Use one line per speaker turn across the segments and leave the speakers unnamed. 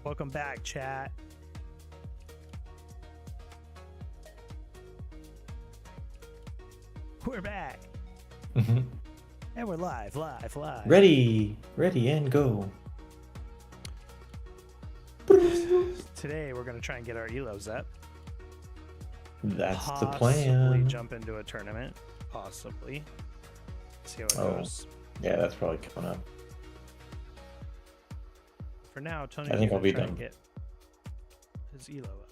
Welcome back, chat. We're back. And we're live.
Ready, and go.
Today we're going to try and get our elos up.
That's the
Possibly
plan.
jump into a tournament. Possibly. See how it goes.
Yeah, that's probably coming up.
For now, Tony,
I think I'll be
try
done.
and get his elo up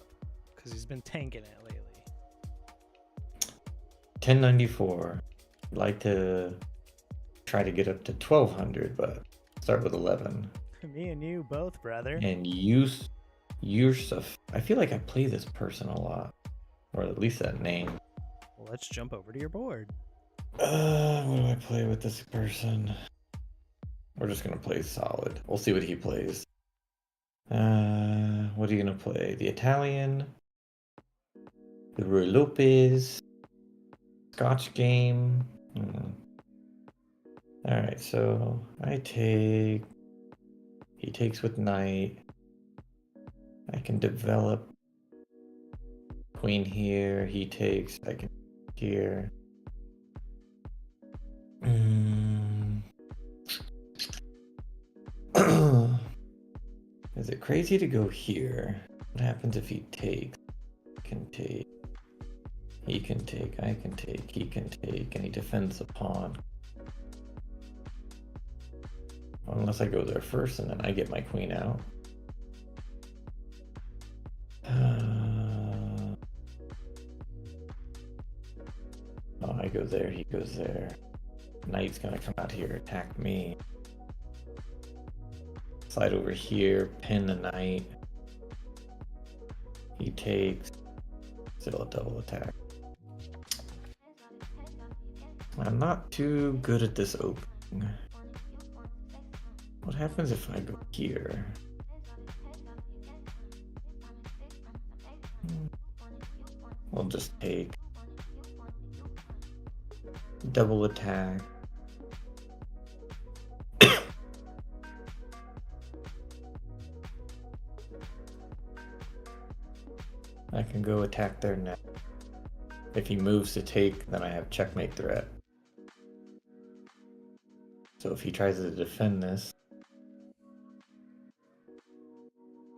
because he's been tanking it lately.
1094. I'd like to try to get up to 1200, but start with 11.
Me and you both, brother.
And Yusuf. I feel like I play this person a lot, or at least that name.
Well, let's jump over to your board.
What do I play with this person? We're just gonna play solid. We'll see what he plays. What are you gonna play? The Italian, the Ruy Lopez, Scotch game. Alright, so I take. He takes with knight. I can develop queen here. He takes. I can here. Is it crazy to go here? What happens if he takes? Can take. He can take. I can take. He can take, and he defends the pawn. Unless I go there first and then I get my queen out. Oh, I go there, he goes there. Knight's gonna come out here, attack me. Slide over here, pin the knight. He takes. Still a double attack. I'm not too good at this opening. What happens if I go here? We'll just take. Double attack. I can go attack their neck. If he moves to take, then I have checkmate threat. So if he tries to defend this,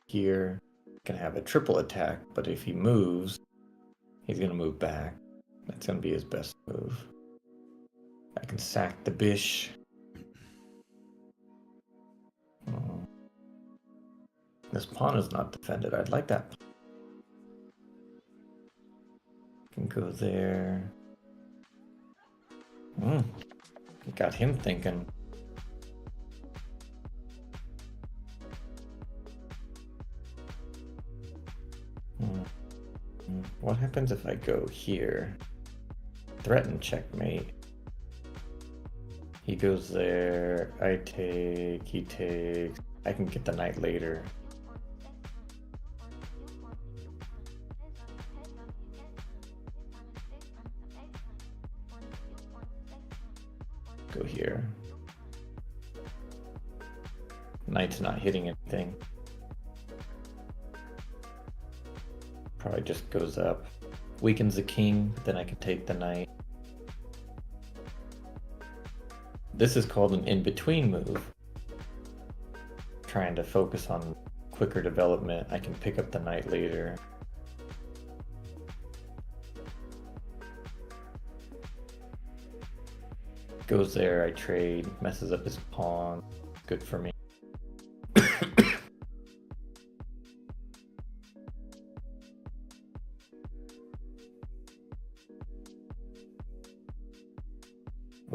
here, can have a triple attack, but if he moves, he's gonna move back. That's gonna be his best move. I can sack the bish. This pawn is not defended. I'd like that. Can go there. Got him thinking. What happens if I go here? Threaten checkmate. He goes there. I take. He takes. I can get the knight later. Go here. Knight's not hitting anything. Probably just goes up. Weakens the king, then I can take the knight. This is called an in-between move. Trying to focus on quicker development. I can pick up the knight later. Goes there, I trade, messes up his pawn. Good for me.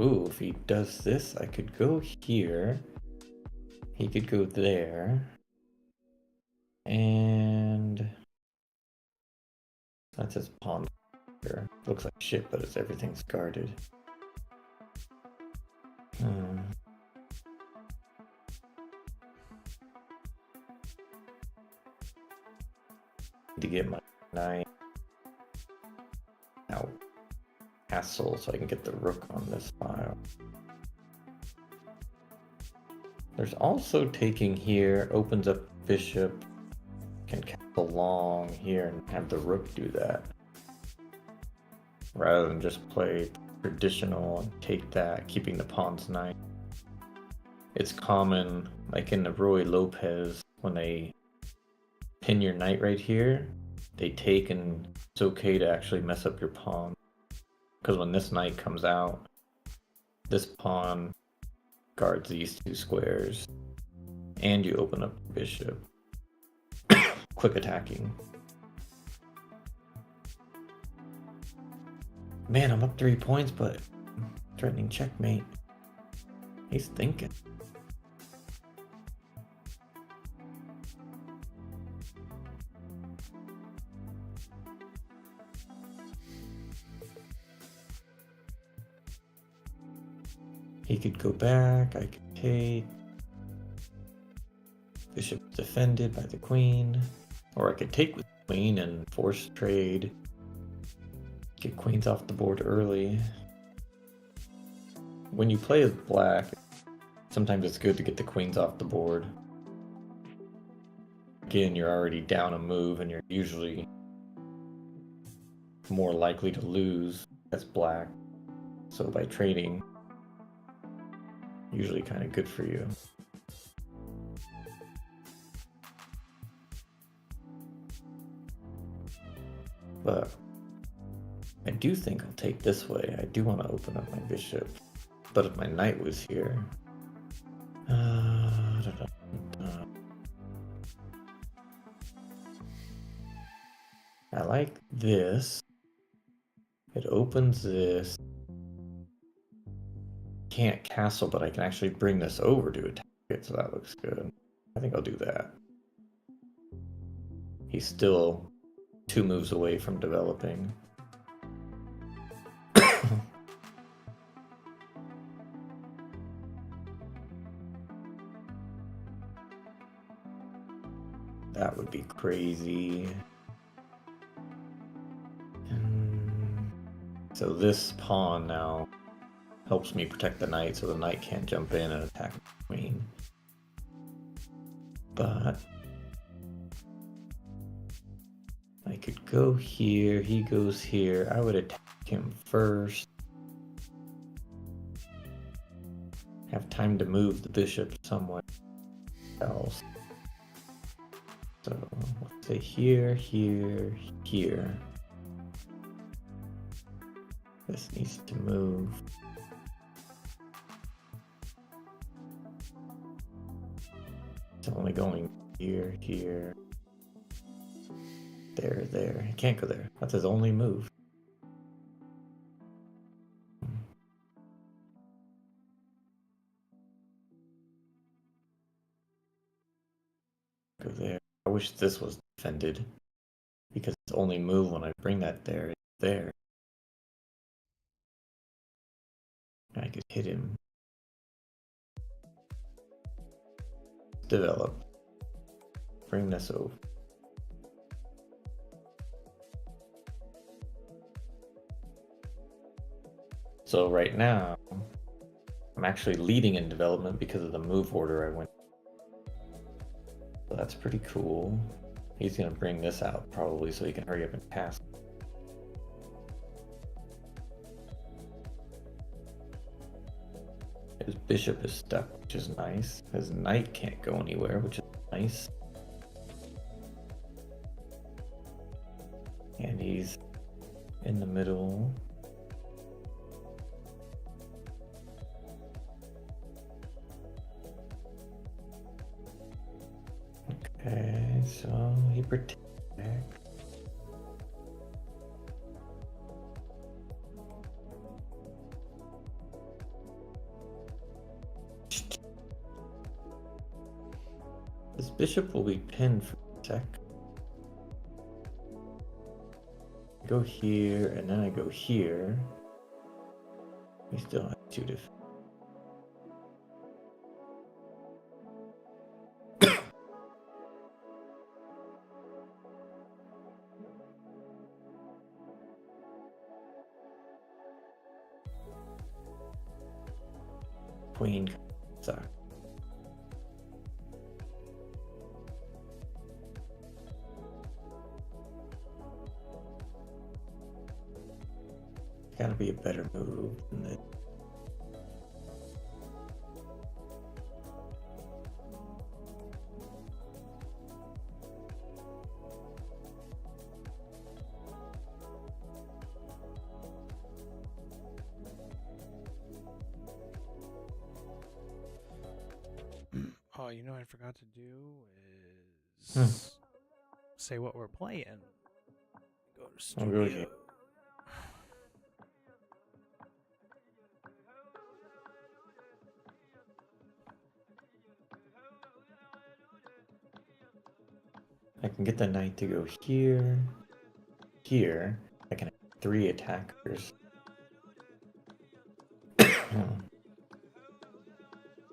Ooh, if he does this, I could go here. He could go there. And that's his pawn here. Looks like shit, but everything's guarded. Need to get my knight out. Castle so I can get the rook on this file. There's also taking here, opens up bishop, can castle long here and have the rook do that. Rather than just play traditional and take that, keeping the pawns nice. It's common, like in the Roy Lopez, when they pin your knight right here, they take, and it's okay to actually mess up your pawn. Because when this knight comes out, this pawn guards these two squares, and you open up the bishop. Quick attacking. Man, I'm up 3 points, but threatening checkmate. He's thinking. He could go back, I could take. Bishop defended by the queen. Or I could take with queen and force trade. Get queens off the board early. When you play as black, sometimes it's good to get the queens off the board. Again, you're already down a move and you're usually more likely to lose as black. So by trading, usually kind of good for you. But I do think I'll take this way. I do want to open up my bishop. But if my knight was here... I like this. It opens this. Can't castle, but I can actually bring this over to attack it, so that looks good. I think I'll do that. He's still 2 moves away from developing. That would be crazy. So this pawn now helps me protect the knight, so the knight can't jump in and attack the queen. But I could go here, he goes here. I would attack him first. Have time to move the bishop somewhere else. So let's say here, here, here. This needs to move. It's only going here, here, there, there. He can't go there. That's his only move. Go there. I wish this was defended, because it's only move when I bring that there. It's there. I could hit him. Develop. Bring this over. So right now, I'm actually leading in development because of the move order I went. So that's pretty cool. He's gonna bring this out probably so he can hurry up and pass. His bishop is stuck, which is nice. His knight can't go anywhere, which is nice. And he's in the middle. Okay, so he protects. This bishop will be pinned for a sec. I go here, and then I go here. We still have 2 different. Queen. Sorry. gotta be a better move than this.
Oh, you know what I forgot to do is say what we're playing. Go to
I'll
studio.
go here. I can get the knight to go here. Here, I can have 3 attackers.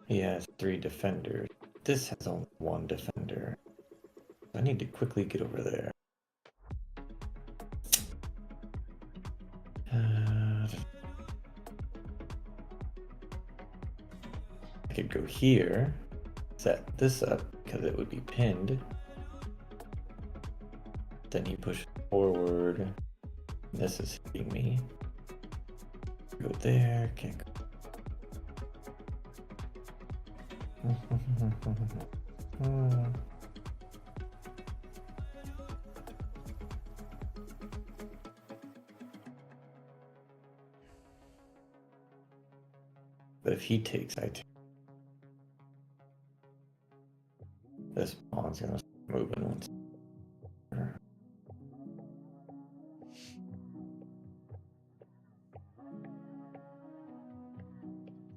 He has 3 defenders. This has only 1 defender. I need to quickly get over there. I could go here, set this up because it would be pinned. Then he pushes forward. This is hitting me. Go there, can't go. But if he takes, I take. This pawn's gonna start moving once.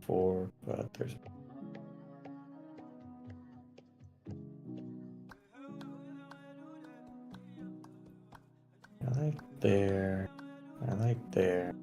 4, but there's. I like there. I like there.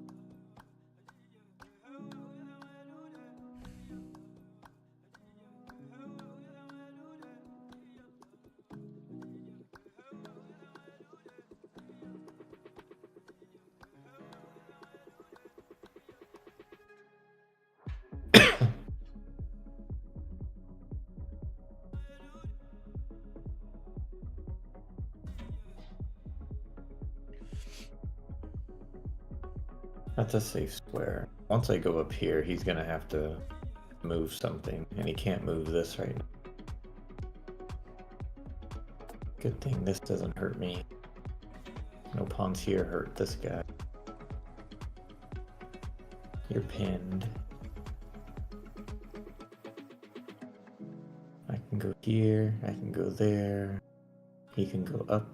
That's a safe square. Once I go up here, he's gonna have to move something, and he can't move this right now. Good thing this doesn't hurt me. No pawns here hurt this guy. You're pinned. I can go here, I can go there. He can go up.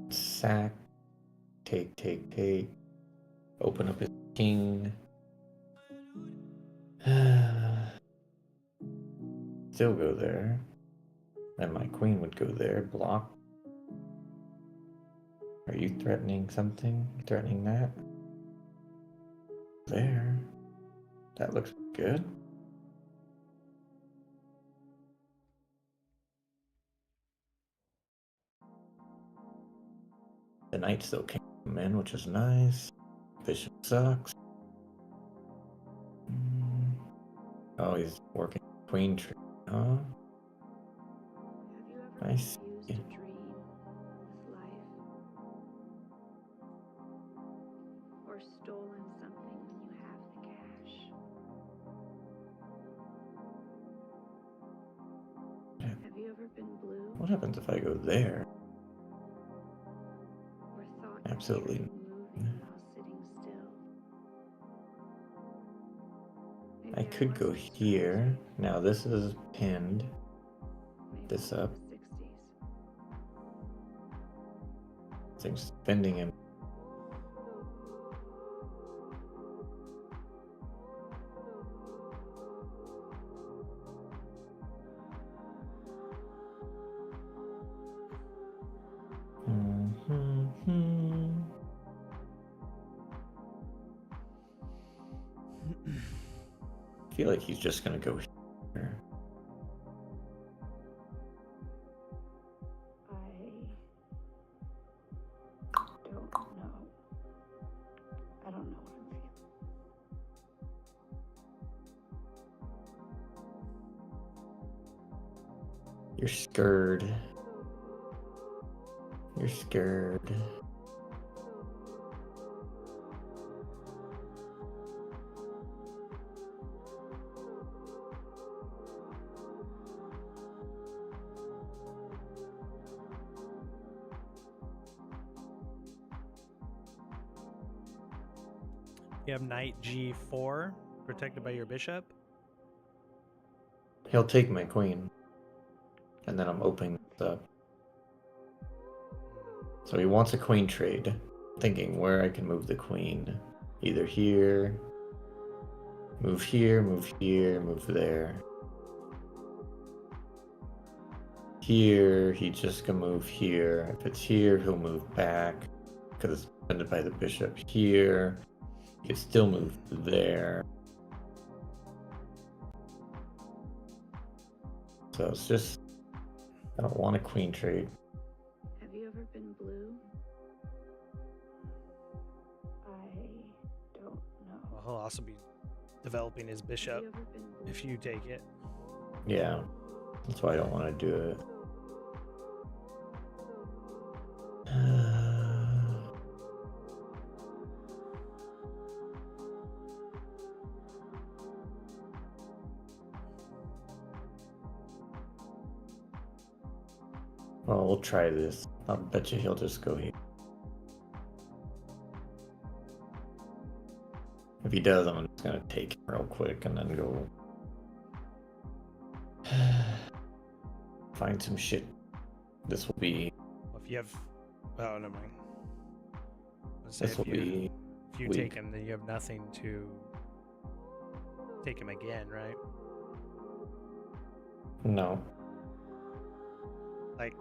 Sack. Take, take, take. Open up his king. Still go there. Then my queen would go there. Block. Are you threatening something? Threatening that? There. That looks good. The knight still can't come in, which is nice. Bishop sucks. Oh, he's working queen tree, huh?
Have you ever
Nice.
refused a dream with life? Or stolen something when you have the cash? Have you ever been blue?
What happens if I go there?
Or thought
Absolutely.
you were moving while sitting still? Maybe
I could
was
go
a
here. Now this is pinned.
Maybe
This
in the
up.
60s.
Things bending him. I feel like he's just gonna go here.
I don't know what I'm feeling.
You're scared. You're scared.
You have knight g4 protected by your bishop.
He'll take my queen. And then I'm opening this up. So he wants a queen trade. Thinking where I can move the queen. Either here, move here, move there. Here, he just can move here. If it's here, he'll move back. Because it's defended by the bishop here. He can still move there. So it's just, I don't want a queen trade.
Have you ever been blue? I don't know.
Well, he'll also be developing his
Have
bishop
you ever been blue?
if you take it.
Yeah, that's why I don't want to do it. Well, we'll try this. I'll bet you he'll just go here. If he does, I'm just gonna take him real quick and then go find some shit. This will be.
Well, if you have, oh, never mind. Let's say
This will be.
if you
weak.
take him, then you have nothing to take him again, right?
No.
Like,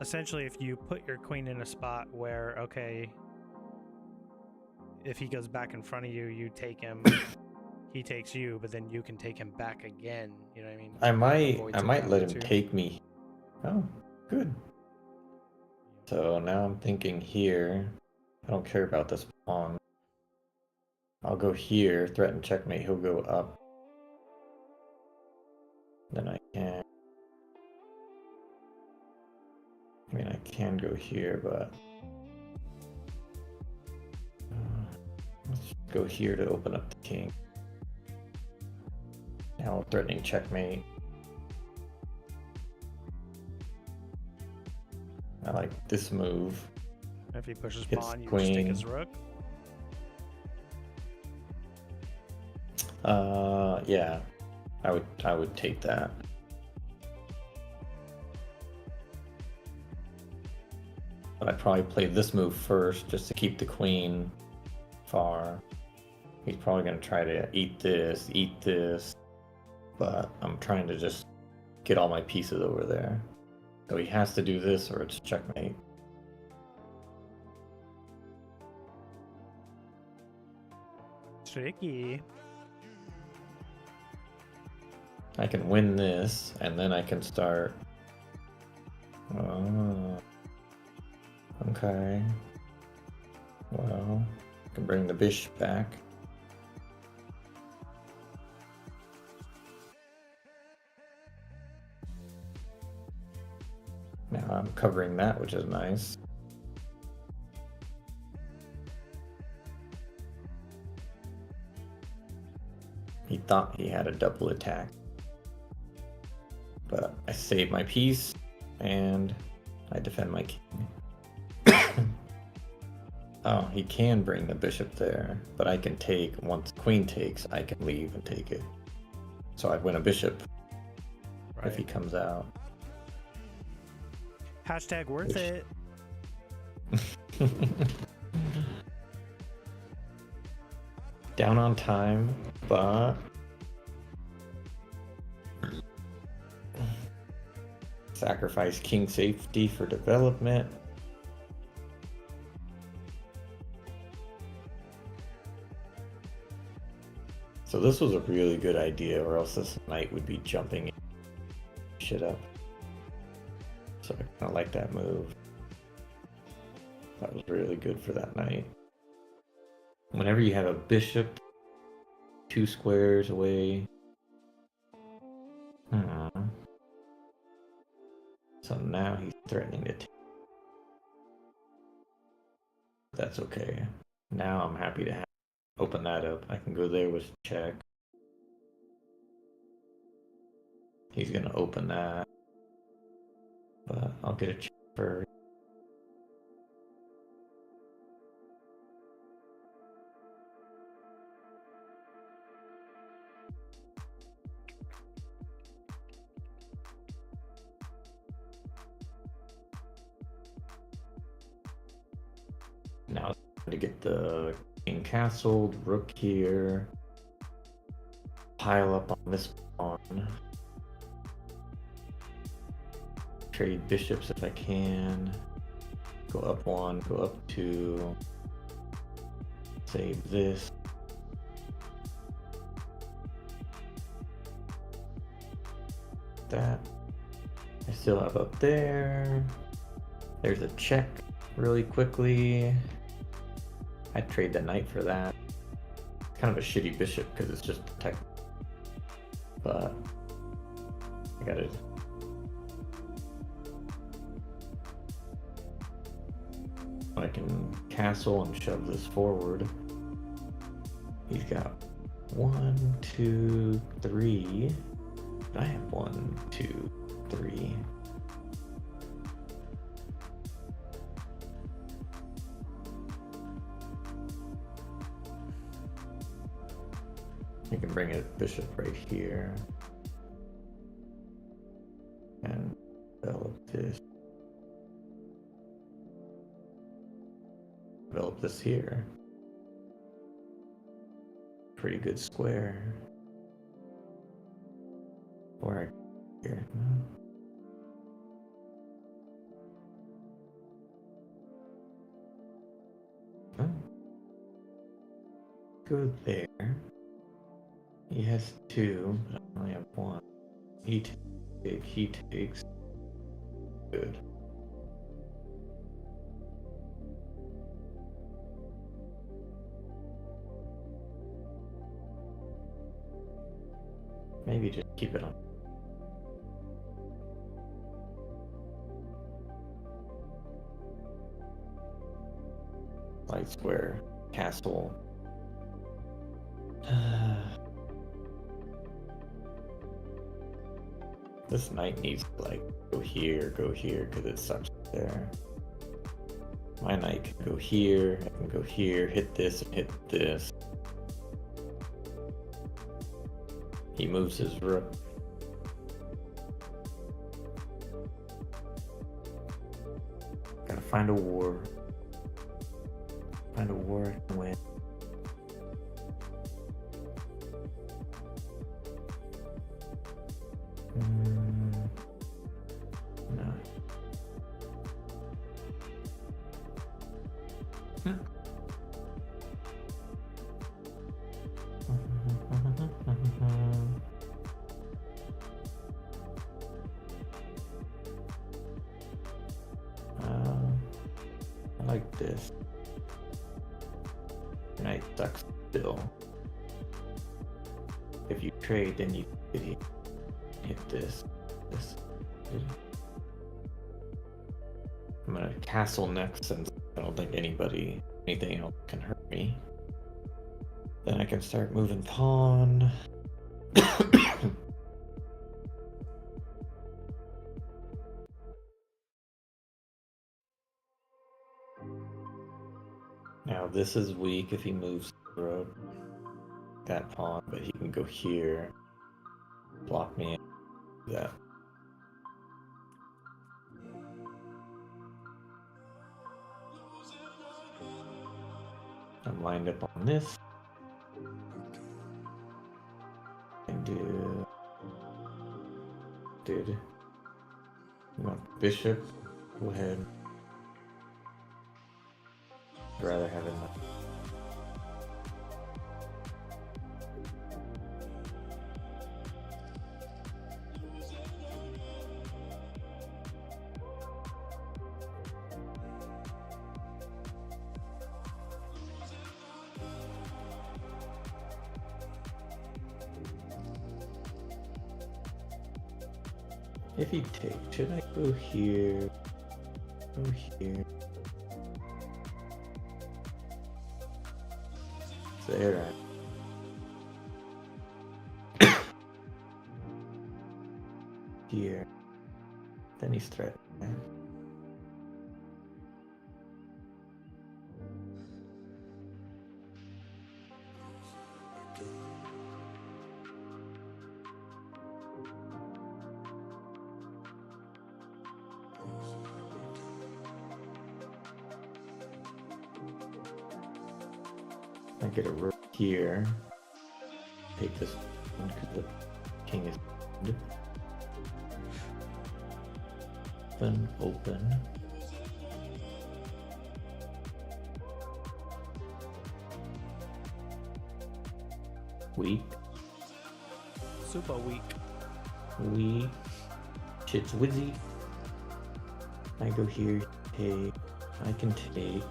essentially, if you put your queen in a spot where, okay, if he goes back in front of you, you take him, he takes you, but then you can take him back again. You know what I mean?
I
Avoids
might
around
let
the
him
two.
take me. Oh, good. So now I'm thinking here. I don't care about this pawn. I'll go here, threaten checkmate. He'll go up. Then I can. I mean, I can go here, but let's go here to open up the king. Now threatening checkmate. I like this move.
If he pushes
Hits
pawn, you just
queen.
take his rook.
Yeah, I would take that. But I'd probably play this move first just to keep the queen far. He's probably going to try to eat this, but I'm trying to just get all my pieces over there. So he has to do this or it's checkmate.
Tricky.
I can win this, and then I can start. Oh, okay. Well, I can bring the bishop back. Now I'm covering that, which is nice. He thought he had a double attack. But I save my piece, and I defend my king. Oh, he can bring the bishop there, but I can take, once queen takes, I can leave and take it. So I'd win a bishop if he comes out.
Hashtag worth
Which-
it.
Down on time, but sacrifice king safety for development. So this was a really good idea, or else this knight would be jumping shit up. So I kind of like that move. That was really good for that knight. Whenever you have a bishop 2 squares away. So now he's threatening to take. That's okay. Now I'm happy to open that up. I can go there with check. He's gonna open that. But I'll get a check first. Now it's time to get the king castled, rook here. Pile up on this pawn. Trade bishops if I can. Go up 1, go up 2. Save this. That. I still have up there. There's a check really quickly. I'd trade the knight for that. It's kind of a shitty bishop because it's just protect. But I got it. I can castle and shove this forward. He's got 1, 2, 3. I have 1, 2, 3. I can bring a bishop right here and develop this. Develop this here. Pretty good square. Or here. Oh. Go there. He has 2, but I only have 1. He takes. Good. Maybe just keep it on. Light square, castle. This knight needs to like go here, because it sucks there. My knight can go here, I can go here, hit this and hit this. He moves his rook. Gotta find a war. Find a war and win. No. I like this. Knight sucks still. If you trade, then you hit this. I'm gonna castle next since I don't think anything else can hurt me. Then I can start moving pawn. Now this is weak if he moves the rook, that pawn, but he can go here, block me, do that. I'm lined up on this. And did you want bishop? Go ahead. I'd rather have it. If he takes, should I go here? Go here. There. Here. Then he's threatened. I get a rook here. Take this one because the king is open. Weak.
Super weak.
Weak. Shit's wizzy. I go here, take. I can take.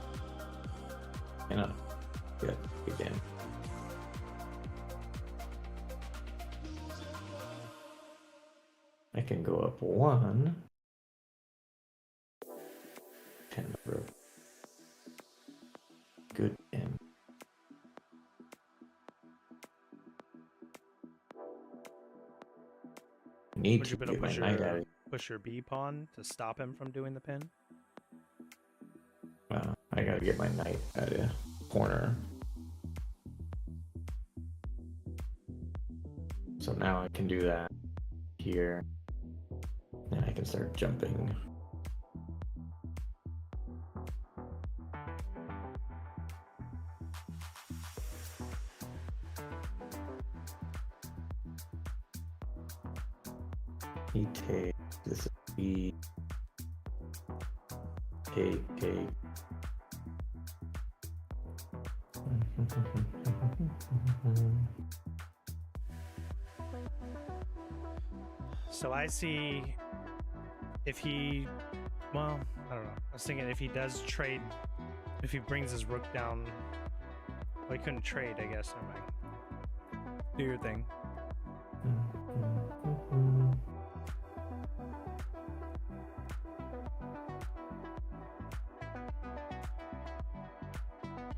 And up. Good. Again. I can go up 1. 10 rook. Good end. Need
Would
to
you be able
get
to
my
push
knight
your,
out of
push your B pawn to stop him from doing the pin?
I gotta get my knight out of corner. So now I can do that here. And I can start jumping. He takes this is B. Take.
So I see if he, well, I don't know. I was thinking if he does trade, if he brings his rook down, well, he couldn't trade, I guess. Never mind. Do your thing.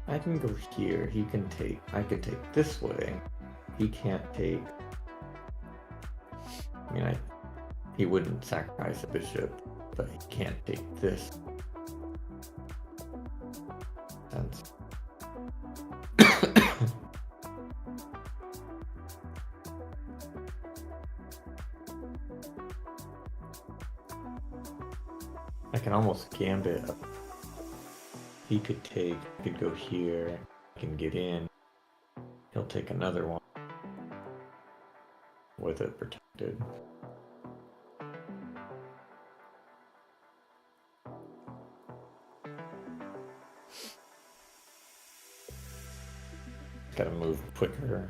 I can go here. He can take. I can take this way. He can't take. I mean, he wouldn't sacrifice a bishop, but he can't take this. Sense. I can almost gambit up. He could take, could go here, I can get in. He'll take another one with it protected. Gotta move quicker.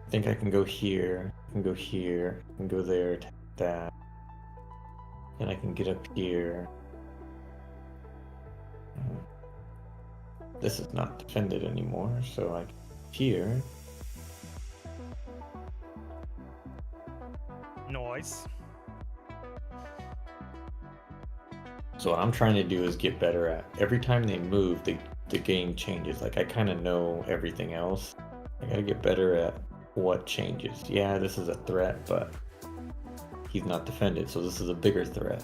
I think I can go here, I can go here, I can go there, take that. And I can get up here. This is not defended anymore, so I can here.
Nice.
So what I'm trying to do is get better at every time they move, the game changes. Like I kind of know everything else. I gotta get better at what changes. Yeah, this is a threat, but he's not defended, so this is a bigger threat.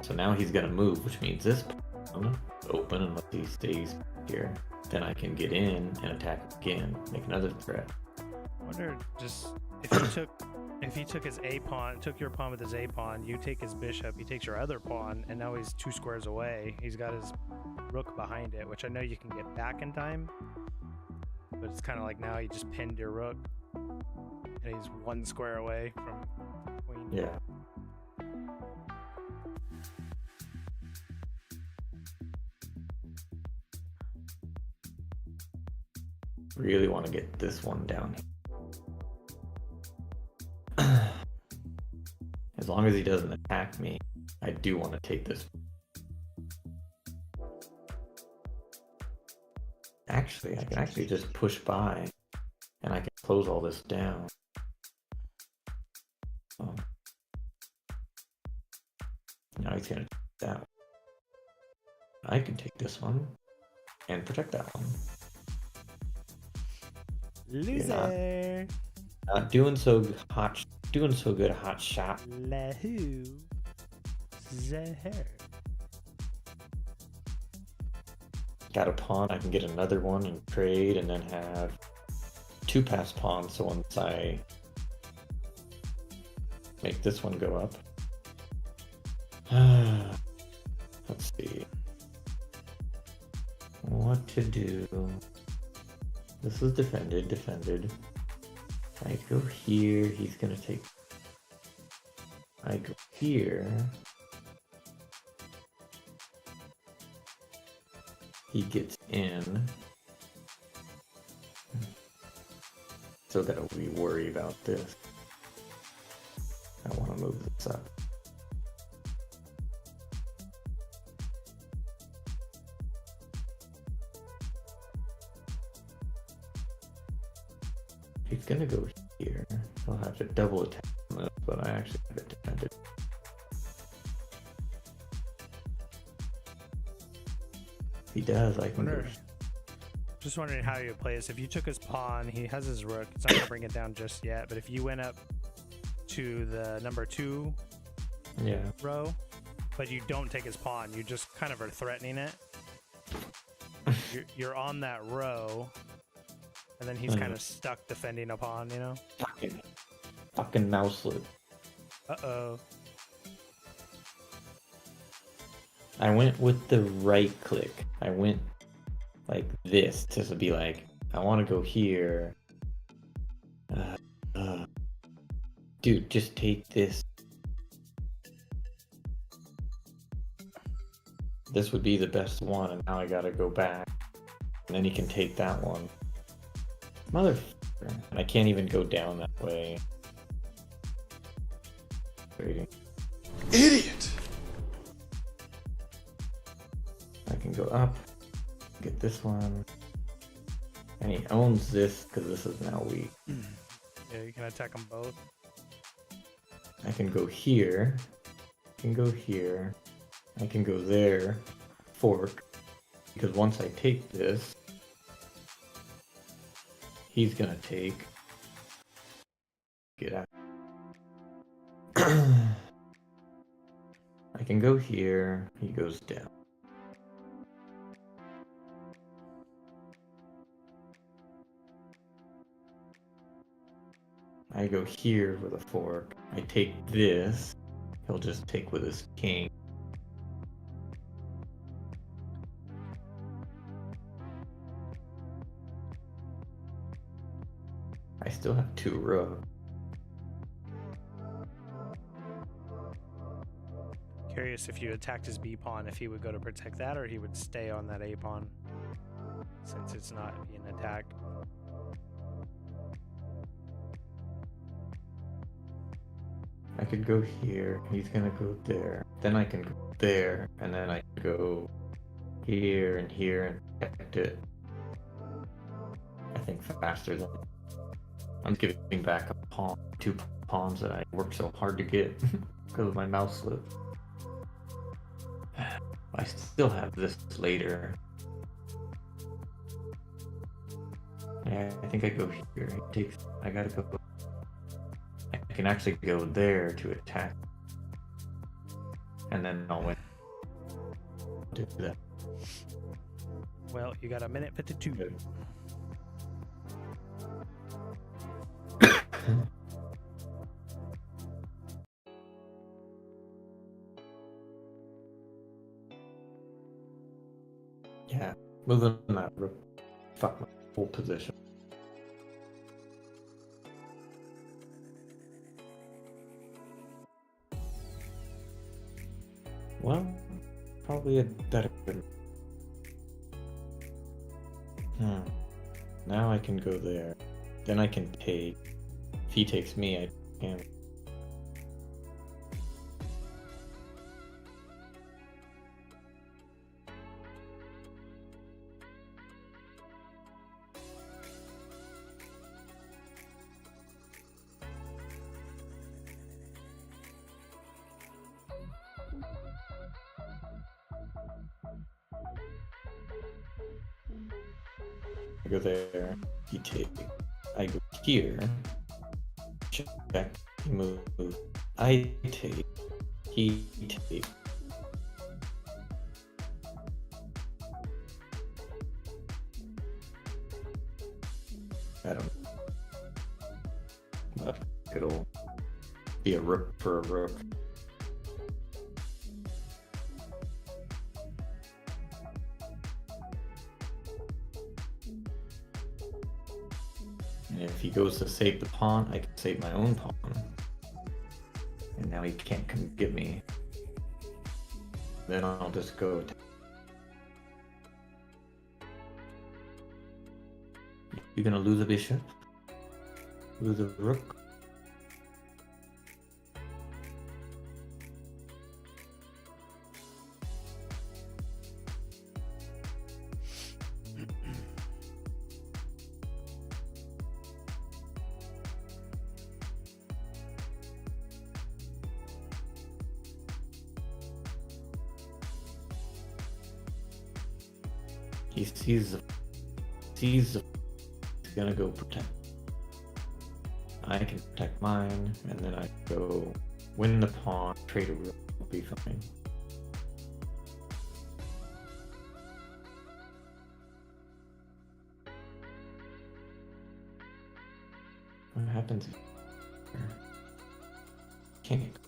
So now he's gonna move, which means this pawn open unless he stays here. Then I can get in and attack again, make another threat.
I wonder just if he took his A pawn, took your pawn with his A pawn, you take his bishop, he takes your other pawn, and now he's 2 squares away. He's got his rook behind it, which I know you can get back in time, but it's kind of like now you just pinned your rook, and he's 1 square away from queen.
Yeah. Really want to get this one down here. As long as he doesn't attack me, I do want to take this. Actually, I can actually just push by and I can close all this down. Now he's going to take that one. I can take this one and protect that one.
Loser.
Not doing so hot. Doing so good, hot shot.
Lahu. Zahar.
Got a pawn. I can get another one and trade, and then have 2 passed pawns. So once I make this one go up, let's see. What to do. This is defended. I go here, he's gonna take. I go here. He gets in. So that we worry about this. I want to move this up. He's gonna go here. I'll have to double attack on this, but I actually have it defended. If he does, I can go.
Just wondering how you play this. If you took his pawn, he has his rook. It's not gonna bring it down just yet. But if you went up to the number 2 row, but you don't take his pawn, you just kind of are threatening it. You're on that row, and then he's kind of stuck defending a pawn, you know?
Fucking mouselet.
Uh-oh.
I went with the right click. I went like this to be like, I want to go here. Dude, just take this. This would be the best one, and now I gotta go back. And then he can take that one. Motherfucker. And I can't even go down that way. Waiting.
Idiot!
I can go up. Get this one. And he owns this because this is now weak.
Yeah, you can attack them both.
I can go here. I can go here. I can go there. Fork. Because once I take this, he's gonna take. Get out. I can go here. He goes down. I go here with a fork. I take this. He'll just take with his king. I still have 2 rooks.
Curious if you attacked his B pawn, if he would go to protect that, or he would stay on that A pawn, since it's not being attacked.
I could go here, he's gonna go there, then I can go there, and then I can go here and protect it. I think faster than I'm giving back a pawn, 2 pawns that I worked so hard to get because of my mouse slip. I still have this later. Yeah, I think I go here. It takes. I gotta go. I can actually go there to attack, and then I'll win. Do that.
Well, you got a minute 52.
Good. Yeah, moving that rook. Fuck my whole position. Well, probably a better. Now I can go there. Then I can take. If he takes me, I can. I go there, he take. I go here. Check. He move. I take. He take. I don't. But it'll be a rook for a rook. And if he goes to save the pawn, I can save my own pawn. And now he can't come get me. Then I'll just go attack. You're gonna lose a bishop? Lose a rook? He sees the he's gonna go protect. I can protect mine, and then I go win the pawn, trade a rook, will be fine. What happens here? Can't.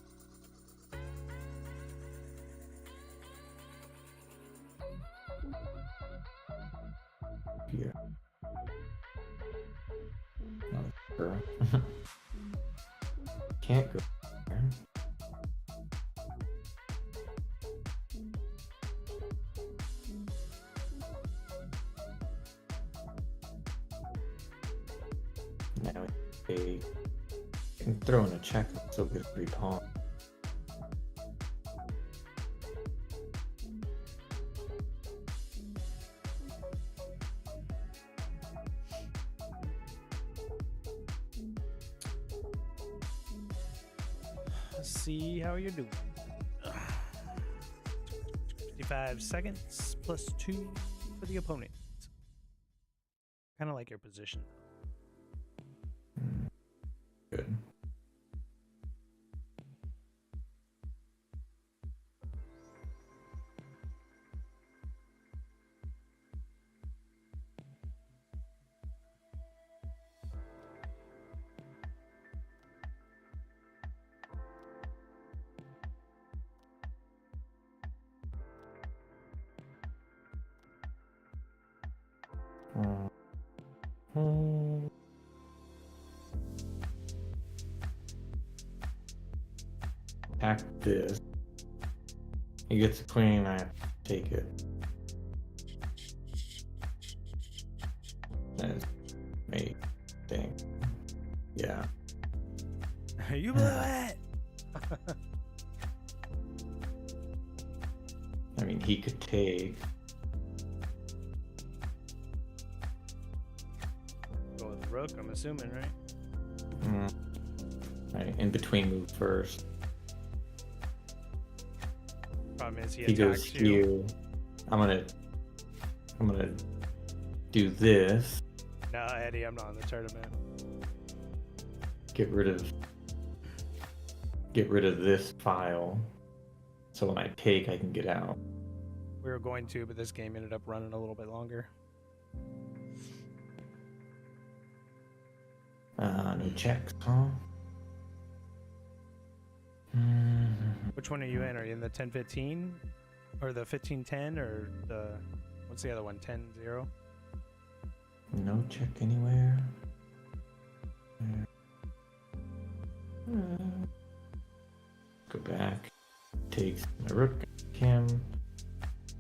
Here. No, girl. Can't go there. Now I can throw in a check and still get a free pawn.
See how you're doing. 55 seconds plus 2 for the opponent. Kind of like your position.
Good. Attack this. He gets a queen, I have to take it. That's me thing. Yeah.
You blew it!
I mean, he could take.
Go with the rook, I'm assuming, right?
Right, in between move first.
Problem is he
goes
attacks you.
here. I'm gonna do this.
No, Eddie, I'm not in the tournament.
Get rid of this file. So when I take, I can get out.
We were going to, but this game ended up running a little bit longer.
No checks, huh?
Which one are you in? Are you in the 10-15? Or the 15-10? Or the... What's the other one? 10-0?
No check anywhere. Go back. Takes my rook. Him.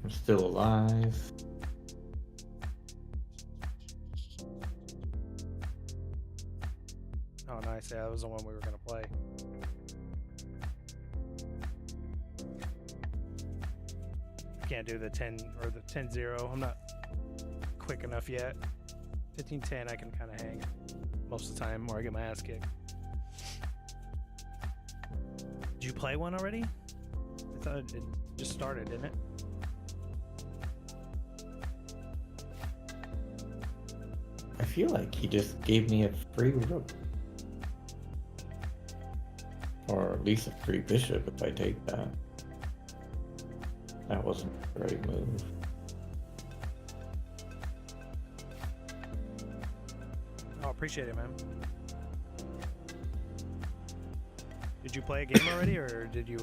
I'm still alive.
Oh, nice. Yeah, that was the one we were going to play. Can't do the 10 or the 10-0. I'm not quick enough yet. 15-10 I can kind of hang most of the time or I get my ass kicked. Did you play one already? I thought it just started, didn't it?
I feel like he just gave me a free rook. Or at least a free bishop if I take that. That wasn't the right move.
Oh, appreciate it, man. Did you play a game already, or did you,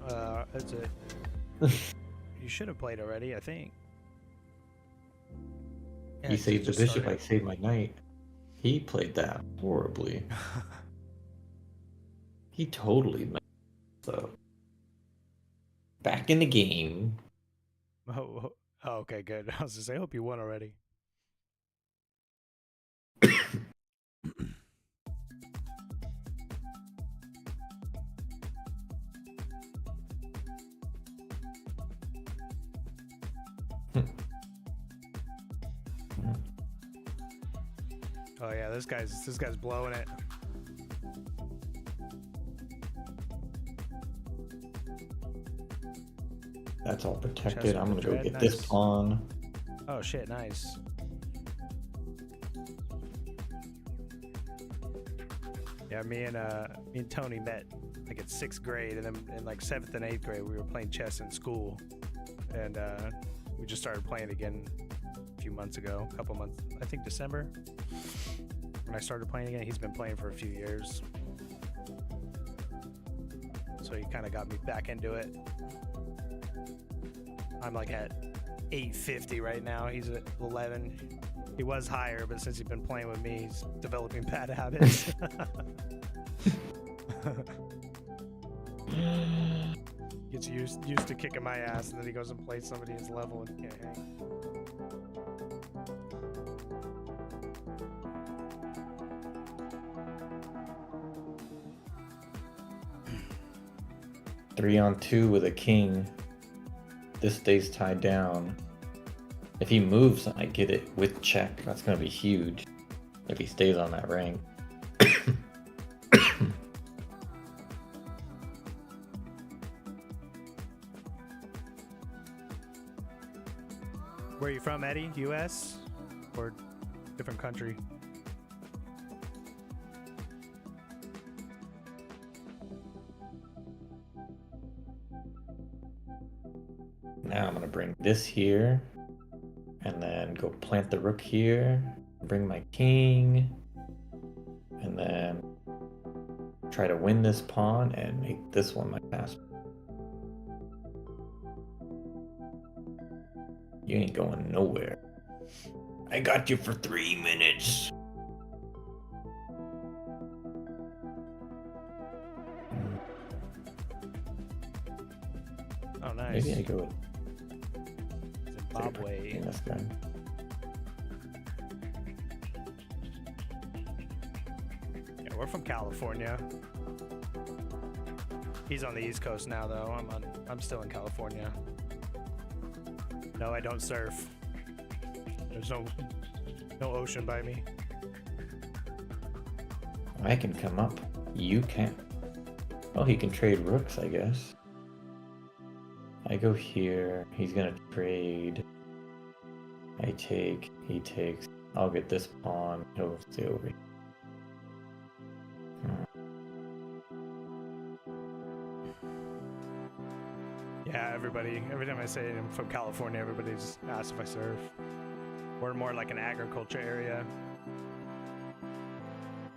that's it. You should have played already, I think. Yeah,
He
'cause you
saved the
just
bishop,
started.
I saved my knight. He played that horribly. He totally messed up. Back in the game.
Oh, okay, good. I was just say, I hope you won already. Oh yeah, this guy's blowing it.
That's all
Chess
protected. I'm
with
gonna
the
go
dread,
get this
nice.
pawn.
Oh shit, nice. Yeah, me and Tony met like at 6th grade, and then in like 7th and 8th grade we were playing chess in school, and we just started playing again a few months ago, a couple months, I think December, when I started playing again. He's been playing for a few years, so he kind of got me back into it. I'm like at 850 right now. He's at 11. He was higher, but since he's been playing with me, he's developing bad habits. Gets used to kicking my ass, and then he goes and plays somebody his level and can't hang.
Three on two with a king. This stays tied down. If he moves, I get it with check. That's gonna be huge. If he stays on that rank.
Where are you from, Eddie? U.S. or different country?
Now I'm gonna bring this here, and then go plant the rook here, bring my king, and then try to win this pawn and make this one my pass. You ain't going nowhere. I got you for 3 minutes.
Oh, nice.
Maybe I go with
Zimbabwe.
this guy.
Yeah, we're from California. He's on the East Coast now, though. I'm still in California. No, I don't surf. There's no ocean by me.
I can come up. You can't. Oh, he can trade rooks, I guess. I go here. He's gonna trade. I take. He takes. I'll get this pawn. He'll stay over here.
Yeah, every time I say I'm from California, everybody just asks if I surf. We're more like an agriculture area.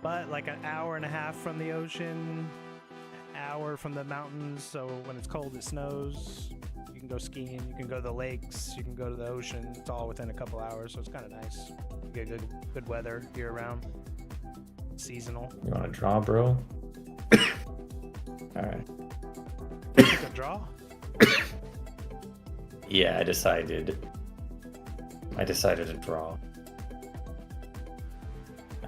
But like an hour and a half from the ocean, an hour from the mountains, so when it's cold it snows. You can go skiing, you can go to the lakes, you can go to the ocean. It's all within a couple hours, so it's kind of nice. You get good weather year round. Seasonal.
You want to draw, bro? Alright.
Take a draw?
Yeah, I decided to draw.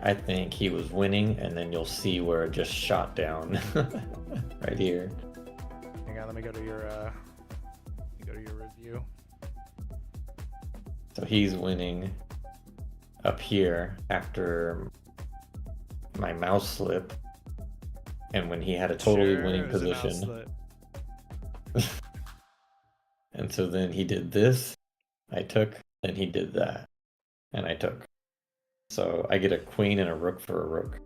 I think he was winning, and then you'll see where it just shot down. Right here.
Hang on, let me go to your review.
So he's winning up here after my mouse slip, and when he had a totally
Sure,
winning
it was a mouse
position.
slip.
And so then he did this, I took, then he did that, and I took. So I get a queen and a rook for a rook.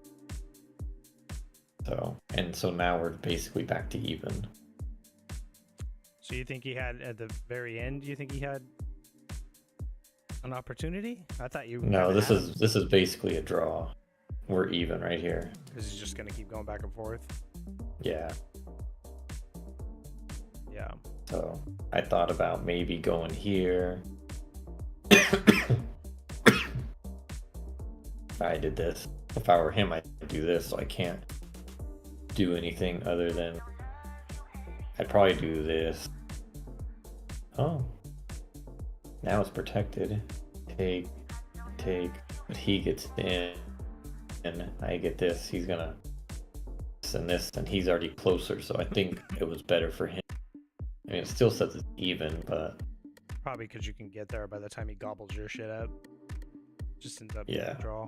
So now we're basically back to even.
So you think he had at the very end? You think he had an opportunity? I thought you.
No, this is basically a draw. We're even right here.
Because he's just gonna keep going back and forth.
Yeah.
Yeah.
So I thought about maybe going here. I did this. If I were him, I'd do this, so I can't do anything other than... I'd probably do this. Oh. Now it's protected. Take. But he gets in, and I get this. He's gonna send this, and he's already closer, so I think it was better for him. I mean, it still says it's even, but...
Probably because you can get there by the time he gobbles your shit up. Just ends up being a draw.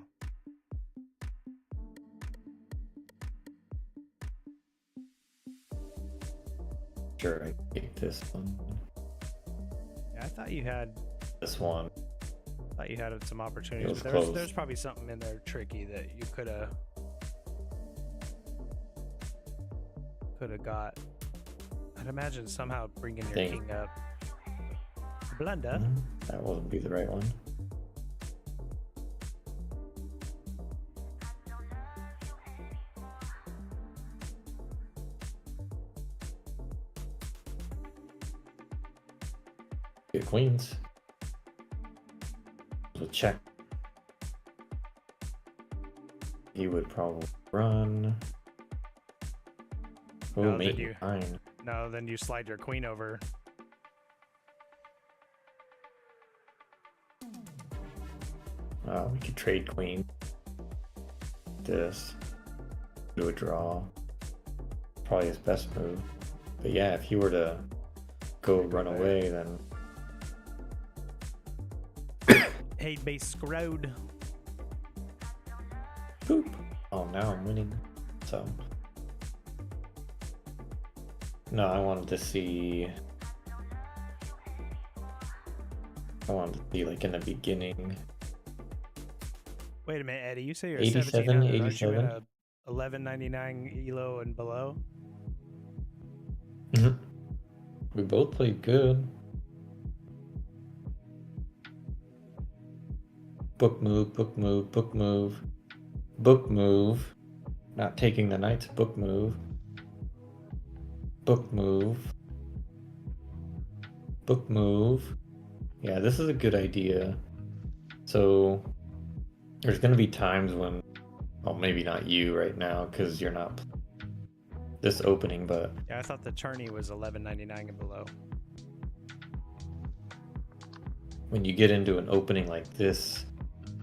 Sure, I take this one.
Yeah, I thought you had
This one.
thought you had some opportunities,
It was
but
close.
there's probably something in there tricky that you could have got. I'd imagine somehow bringing your king up. Blunder.
That wouldn't be the right one. Get queens. So check. He would probably run. Oh,
No,
mate,
then you-
fine.
No, then you slide your queen over.
We could trade queen. This. Do a draw. Probably his best move. But yeah, if he were to go run away, then
Hey, base screwed.
boop. Oh, now I'm winning. So no, I wanted to see like in the beginning.
Wait a minute, Eddie. You say you're
87,
1700. Aren't you in
87?
a 1199 elo and below?
We both played good. Book move, book move, book move, book move. Not taking the knight's book move. Book move. Book move. Yeah, this is a good idea. So there's going to be times when, well, maybe not you right now because you're not this opening, but
Yeah, I thought the tourney was 1199 and below.
when you get into an opening like this,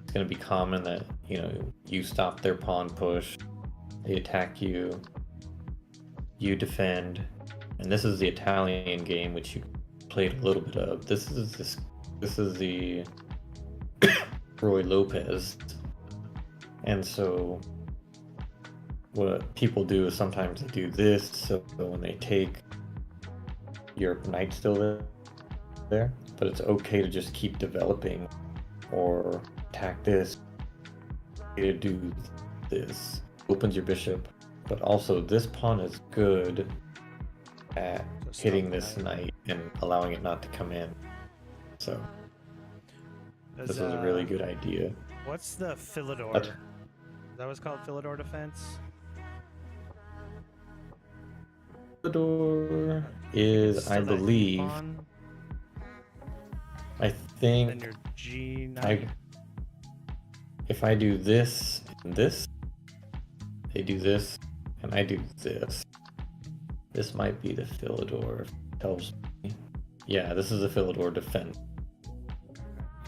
it's going to be common that, you know, you stop their pawn push, they attack you, you defend, and this is the Italian game which you played a little bit of. This is the Roy Lopez, and so what people do is sometimes they do this, so when they take your knight still there, but it's okay to just keep developing or attack this, to do this, opens your bishop, but also this pawn is good at
So
hitting
stop the
this
knight.
knight and allowing it not to come in. So
Does,
this is a really good idea.
What's the Philidor?
That's-
Is that what's called Philidor defense?
The door is,
Still
I
that
believe,
pawn,
I
then
think
your G knight.
if I do this and this, they do this, and I do this. This might be the Philidor, tells me. Yeah, this is a Philidor defense.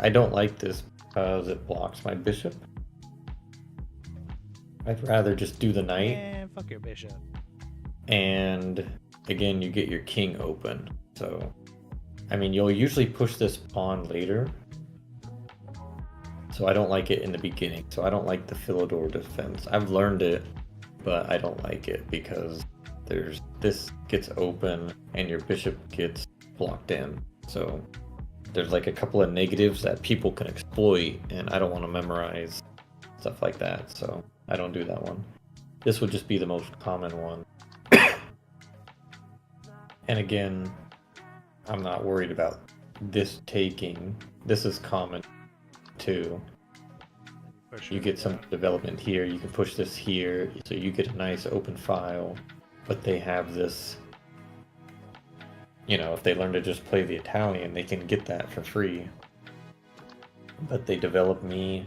I don't like this because it blocks my bishop. I'd rather just do the knight,
Man, fuck your bishop.
and again, you get your king open. So, I mean, you'll usually push this pawn later. So I don't like it in the beginning. So I don't like the Philidor defense. I've learned it, but I don't like it because this gets open and your bishop gets blocked in. So there's like a couple of negatives that people can exploit, and I don't want to memorize stuff like that. So I don't do that one. This would just be the most common one. And again, I'm not worried about this taking. This is common too.
Push
You
it,
get some
yeah.
development here, you can push this here, so you get a nice open file. But they have this, you know, if they learn to just play the Italian, they can get that for free. But they develop me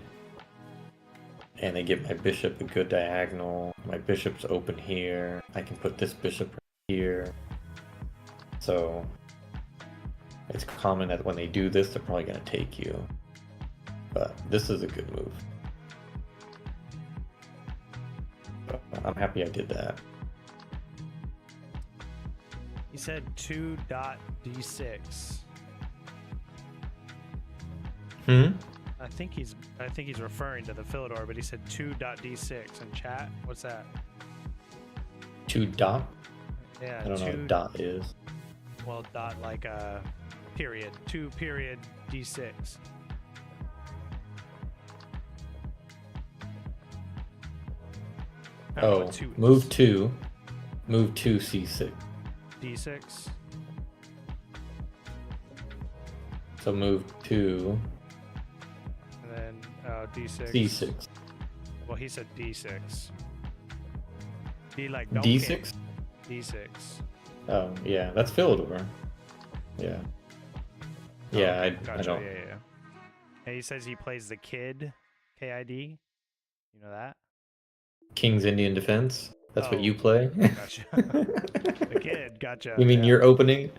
and they give my bishop a good diagonal. My bishop's open here. I can put this bishop here. So it's common that when they do this, they're probably going to take you. But this is a good move. But I'm happy I did that.
He said 2.d6. I think he's referring to the Philidor, but he said 2.d6 in chat. What's that?
2 dot?
Yeah,
I don't know what dot is.
Well, dot like a period. 2 period d6. I don't know
Oh,
what 2
move
is.
2. Move 2 c6.
D6.
So move 2
And then d6.
c6.
Well, he said d6. D like don't
d6?
D6.
Oh, yeah, that's Philidor. Yeah. Yeah,
Oh,
I
gotcha.
don't.
Yeah. And he says he plays the Kid, KID. You know that?
King's Indian Defense? That's what
Oh,
you play?
Gotcha. The Kid, gotcha.
You mean
yeah.
your opening?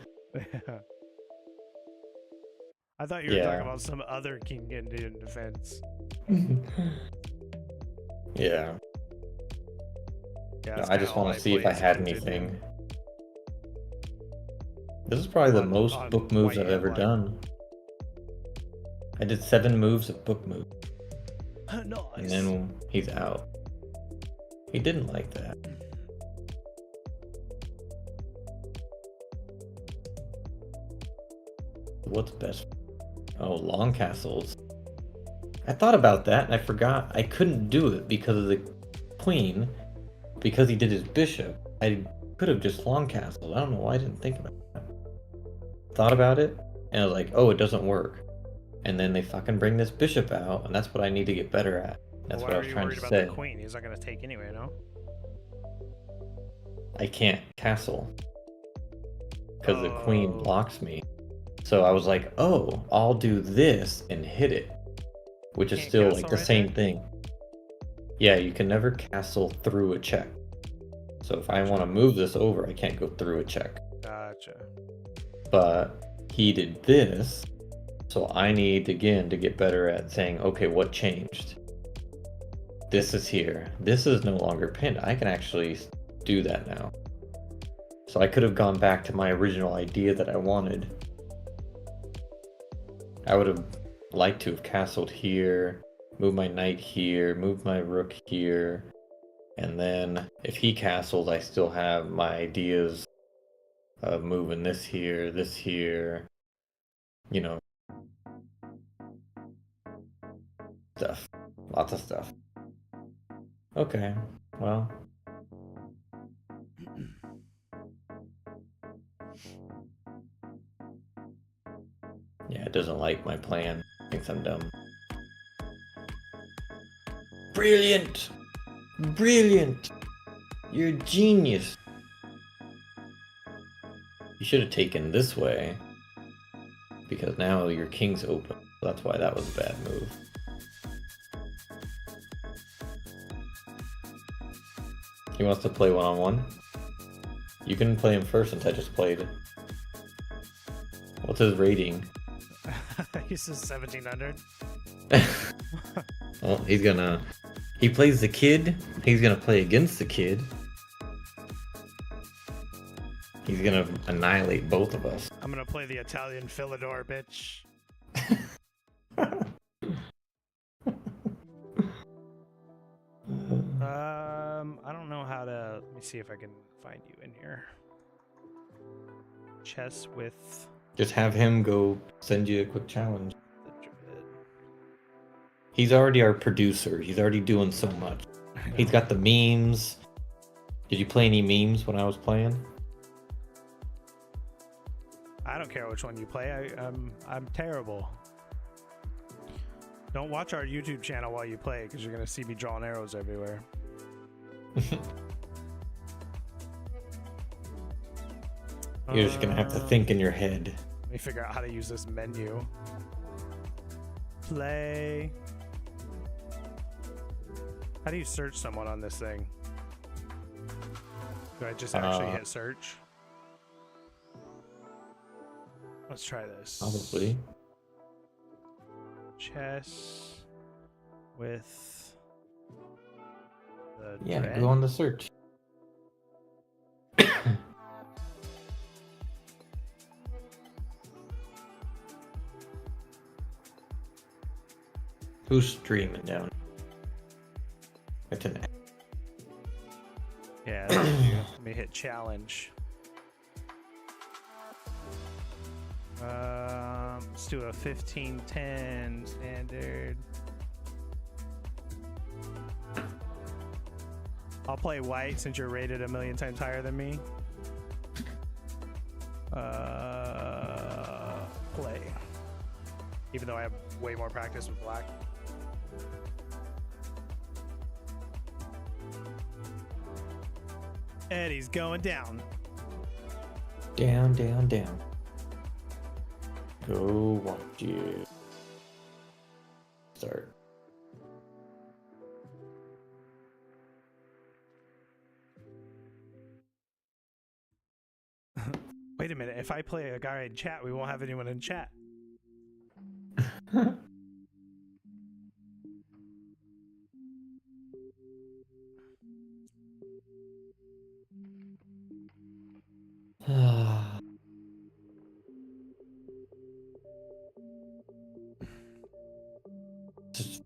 I thought you were
Yeah.
talking about some other King Indian Defense.
Yeah.
Yeah,
No,
that's
I
kinda
just
all
want to see if
play
I
is
had
King's Indian.
anything. This is probably the
On-
most
on
book moves
white
I've ever
and
done. I did 7 moves of book moves, and
Nice.
then he's out. He didn't like that. What's best? Oh, long castles. I thought about that and I forgot I couldn't do it because of the queen. Because he did his bishop, I could have just long castled. I don't know why I didn't think about that. Thought about it, and I was like, oh, it doesn't work. And then they fucking bring this bishop out, and that's what I need to get better at. That's
Why
what I
are
was
you
trying
worried
to
about
say.
the Queen? He's not going to take anyway, no?
I can't castle because the queen
Oh.
blocks me. So I was like, oh, I'll do this and hit it, which is
Can't
still
castle
like the
right
same
there?
thing. Yeah, you can never castle through a check. So if I want to move this over, I can't go through a check.
Gotcha.
But he did this, so I need again to get better at saying, okay, what changed? This is here. This is no longer pinned. I can actually do that now. So I could have gone back to my original idea that I wanted. I would have liked to have castled here, moved my knight here, moved my rook here, and then if he castles, I still have my ideas of moving this here, you know, stuff. Lots of stuff. Okay, well. Yeah, it doesn't like my plan. Thinks I'm dumb. Brilliant! Brilliant! You're a genius! You should have taken this way. Because now your king's open. That's why that was a bad move. He wants to play one-on-one? You can play him first since I just played. What's his rating?
He says 1700.
Well, he's gonna... He plays the kid. He's gonna play against the kid. He's gonna annihilate both of us.
I'm going to play the Italian Philidor, bitch. I don't know how to... Let me see if I can find you in here. Chess with
Just have him go send you a quick challenge.
the Druid.
He's already our producer. He's already doing so much. He's got the memes. Did you play any memes when I was playing?
I don't care which one you play. I'm terrible. Don't watch our YouTube channel while you play, because you're gonna see me drawing arrows everywhere.
You're just gonna have to think in your head.
Let me figure out how to use this menu. Play. How do you search someone on this thing? Do I just actually hit search? Let's try this.
Probably.
Chess with the
Yeah,
dread?
go on the search. Who's streaming down? It's an
Yeah, that's what I do. Let me hit challenge. Let's do a 15-10 standard. I'll play white since you're rated 1,000,000 times higher than me. Play. Even though I have way more practice with black. Eddie's going down.
down, down, down. Go watch it. Start.
Wait a minute. If I play a guy in chat, we won't have anyone in chat.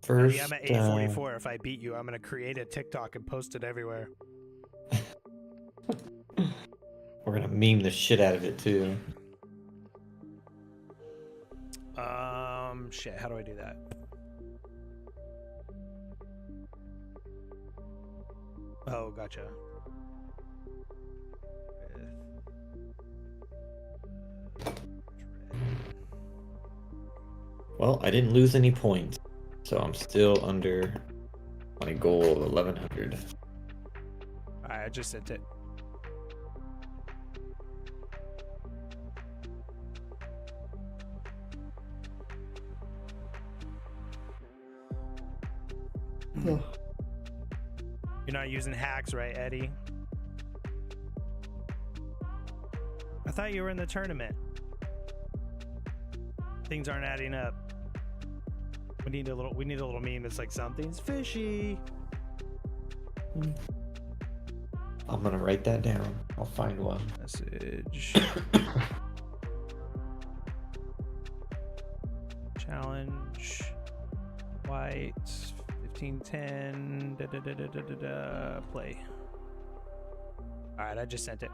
First,
Eddie, I'm at 844. If I beat you, I'm going to create a TikTok and post it everywhere.
we're gonna meme the shit out of it too.
Shit. How do I do that? Oh, gotcha.
Well, I didn't lose any points, so I'm still under my goal of 1100.
Alright, I just sent it. You're not using hacks, right, Eddie? I thought you were in the tournament. Things aren't adding up. We need a little meme that's like something's fishy.
I'm gonna write that down. I'll find one.
Message. Challenge. White. 1510. Play. Alright, I just sent it.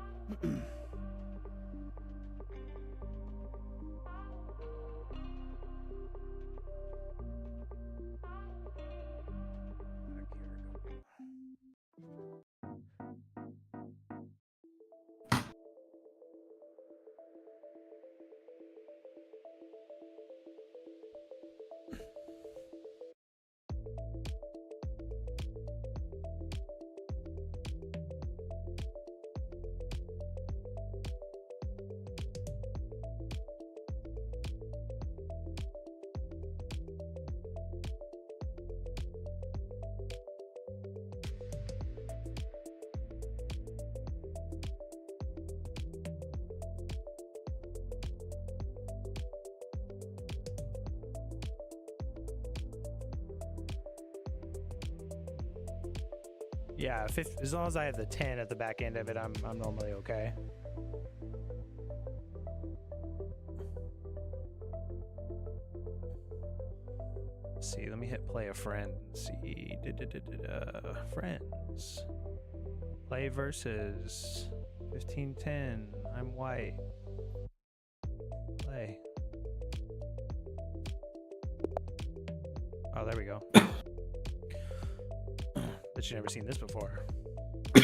Yeah, as long as I have the 10 at the back end of it, I'm normally okay. Let's see, let me hit play a friend. Let's see, friends. Play versus 1510. I'm white. Play. Oh, there we go. Bet you've never seen this before. We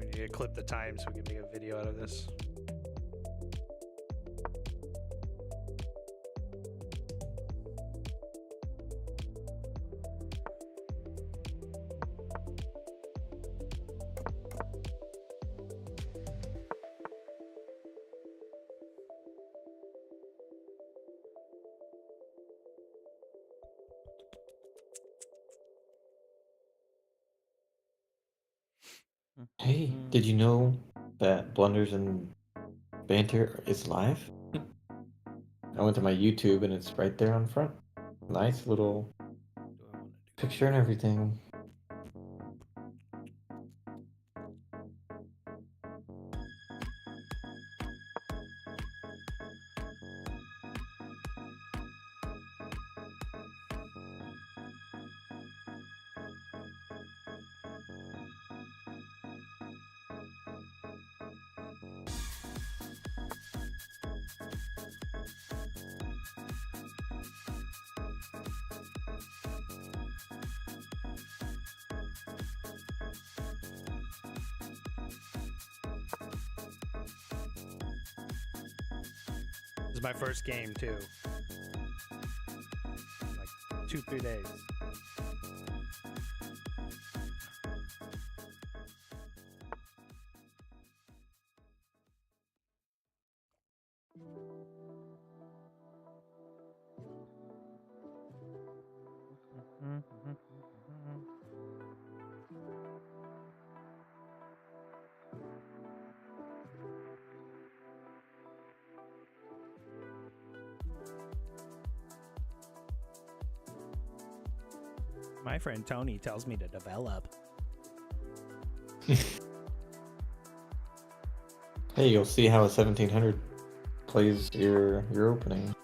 need to clip the time so we can make a video out of this.
Hey, did you know that Blunders and Banter is live? I went to my YouTube and it's right there on front. Nice little
Do I want to do?
picture and everything.
This is my first game too. Like 2-3 days. My friend Tony tells me to develop.
Hey, you'll see how a 1700 plays your opening.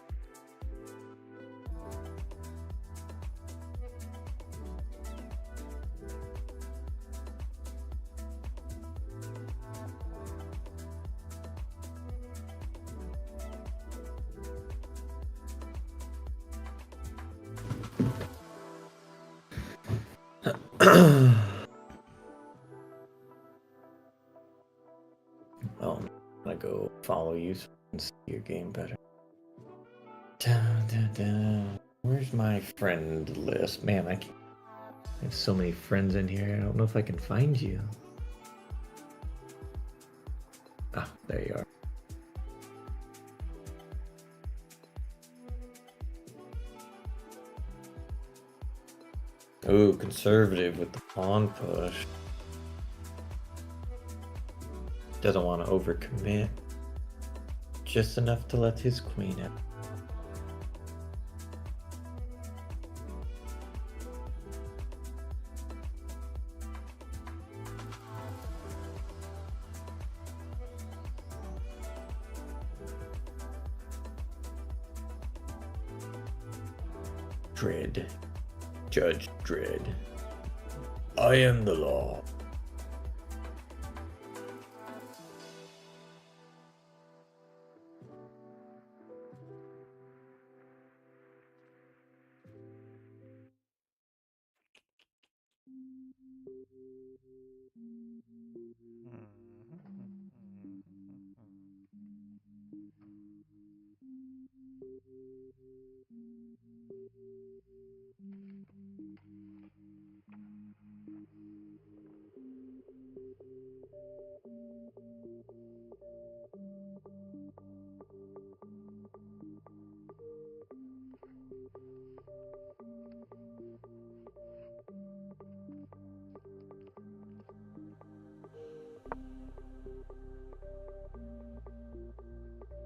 Oh, I'm gonna go follow you so I can see your game better. Dun, dun, dun. Where's my friend list? Man, I have so many friends in here. I don't know if I can find you. Ah, there you are. Ooh, conservative with the pawn push. Doesn't want to overcommit. Just enough to let his queen out. Dread. Judge Dredd. I am the law.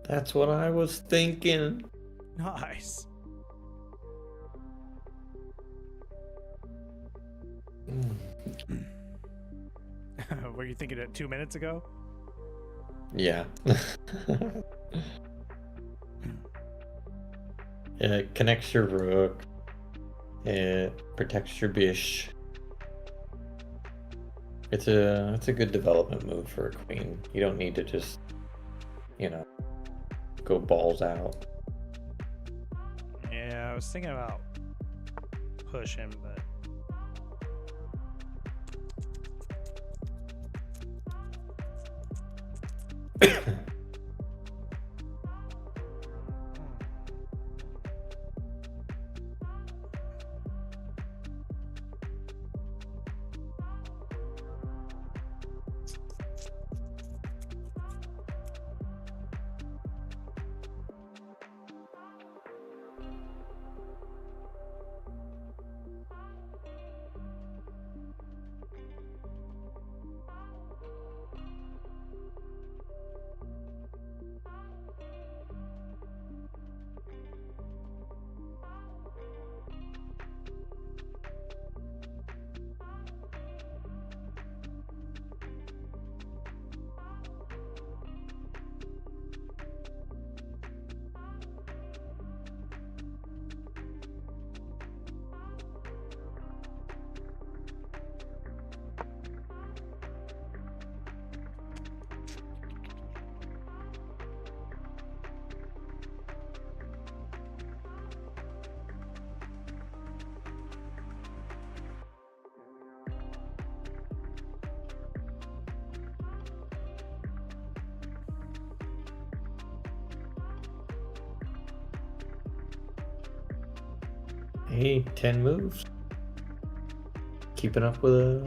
That's what I was thinking.
Nice. Were you thinking it 2 minutes ago?
Yeah. It connects your rook. It protects your bish. It's a good development move for a queen. You don't need to just, go balls out.
Yeah, I was thinking about push him, but
Hey, 10 moves. Keeping up with a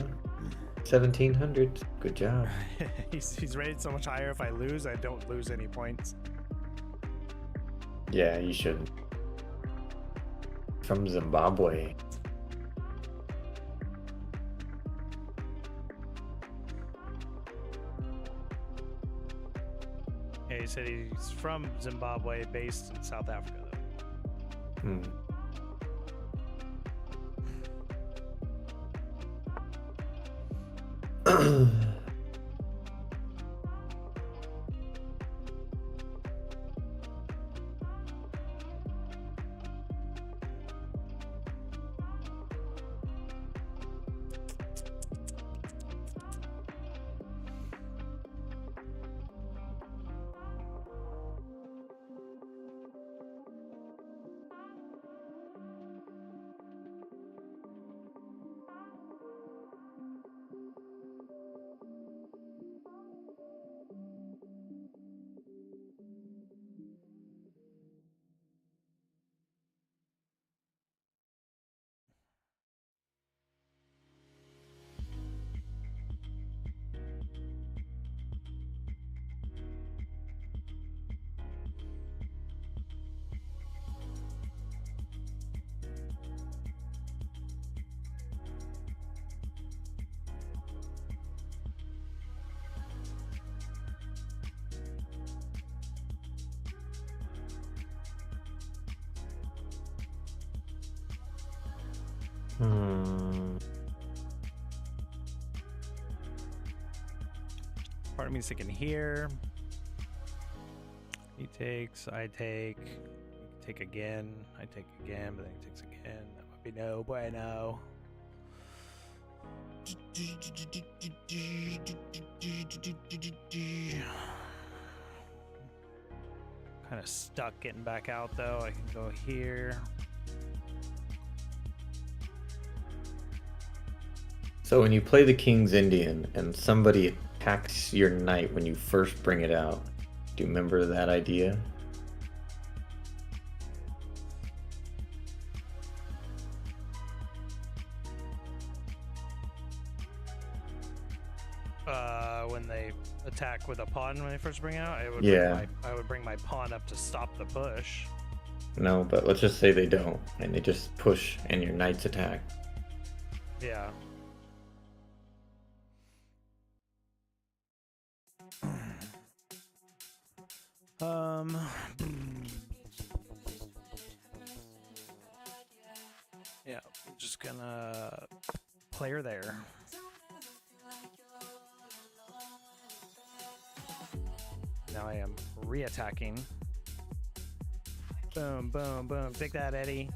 1700. Good job.
He's rated so much higher. If I lose, I don't lose any points.
Yeah, you shouldn't. From Zimbabwe.
Yeah, he said he's from Zimbabwe, based in South Africa, though.
Hmm.
Part of me is thinking here. He takes, I take. He can take again. I take again, but then he takes again. That would be no bueno. Kind of stuck getting back out though. I can go here.
So when you play the King's Indian and somebody attacks your knight when you first bring it out, do you remember that idea?
When they attack with a pawn when they first bring out, I would I would bring my pawn up to stop the push.
No, but let's just say they don't, and they just push and your knights attack.
Yeah. Yeah, I'm just gonna player there. Now I am re-attacking. Boom, boom, boom. Take that, Eddie.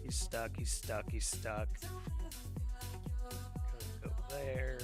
He's stuck, he's stuck, he's stuck. Go there.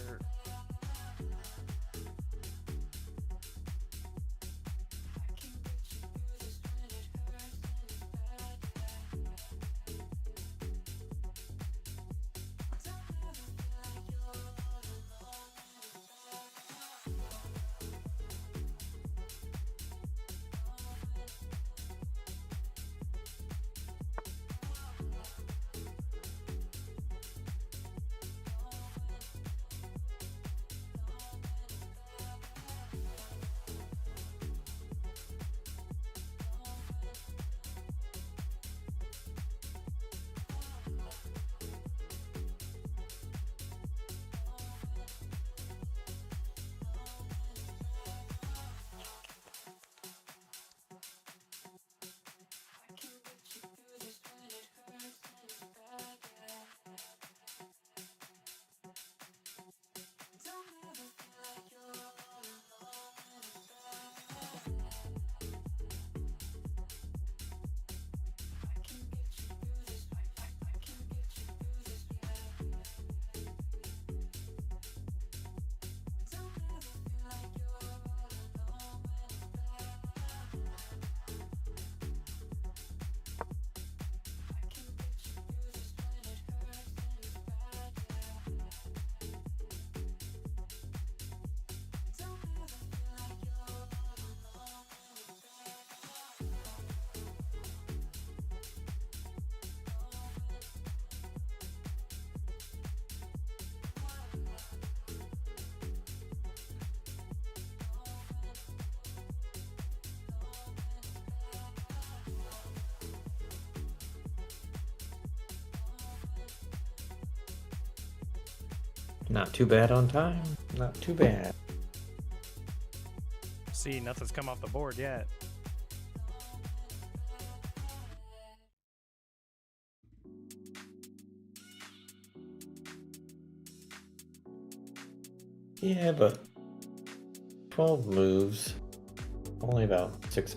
Not too bad on time. Not too bad.
See, nothing's come off the board yet.
Yeah, but 12 moves. Only about 6.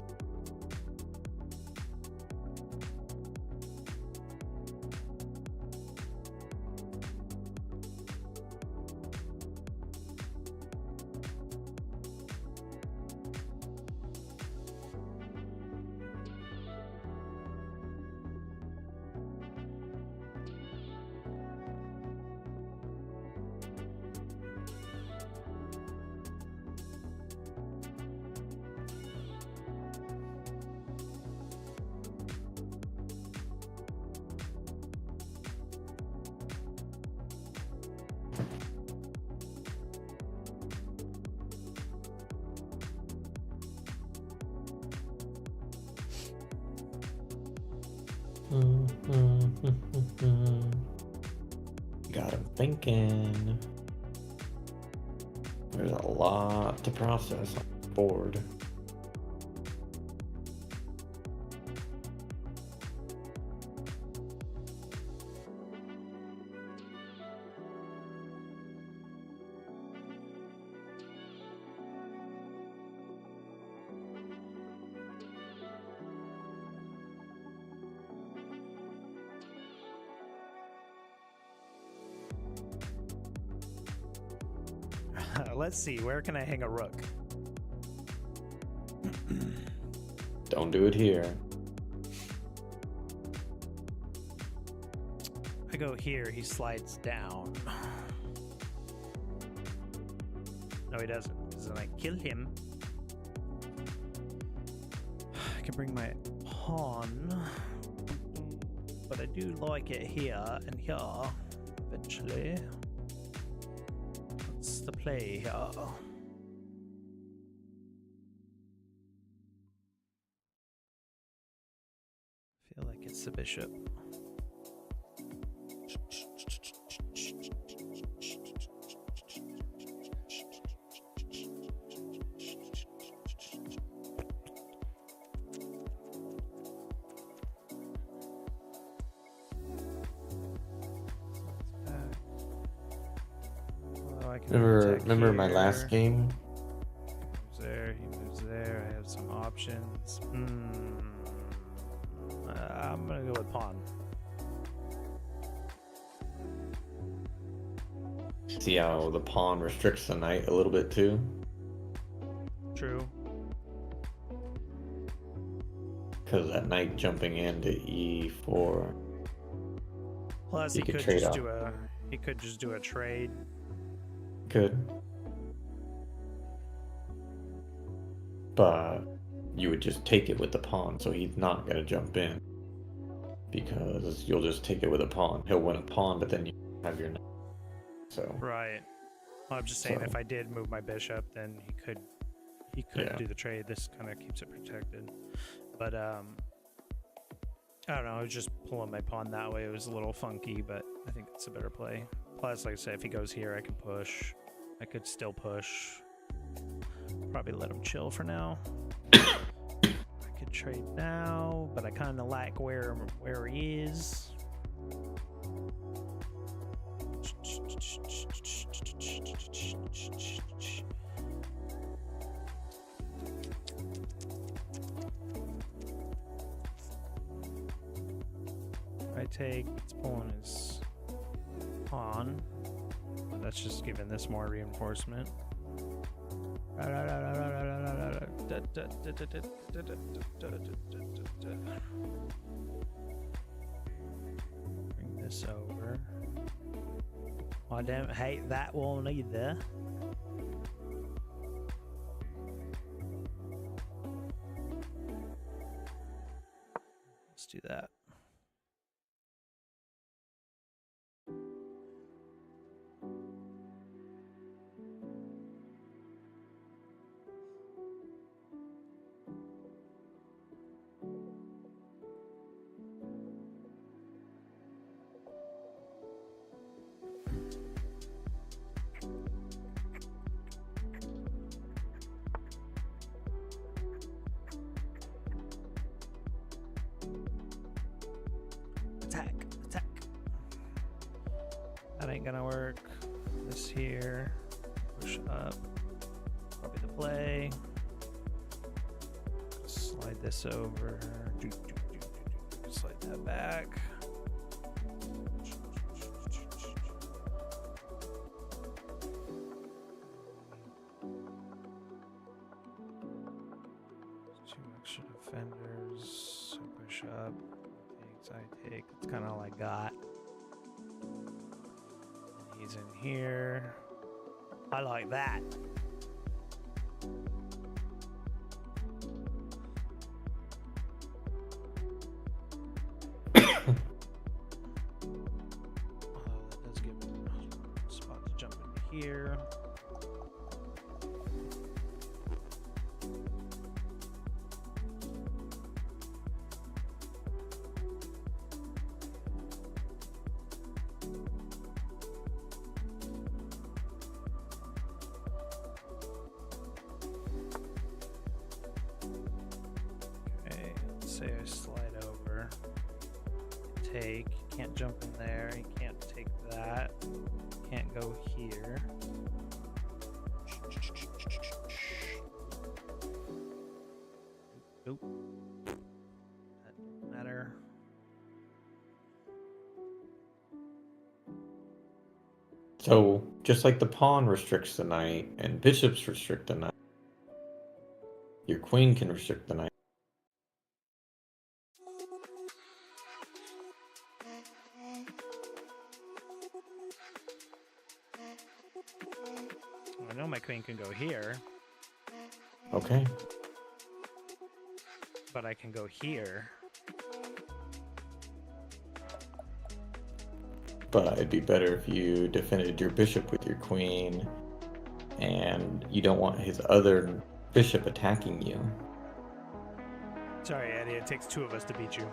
Got him thinking. There's a lot to process on the board.
Let's see, where can I hang a rook?
Don't do it here.
I go here, he slides down. No, he doesn't, because then I kill him. I can bring my pawn, but I do like it here and here, eventually. What's the play here? Feel like it's the bishop.
Remember my last game?
He moves there, he moves there. I have some options. I'm gonna go with pawn.
See how the pawn restricts the knight a little bit too?
True.
Because that knight jumping into e4.
Plus,
You
he
could
could
trade
just
off.
do a trade.
Could. But you would just take it with the pawn, so he's not gonna jump in. Because you'll just take it with a pawn. He'll win a pawn, but then you have your knight. So
Right. Well, I'm just saying,
So-
if I did move my bishop, then he could
Yeah.
do the trade. This kind of keeps it protected. But I don't know. I was just pulling my pawn that way. It was a little funky, but I think it's a better play. Plus, like I said, if he goes here, I can push. I could still push. Probably let him chill for now. I could trade now, but I kind of like where he is. I take, it's pulling his pawn. That's just giving this more reinforcement. Bring this over. I don't hate that one either. Let's do that. That ain't gonna work. This here. Push up. Copy the play. Slide this over. Slide that back. Two extra defenders. So push up. Takes, I take. That's kind of all I got. And he's in here. I like that. That does give me a spot to jump into here. Okay, let's say I slide over. Take. You can't jump in there. You can't take that. Can't go here. Nope. That don't matter.
So, just like the pawn restricts the knight and bishops restrict the knight, your queen can restrict the knight.
I know my queen can go here,
Okay.
but I can go here.
But it'd be better if you defended your bishop with your queen, and you don't want his other bishop attacking you.
Sorry, Eddie. It takes two of us to beat you.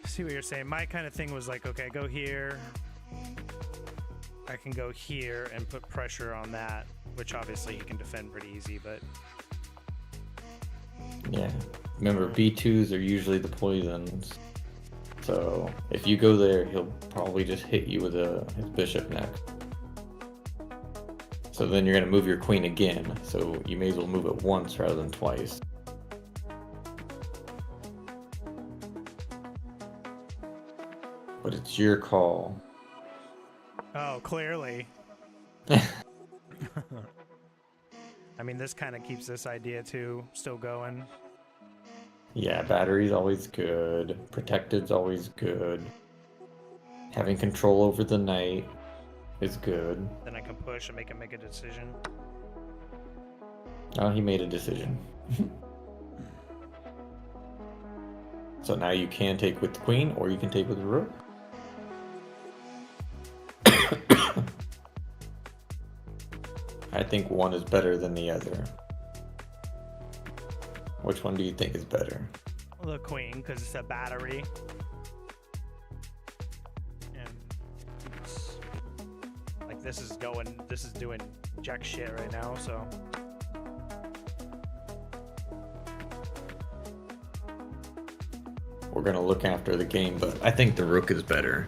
See what you're saying. My kind of thing was like, okay, go here. I can go here and put pressure on that, which obviously he can defend pretty easy, but
Yeah. Remember, B2s are usually the poisons. So if you go there, he'll probably just hit you with his bishop next. So then you're going to move your queen again. So you may as well move it once rather than twice. But it's your call.
oh, clearly. I mean, this kind of keeps this idea too still going.
Yeah, battery's always good. Protected's always good. Having control over the knight is good.
Then I can push and make him make a decision.
Oh, he made a decision. So now you can take with the queen, or you can take with the rook. I think one is better than the other. Which one do you think is better?
The queen, because it's a battery. And it's, like, this is doing jack shit right now, so.
We're gonna look after the game, but I think the rook is better.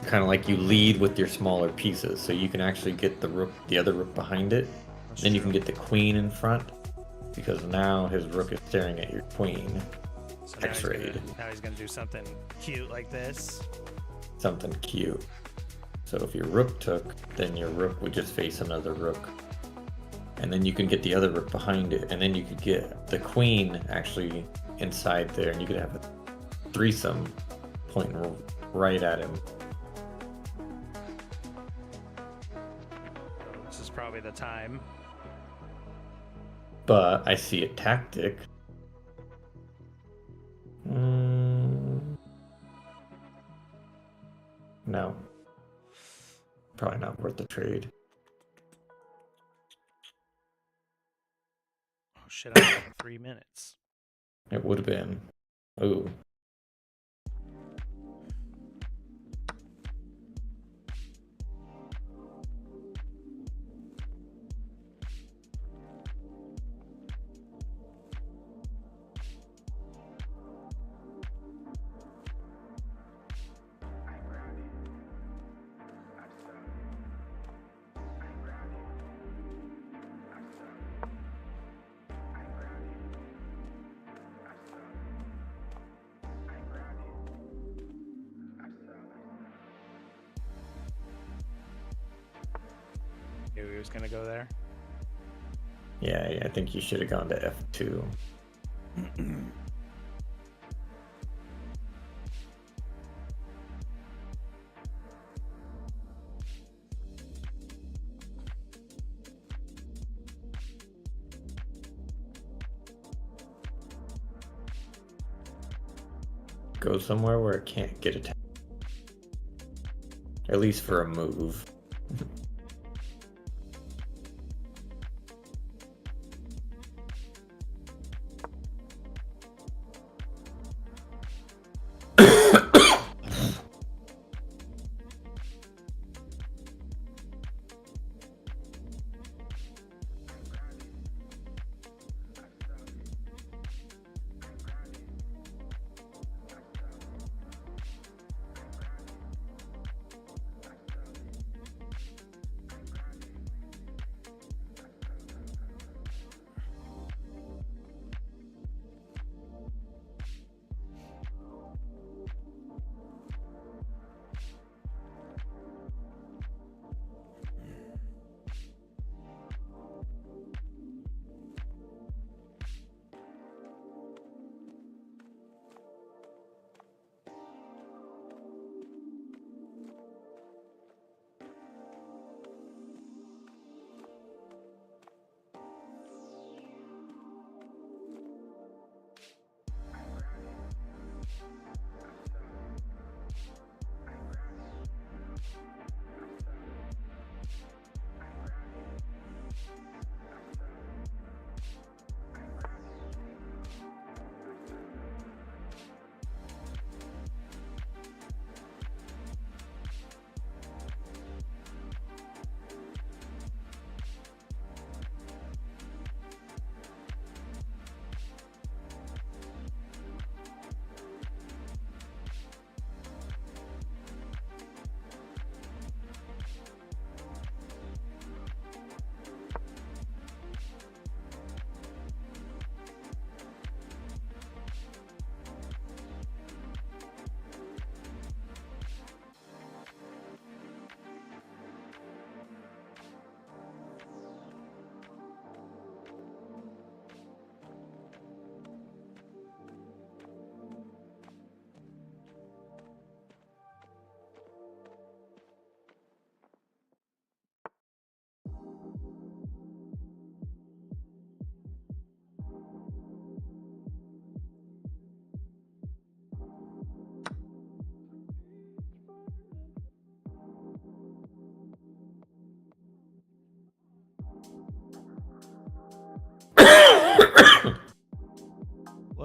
Kind of like you lead with your smaller pieces, so you can actually get the other rook behind it.
That's
Then you
true.
can get the queen in front, because now his rook is staring at your queen.
So now he's
X-rayed.
now he's gonna do something cute like this.
Something cute. So if your rook took, then your rook would just face another rook. And then you can get the other rook behind it, and then you could get the queen actually inside there, and you could have a threesome pointing right at him.
So this is probably the time.
But I see a tactic. No. Probably not worth the trade.
Oh shit! I have like 3 minutes.
It would have been. Ooh.
knew he was gonna go there.
Yeah, I think you should have gone to F2. Go somewhere where it can't get attacked. At least for a move.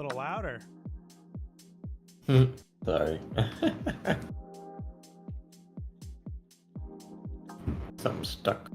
A little louder.
Sorry. Something stuck.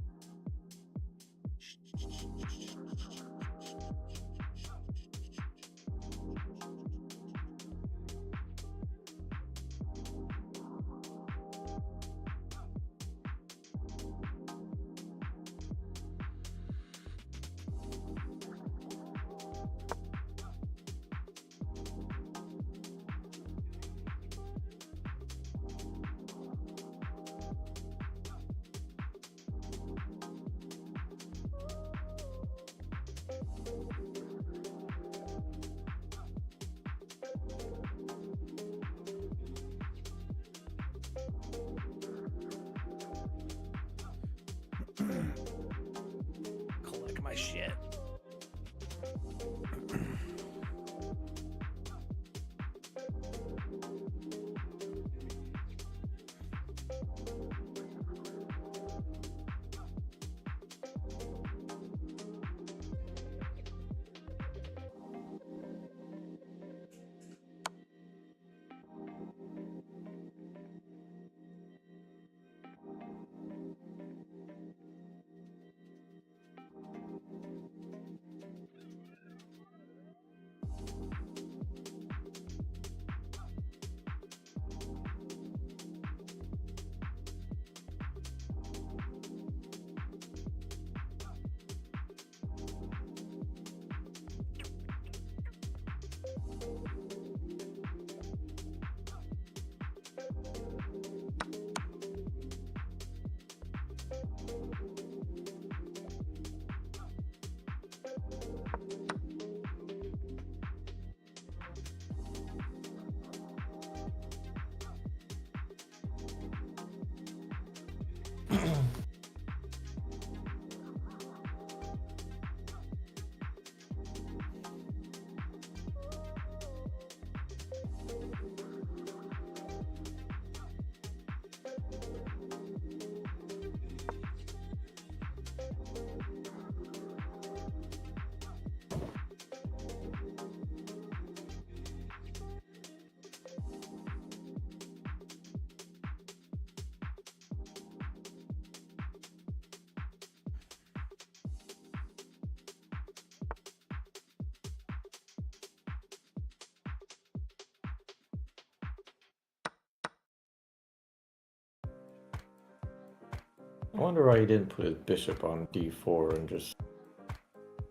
I wonder why he didn't put his bishop on d4 and just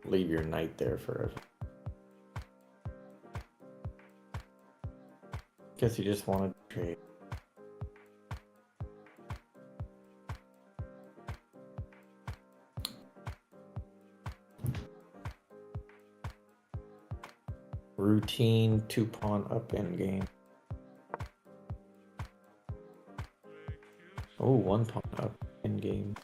leave your knight there forever. Guess he just wanted to trade. Routine 2-pawn up endgame. Oh, 1-pawn up endgame.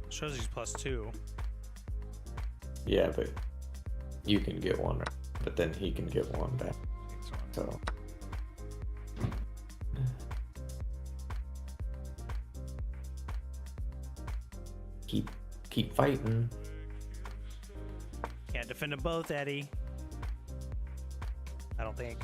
Shows he's +2.
Yeah, but you can get one, but then he can get one back. So. Keep fighting.
Can't defend them both, Eddie. I don't think.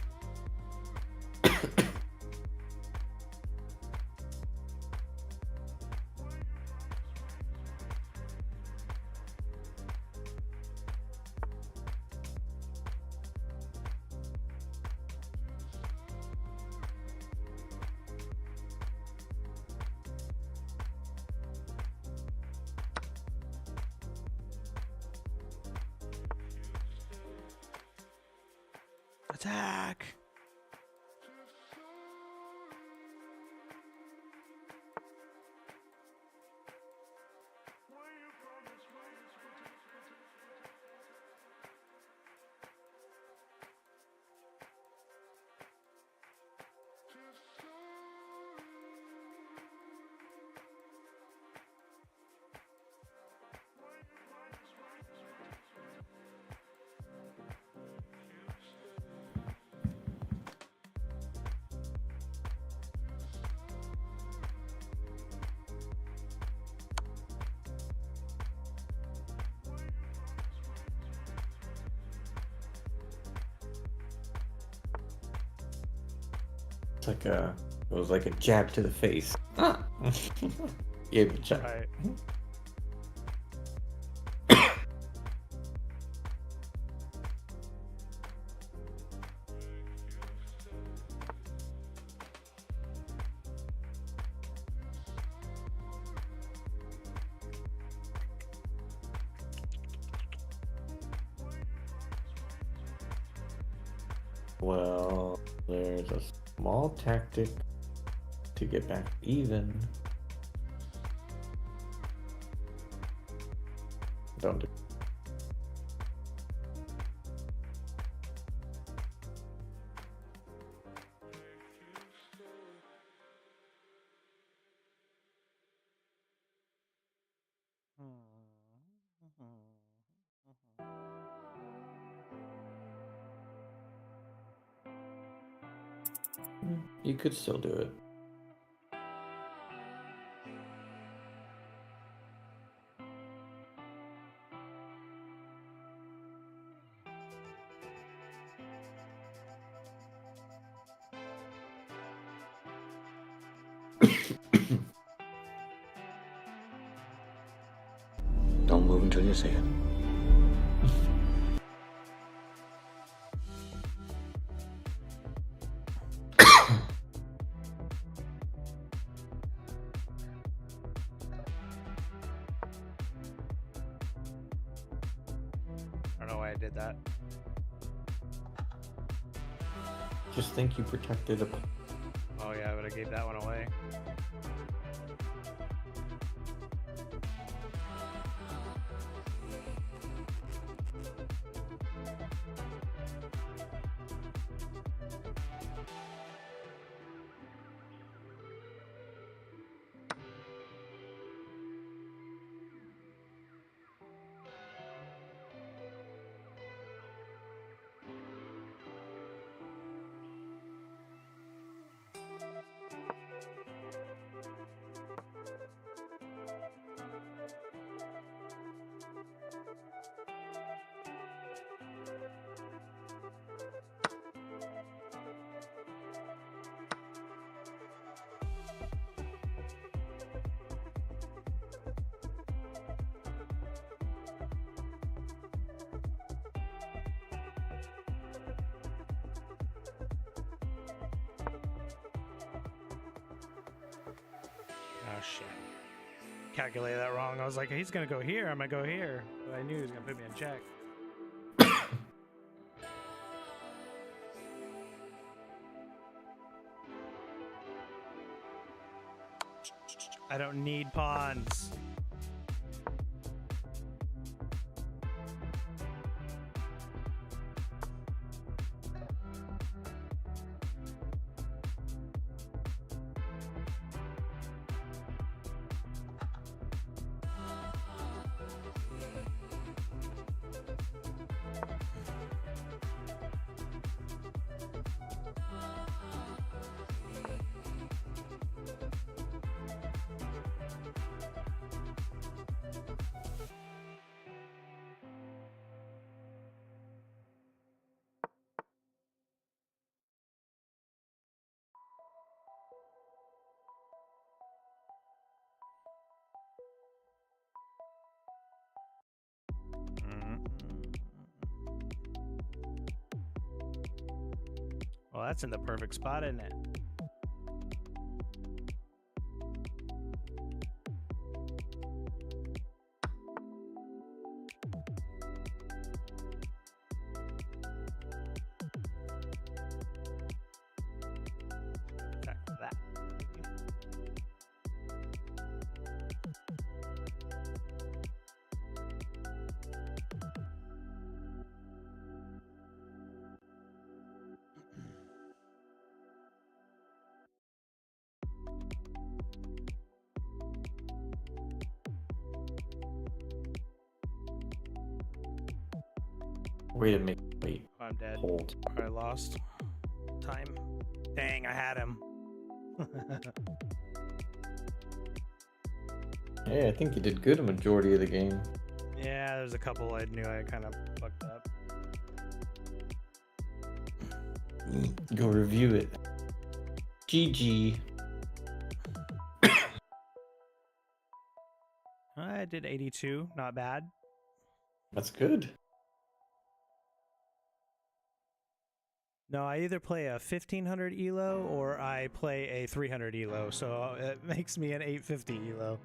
Attack!
It's like it was like a jab to the face. Ah. Gave him a jab.
Right.
Well, there's a small tactic to get back even. Don't do. You could still do it.
Don't move until you see it.
I don't know why I did that.
Just think you protected a.
Oh yeah, but I gave that one away. shit. Calculated that wrong. I was like, he's gonna go here. I'm gonna go here. But I knew he was gonna put me in check. I don't need pawns. Well, that's in the perfect spot, isn't it? That.
Wait a minute. Wait.
I'm dead.
Hold.
I lost time. Dang, I had him.
Hey, I think you did good a majority of the game.
Yeah, there's a couple I knew I kind of fucked up.
Go review it. GG.
I did 82, not bad.
That's good.
No, I either play a 1500 elo or I play a 300 elo, so it makes me an 850 elo.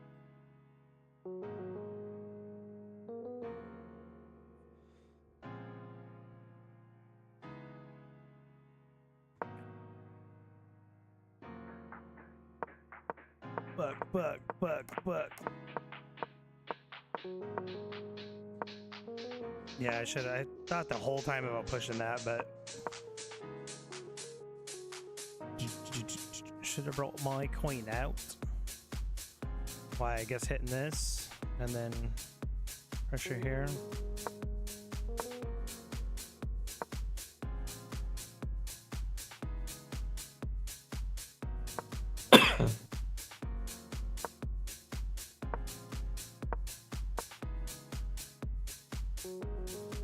Buck. Yeah, I thought the whole time about pushing that, but should have brought my queen out. Why, I guess hitting this and then pressure here.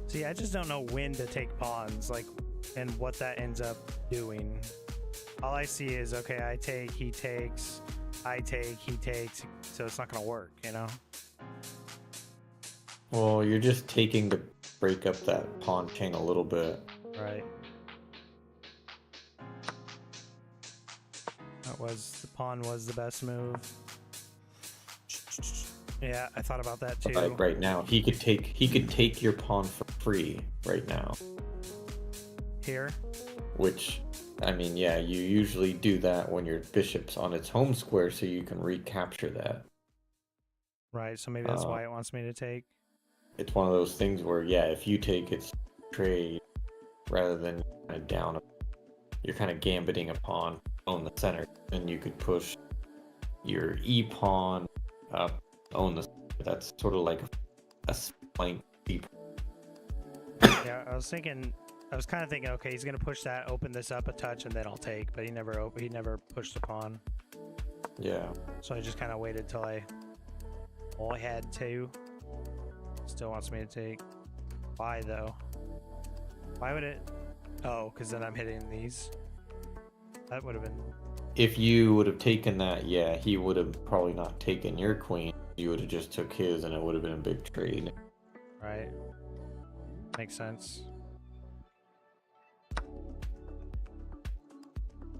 See, I just don't know when to take pawns, like, and what that ends up doing. All I see is, okay, I take, he takes, I take, he takes, so it's not gonna work, you know?
Well, you're just taking to break up that pawn chain a little bit.
Right. The pawn was the best move. Yeah, I thought about that too.
Like right now, he could take your pawn for free right now.
Here?
Which, I mean, yeah, you usually do that when your bishop's on its home square so you can recapture that.
Right, so maybe that's why it wants me to take.
It's one of those things where, yeah, if you take its trade rather than kind of down, you're kind of gambiting a pawn on the center, and you could push your e pawn up, own the. That's sort of like a flank deep.
Yeah, I was kind of thinking, okay, he's gonna push that, open this up a touch, and then I'll take. But he never pushed the pawn.
Yeah.
So I just kind of waited till I had to. Still wants me to take. Why though? Why would it? Oh, because then I'm hitting these. That would have been.
If you would have taken that, yeah, he would have probably not taken your queen. You would have just took his, and it would have been a big trade.
Right. Makes sense.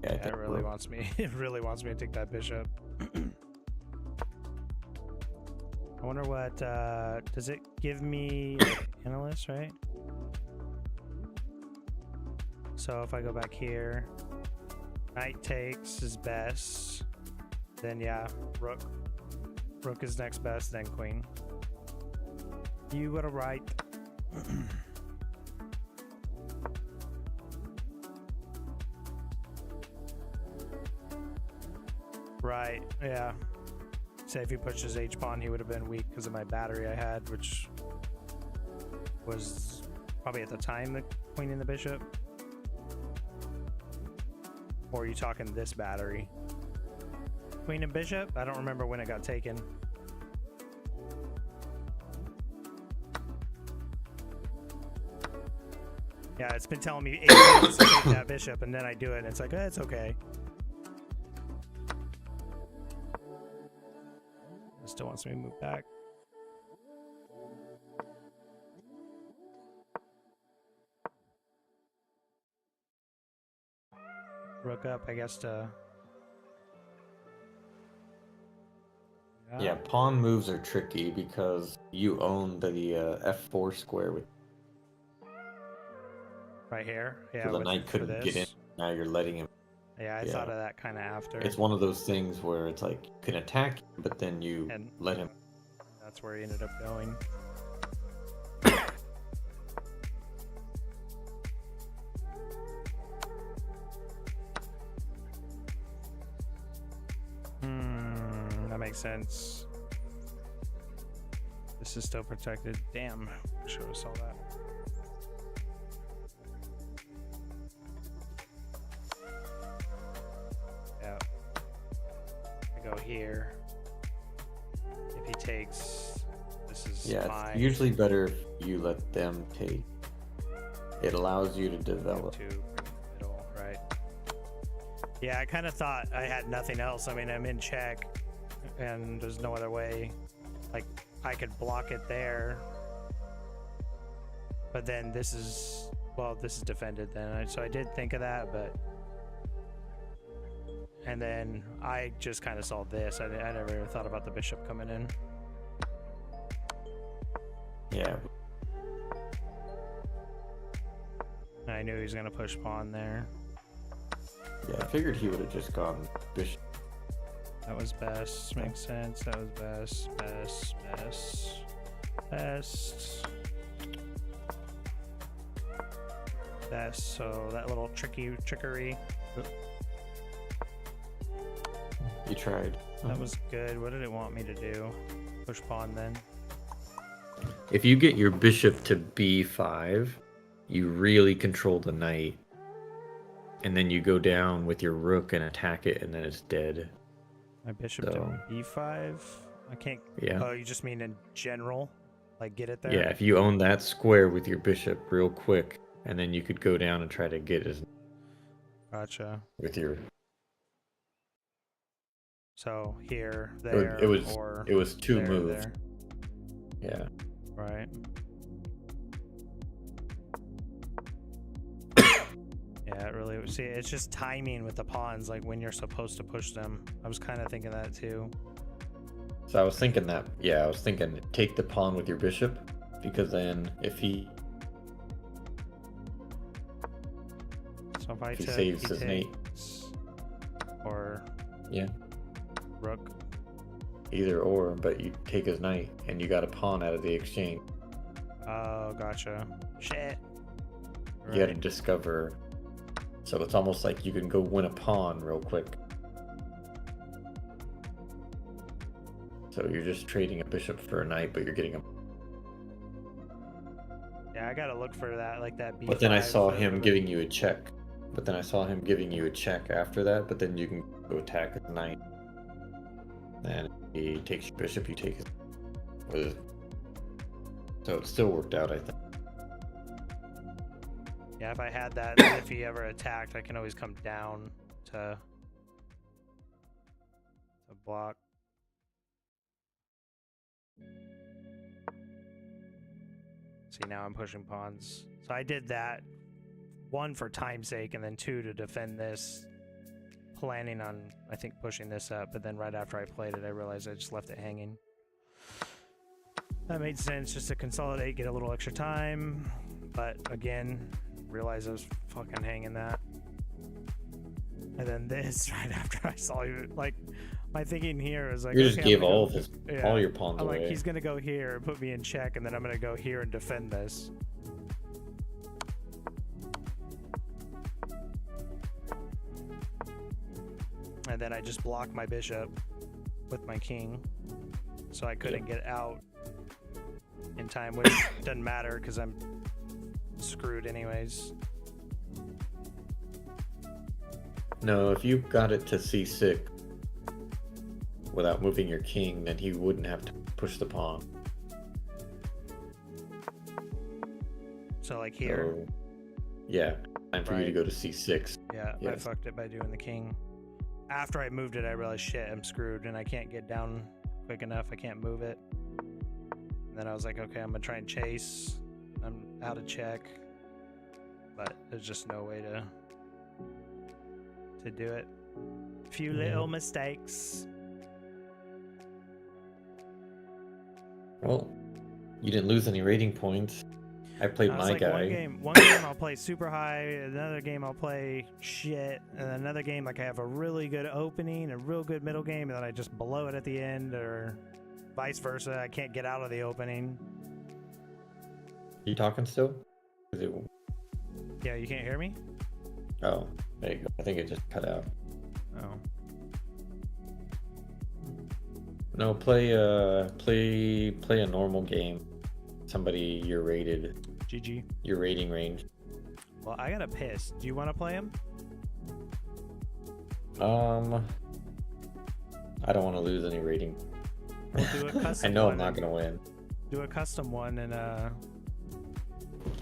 Yeah,
It really wants me. It really wants me to take that bishop. I wonder what, does it give me analyst, right? So if I go back here, knight takes is best. Then yeah, rook. Rook is next best, then queen. You were right. Right, yeah. Say if he pushed his H pawn, he would have been weak because of my battery I had, which was probably at the time the queen and the bishop. Or are you talking this battery? Queen and bishop? I don't remember when it got taken. Yeah, it's been telling me 8 minutes to take that bishop, and then I do it, and it's like, it's okay. It still wants me to move back. Rook up, I guess, to...
Yeah, pawn moves are tricky because you own the f4 square with.
Right here? Yeah,
So the
with,
knight couldn't get in. Now you're letting him.
Yeah, I thought of that kind of after.
It's one of those things where it's like you can attack, but then you let him.
That's where he ended up going. That makes sense. This is still protected. Damn, I should have saw that. Yeah. I go here. If he takes, this is fine.
It's usually better if you let them take. It allows you to develop.
Middle, right? Yeah, I kind of thought I had nothing else. I mean, I'm in check, and there's no other way. Like, I could block it there, but then this is, well, this is defended then. So I did think of that, but, and then I just kind of saw this. I never even thought about the bishop coming in.
Yeah.
I knew he was gonna push pawn there.
Yeah, I figured he would have just gone bishop.
That was best. Makes sense. That was best. Best. Best. Best. Best. So that little trickery.
You tried.
That was good. What did it want me to do? Push pawn then.
If you get your bishop to b5, you really control the knight. And then you go down with your rook and attack it, and then it's dead.
My bishop to b5? I can't...
Yeah.
Oh, you just mean in general? Like, get it there?
Yeah, if you own that square with your bishop real quick, and then you could go down and try to get his...
Gotcha.
With your...
So, here, there,
it was,
or...
It was two
there,
moves.
there.
Yeah.
Right. Yeah, it really... See, it's just timing with the pawns, like when you're supposed to push them. I was kind of thinking that, too.
So I was thinking that, yeah, I was thinking take the pawn with your bishop, because then if he...
So if I
he
took,
saves
he
his mate.
Or...
Yeah.
Rook.
Either or, but you take his knight, and you got a pawn out of the exchange.
Oh, gotcha. Shit.
You got to discover... So it's almost like you can go win a pawn real quick. So you're just trading a bishop for a knight, but you're getting a...
Yeah, I gotta look for that, like that B5.
But then I saw him giving you a check. But then I saw him giving you a check after that, but then you can go attack at the knight. And he takes your bishop, you take his... So it still worked out, I think.
Yeah, if I had that, then if he ever attacked, I can always come down to block. See, now I'm pushing pawns. So I did that, one for time's sake, and then two to defend this, planning on, I think, pushing this up, but then right after I played it, I realized I just left it hanging. That made sense just to consolidate, get a little extra time. But again, realized I was fucking hanging that. And then this right after I saw you, like, my thinking here is like,
You just
okay,
gave
I'm gonna
all
go-
of his,
yeah.
all your pawns
I'm
away.
like, he's gonna go here and put me in check, and then I'm gonna go here and defend this. And then I just blocked my bishop with my king, so I couldn't get out in time, which doesn't matter because I'm screwed anyways.
No, if you got it to c6 without moving your king, then he wouldn't have to push the pawn.
So like here,
So, yeah, time for you to
Right.
go to c6.
yeah, I
yes.
fucked it by doing the king. After I moved it, I realized, shit, I'm screwed and I can't get down quick enough. I can't move it. And then I was like, okay, I'm gonna try and chase. I'm out of check, but there's just no way to do it. Few
Yeah.
little mistakes.
Well, you didn't lose any rating points. I played
I was
my
like,
guy.
one game I'll play super high, another game I'll play shit, and another game like I have a really good opening, a real good middle game, and then I just blow it at the end, or vice versa. I can't get out of the opening.
You talking still? Is it...
Yeah, you can't hear me?
Oh, there you go. I think it just cut out.
Oh.
No, play a normal game. Somebody your
GG.
rating range.
Well, I got a piss. Do you want to play him?
I don't want to lose any rating.
We'll do a custom
I know I'm
one
not
and-
gonna win.
Do a custom one and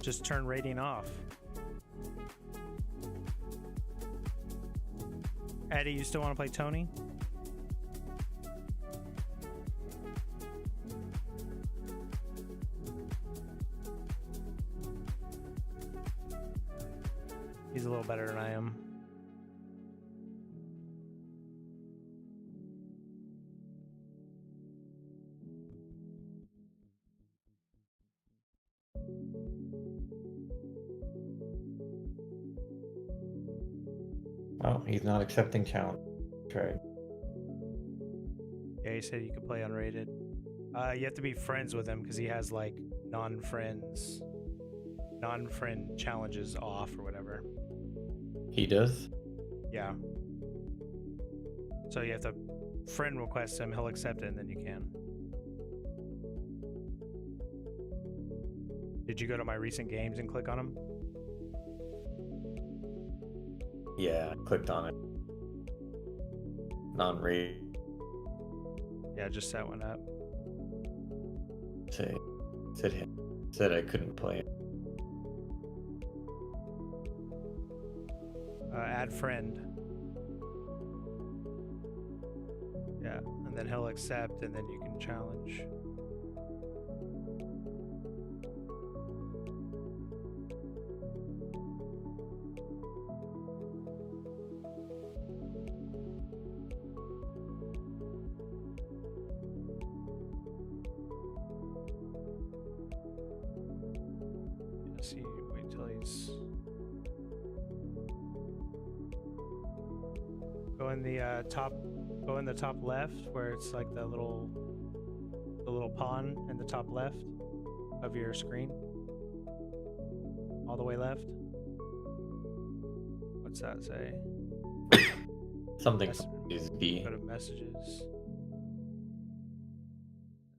just turn rating off. Eddie, you still want to play Tony? He's a little better than I am.
Oh, he's not accepting challenge. Right.
Yeah, he said you could play unrated. You have to be friends with him because he has like non-friend challenges off or whatever.
He does?
Yeah. So you have to friend request him, he'll accept it, and then you can. Did you go to my recent games and click on him?
Yeah, I clicked on it. Non-rated.
Yeah, just set one up.
Said I couldn't play it.
Add friend. Yeah, and then he'll accept, and then you can challenge. Let's see, wait till he's... Go in the top left where it's like the little pawn in the top left of your screen. All the way left. What's that say?
Something
Mess-
is B.
Go to messages.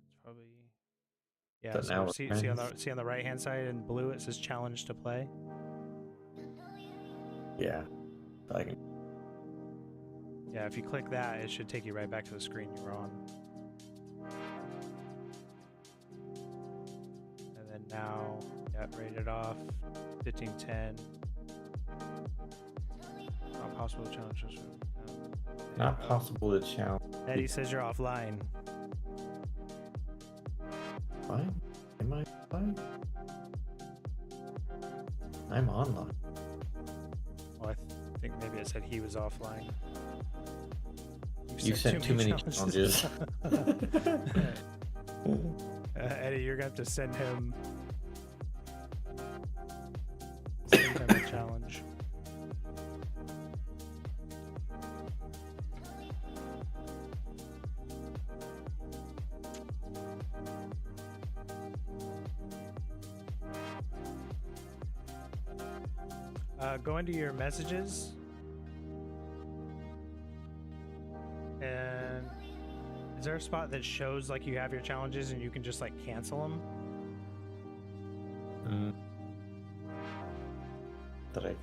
That's probably yeah.
So
So
now we're
see on the right hand side in blue it says challenge to play.
Yeah. I can.
Yeah, if you click that, it should take you right back to the screen you were on. And then now, yeah, rated off, 1510. Not possible to challenge this room.
Not possible to challenge.
Eddie says you're offline.
What? Am I offline? I'm online.
Well, I think maybe it said he was offline.
You've sent too many challenges.
Eddie, you're gonna have to send him a challenge. Go into your messages and is there a spot that shows like you have your challenges and you can just like cancel them?
That I can.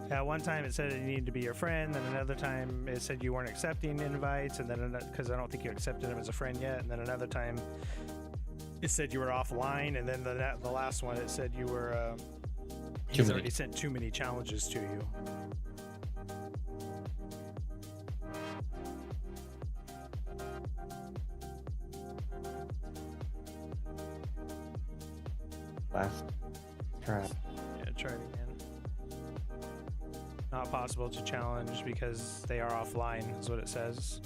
Yeah, one time it said it needed to be your friend, then another time it said you weren't accepting invites, and then because I don't think you accepted him as a friend yet, and then another time it said you were offline, and then the last one it said you were he's already sent too many challenges to you.
Last try.
Yeah, try it again. Not possible to challenge because they are offline, is what it says.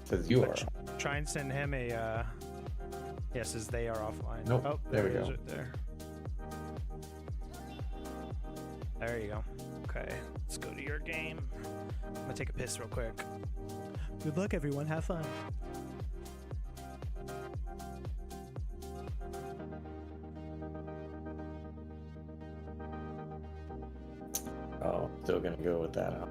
Says you are.
Try and send him a. Yes, says they are offline.
Nope.
Oh,
there we
it is
go.
right there. There you go. Okay, let's go to your game. I'm gonna take a piss real quick. Good luck, everyone. Have fun.
Oh, still gonna go with that.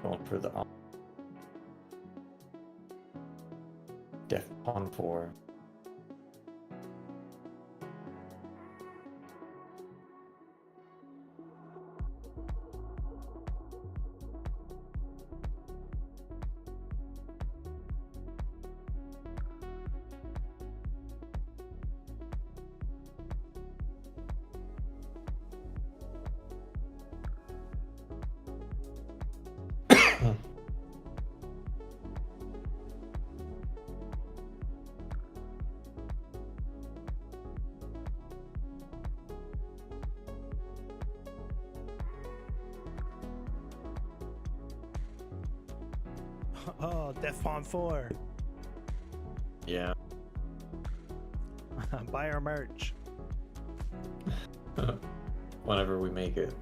Going for the Def on 4.
Oh, Def Pawn 4.
Yeah.
Buy our merch.
Whenever we make it.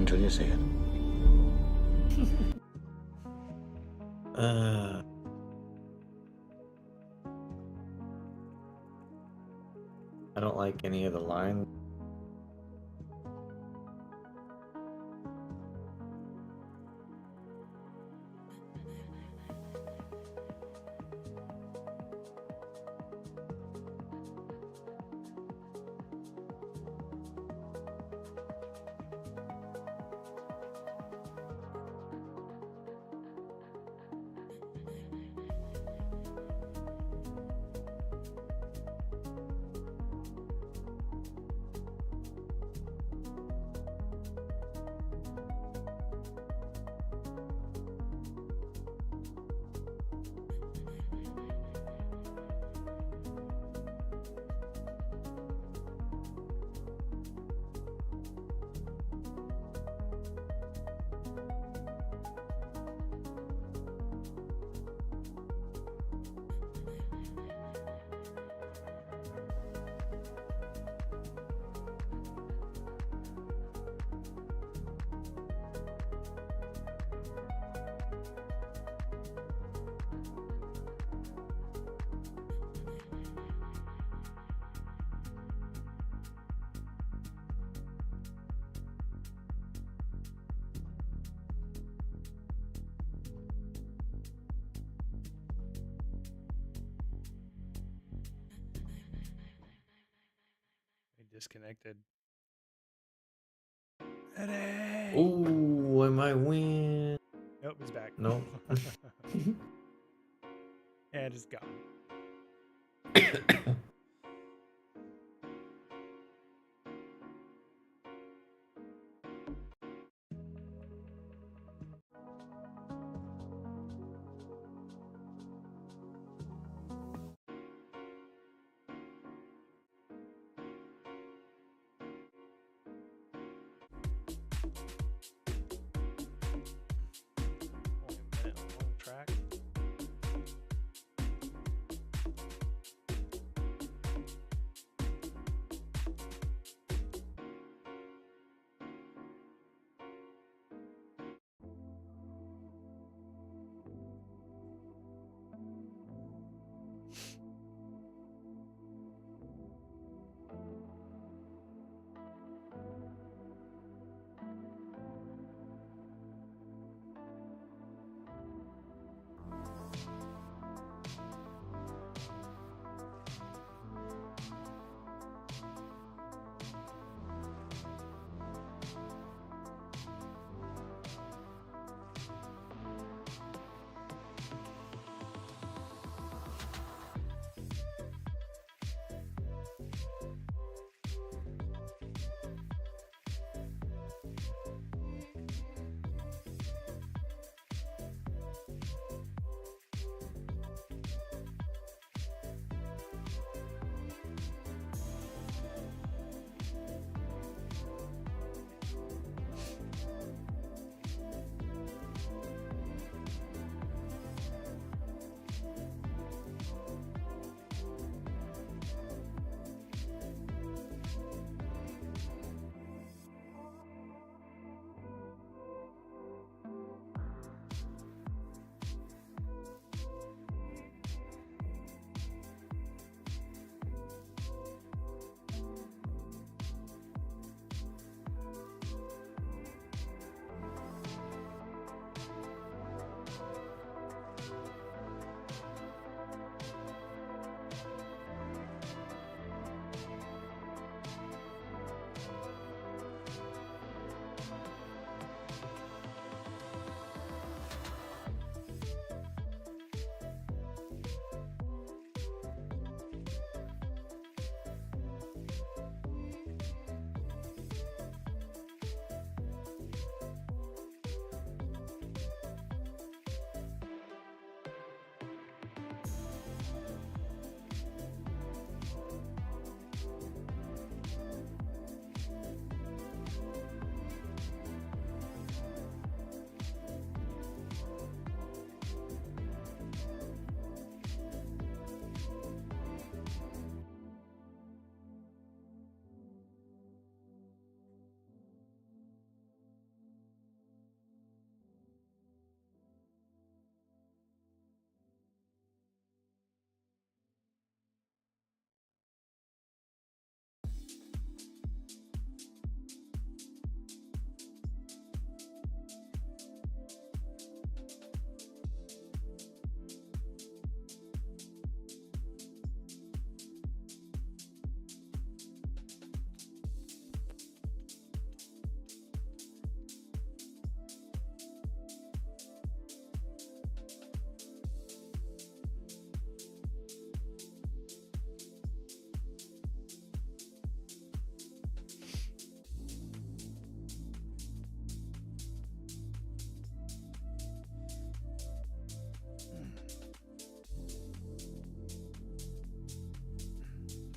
until you see it.
I don't like any of the lines.
Disconnected. Eddie!
Ooh, I might win.
Nope, he's back.
Nope.
And it's gone. Only a minute long track.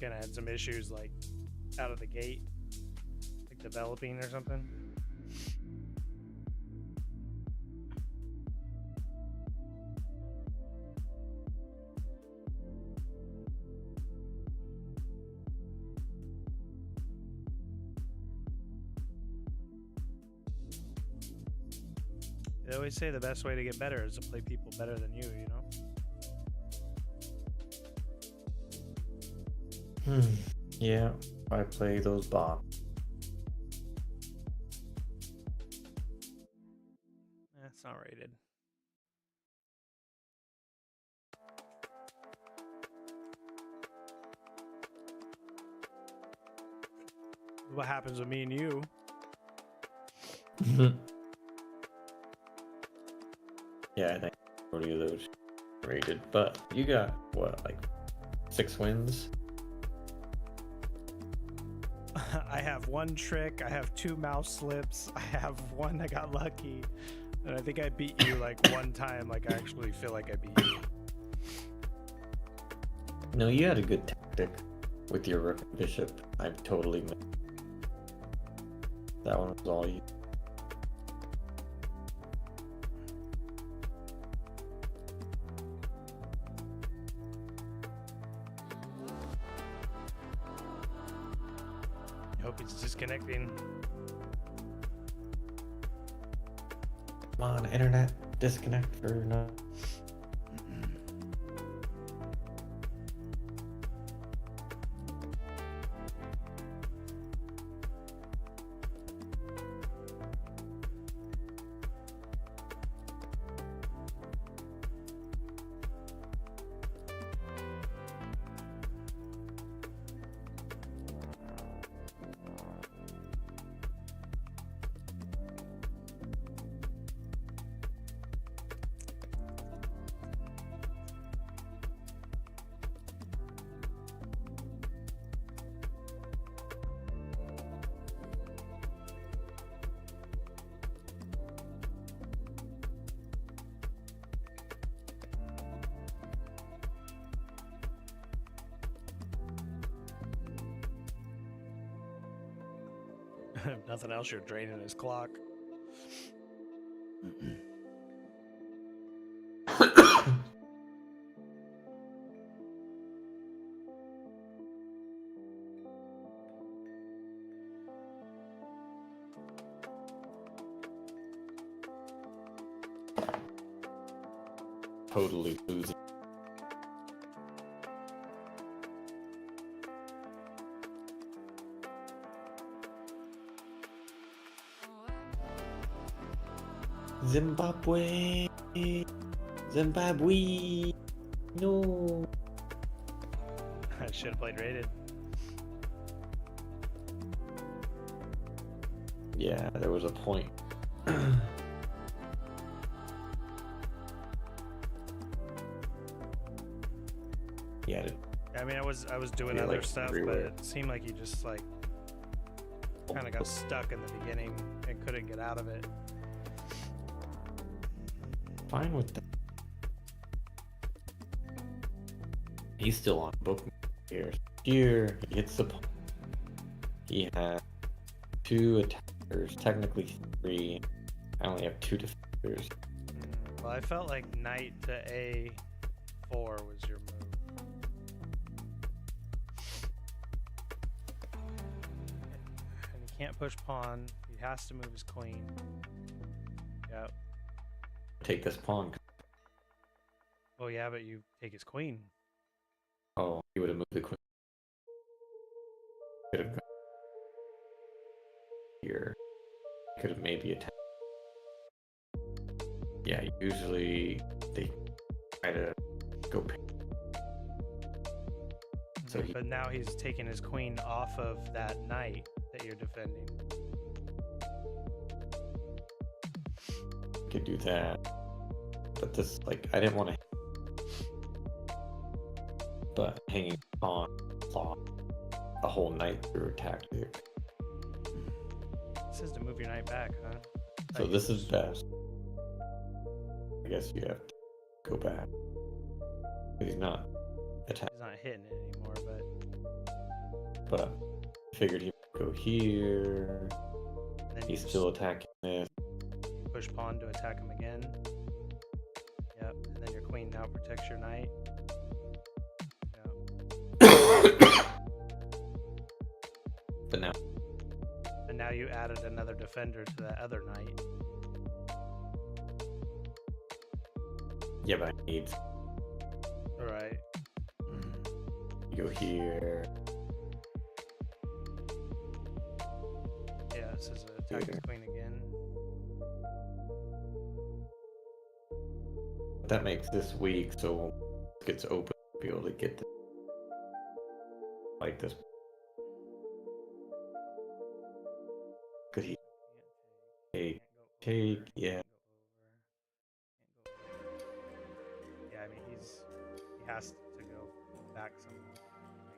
kind of had some issues like out of the gate, like developing or something. They always say the best way to get better is to play people better than you, you know?
Yeah, I play those bots.
It's not rated. What happens with me and you?
Yeah, I think 40 of those rated, but you got what, like 6 wins?
I have one trick, I have 2 mouse slips, I have one that got lucky, and I think I beat you like one time. Like I actually feel like I beat you.
No, you had a good tactic with your rook and bishop. I totally missed. That one was all you.
I hope he's disconnecting.
Come on, internet, disconnect for no.
If nothing else, you're draining his clock.
Totally losing. Zimbabwe, Zimbabwe, no.
I should have played rated.
Yeah, there was a point. Yeah.
I mean, I was doing
Yeah,
other
like
stuff,
everywhere.
but it seemed like you just like kind of got stuck in the beginning and couldn't get out of it.
Fine with that. He's still on book here. Here, he hits the point. He has 2 attackers, technically 3. I only have 2 defenders.
Well, I felt like knight to A4 was your move. And he can't push pawn. He has to move his queen. Yep.
Take this pawn.
Oh yeah, but you take his queen.
Oh, he would have moved the queen. Could have gone here. Could have maybe attacked. Yeah, usually they try to go pick. So he
But now he's taking his queen off of that knight that you're defending.
could do that. But this, like, I didn't want to. But hanging on saw a whole knight through tactic.
It says to move your knight back, huh?
So this is best. I guess you have to go back. But he's not attacking.
He's not hitting it anymore, but
but I figured he would go here.
And then you
He's
just
still attacking this.
push pawn to attack him again. Yep, and then your queen now protects your knight. Yep.
But now,
And now you added another defender to that other knight.
yeah, but I need
Alright.
to go here.
Yeah, this is attack his
Here.
queen again.
That makes this weak, so when it gets open, I'll be able to get this. Like this. Could he take? Take, yeah.
Yeah, I mean he has to go back somewhere.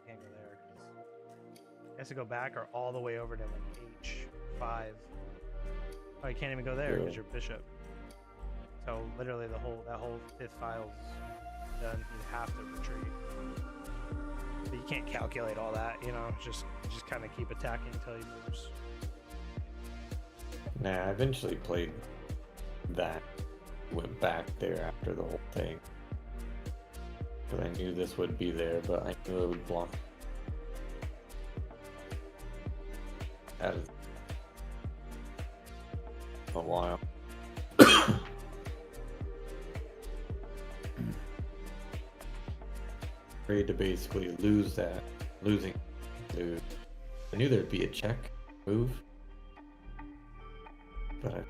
He can't go there because he has to go back or all the way over to like H5. Oh, you can't even go there because
Yeah.
you're bishop. So literally that whole fifth file's done. You have to retreat. But you can't calculate all that, you know. Just kind of keep attacking until he moves.
Nah, I eventually played that. Went back there after the whole thing. Because I knew this would be there, but I knew it would block. That is a while. Afraid to basically lose that. Lose. I knew there'd be a check move. But I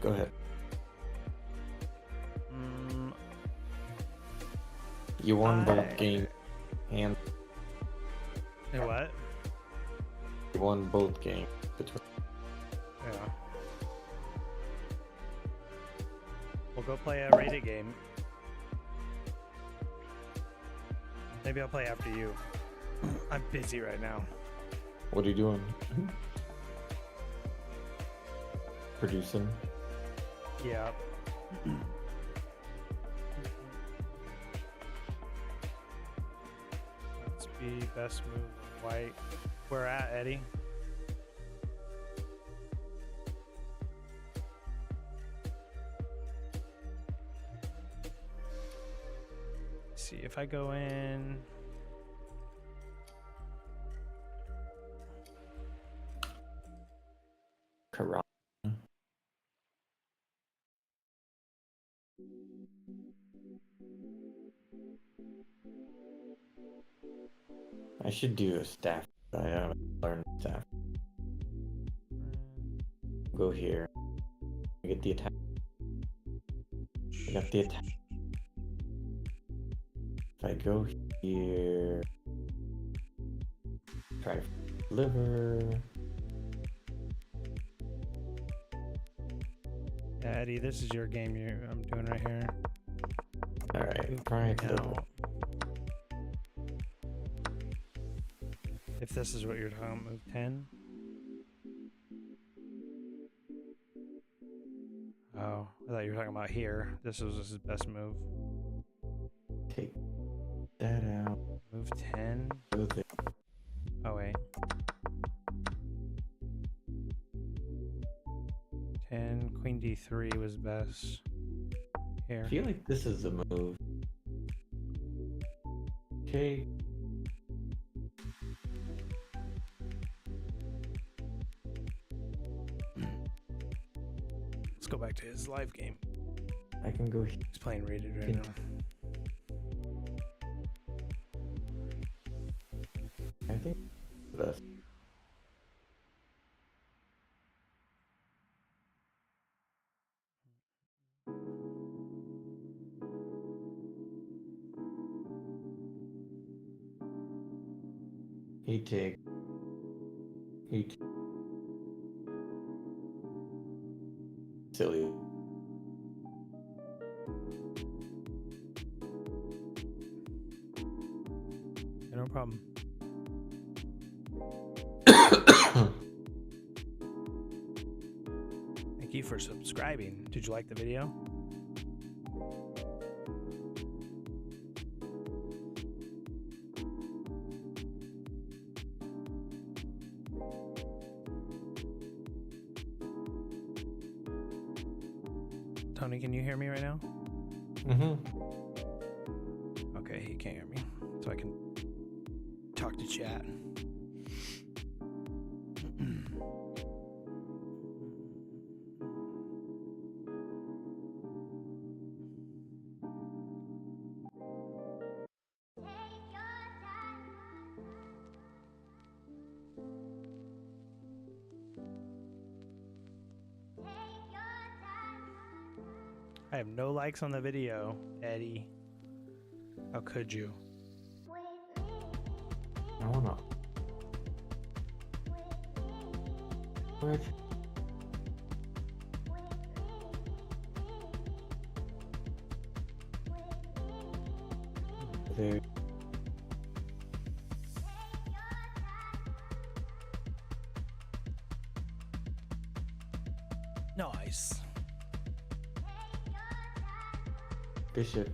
go ahead. You won both games, and
Hey, what?
you won both games between.
Yeah. We'll go play a rated game. Maybe I'll play after you. I'm busy right now.
What are you doing? Producing.
Yeah. Let's be best move white. Where at, Eddie? Let's see if I go in.
Correct. I should do a staff. I haven't learned staff. Go here. Get the attack. I got the attack. If I go here, try to deliver.
Yeah, Eddie, this is your game I'm doing right here.
Alright, try to deliver.
Now, if this is what you're talking about, move 10. Oh, I thought you were talking about here. This was his best move.
Take that out.
Move 10.
Go there.
Oh, wait. 10, Queen D3 was best. Here.
I feel like this is the move. Okay.
Let's go back to his live game.
I can go here.
He's playing rated right
Can-
now.
I think this. He take. He. silly.
No problem. Thank you for subscribing. Did you like the video? Tony, can you hear me right now? Okay, he can't hear me, so I can talk to chat. I have no likes on the video, Eddie. How could you?
I wanna. What? There.
Nice.
Bishop.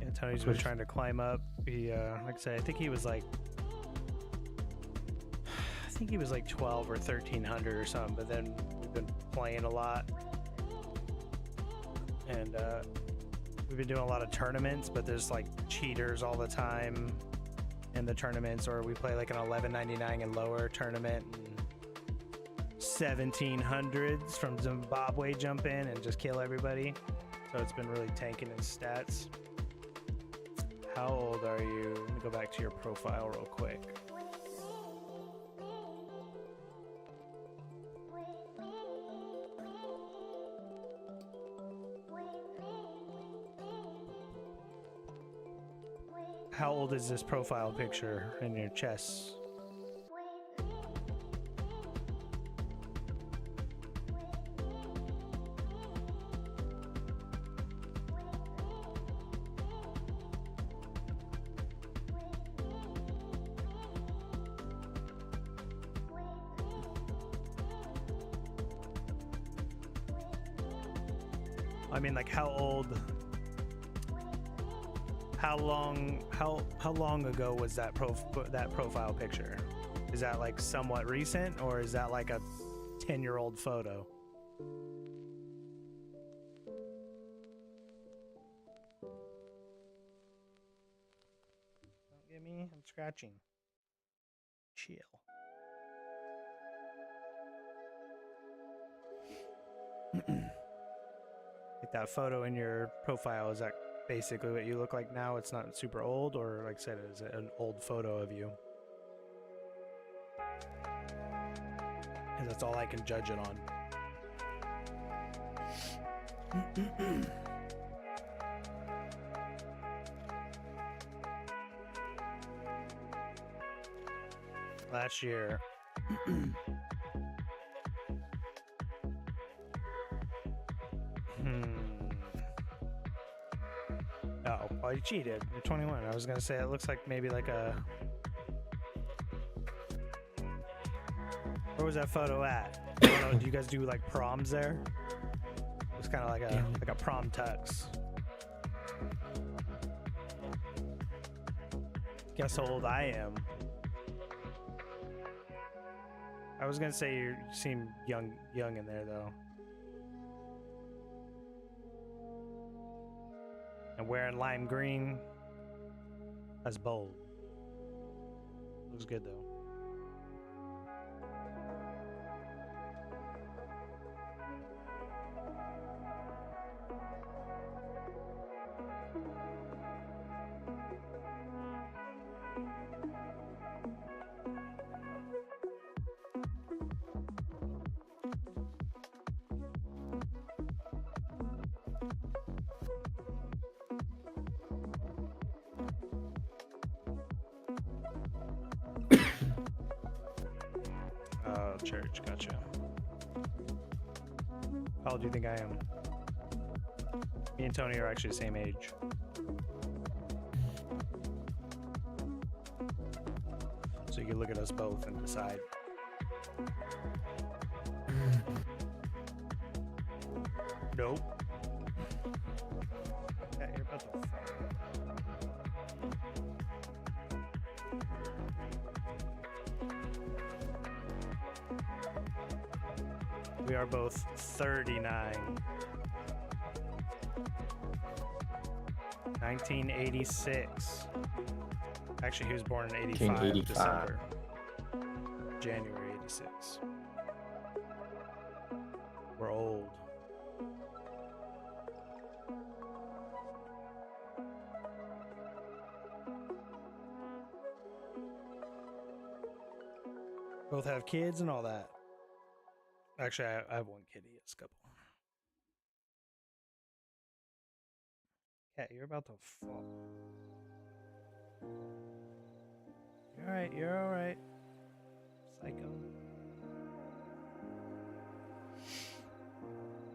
Yeah, Tony's been trying to climb up. He, like I said, I think he was like 12 or 1300 or something. But then we've been playing a lot, and we've been doing a lot of tournaments. But there's like cheaters all the time in the tournaments, or we play like an 11.99 and lower tournament. And 1700s from Zimbabwe jump in and just kill everybody. So it's been really tanking his stats. How old are you? Let me go back to your profile real quick. How old is this profile picture in your chest? I mean, like, how old? How long ago was that profile picture? Is that like somewhat recent, or is that like a 10-year-old photo? Don't get me. I'm scratching. Chill. Like that photo in your profile, is that basically what you look like now? It's not super old, or like I said, is it an old photo of you? Because that's all I can judge it on. Last year. Oh, well, you cheated. You're 21. I was gonna say it looks like maybe like a. Where was that photo at? I don't know. Do you guys do like proms there? It's kind of like a prom tux. Guess how old I am. I was gonna say you seem young in there though. And wearing lime green. That's bold. Looks good though. Oh, church, gotcha. How old do you think I am? Me and Tony are actually the same age. So you can look at us both and decide. Nope. Yeah, you're about to We are both 39. 1986. Actually, he was born in 85,
1985.
December. January 86. We're old. Both have kids and all that. Actually, I have one kid. He has a couple. Cat, you're about to fall. You're alright, you're alright. Psycho.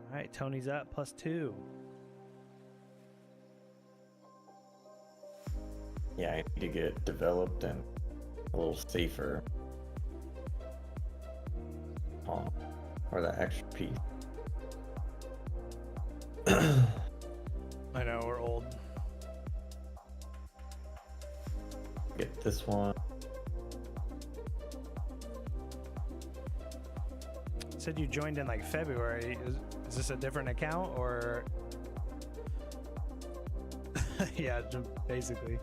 Alright, Tony's up, +2.
Yeah, I need to get developed and a little safer. Oh, or the extra piece.
I know, we're old.
Get this one.
You said you joined in like February. Is this a different account or? Yeah, basically.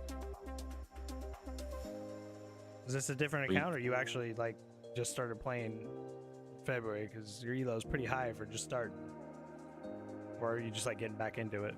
Is this a different account or you actually like just started playing in February? Because your elo is pretty high for just starting. Or are you just like getting back into it?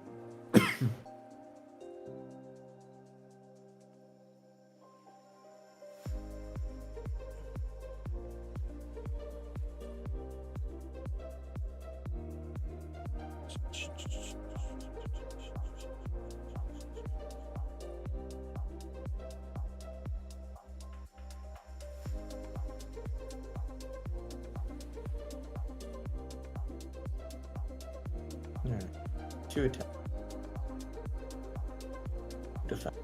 Yeah. 2 attacks. Defense.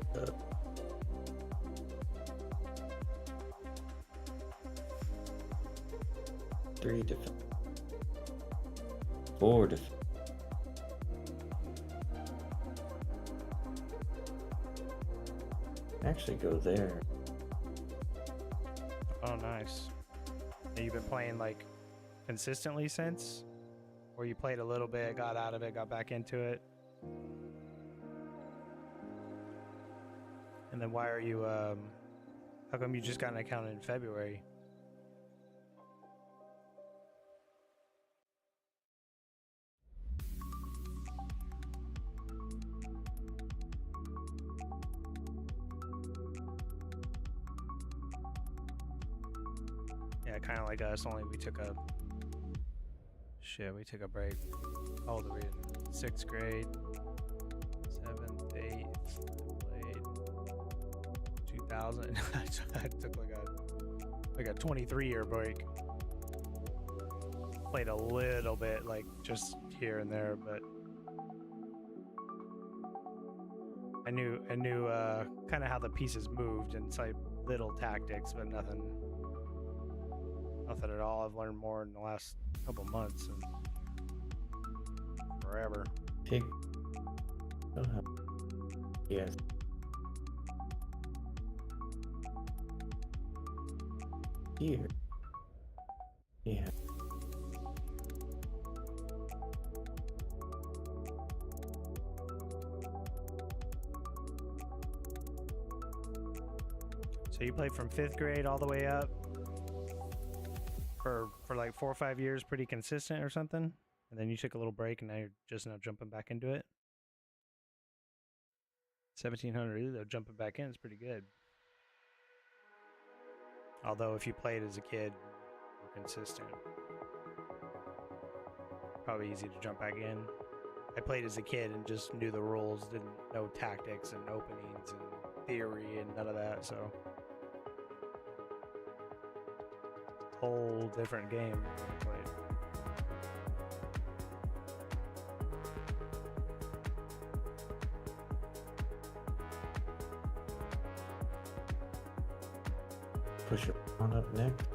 3 defense. 4 defense. Actually go there.
Oh, nice. And you've been playing like consistently since? Or you played a little bit, got out of it, got back into it? And then why are you, how come you just got an account in February? Yeah, kind of like us, only we took a we took a break. How old are we in 6th grade? 7th, 8th, played 2000. I took like a 23-year break. Played a little bit, like just here and there, but I knew kind of how the pieces moved and it's like little tactics, but nothing at all. I've learned more in the last couple months and forever.
Take. Yes. Here. Yeah.
So you played from 5th grade all the way up for like 4 or 5 years, pretty consistent or something, and then you took a little break, and now you're just now jumping back into it. 1700 though, jumping back in is pretty good. Although if you played as a kid, you're consistent. Probably easy to jump back in. I played as a kid and just knew the rules, didn't know tactics and openings and theory and none of that, so whole different game I played.
push your pawn up next.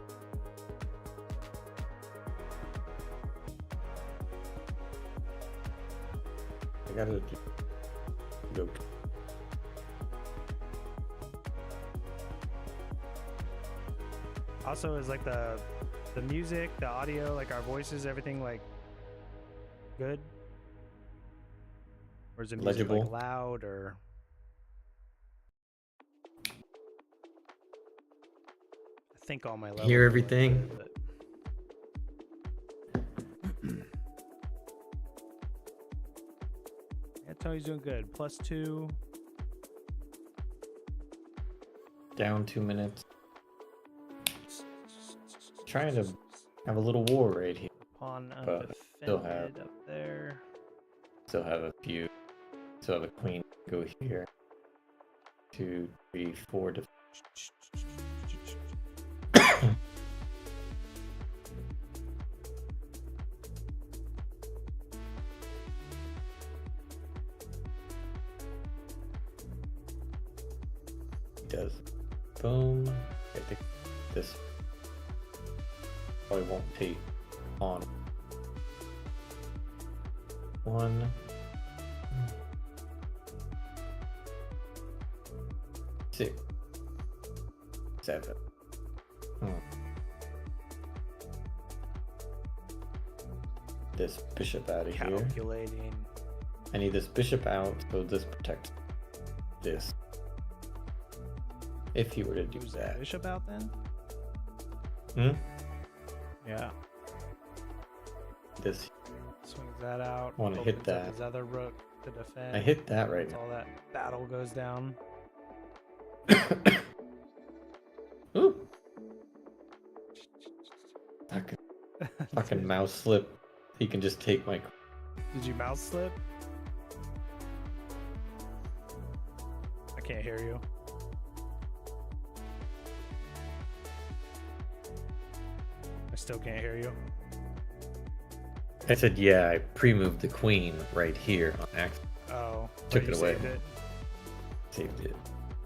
I gotta go.
Also, is like the music, the audio, like our voices, everything like good? Or is the music
Legible.
like loud or? I think all my levels
Hear
are, like,
everything?
good, but... Yeah, Tony's doing good. +2.
Down 2 minutes. Trying to have a little war right here.
Pawn
but still have-
undefended up there.
Still have a few. Still have a queen go here. 2, 3, 4. Does. Boom. I think this probably won't take on. 1. 6. 7. This bishop out of here.
Calculating.
I need this bishop out so this protects this. If he were to do
Who's
that.
that bishop out then?
Hmm?
Yeah.
This.
Swings that out.
Wanna hit
opens up
that.
his other rook to defend.
I hit that right
All that battle goes down.
now. Ooh. Fucking mouse slip. He can just take my.
Did you mouse slip? I can't hear you. I still can't hear you.
I said, yeah, I pre-moved the queen right here on accident.
Oh,
Took
but
it
you
away.
saved it.
Saved it.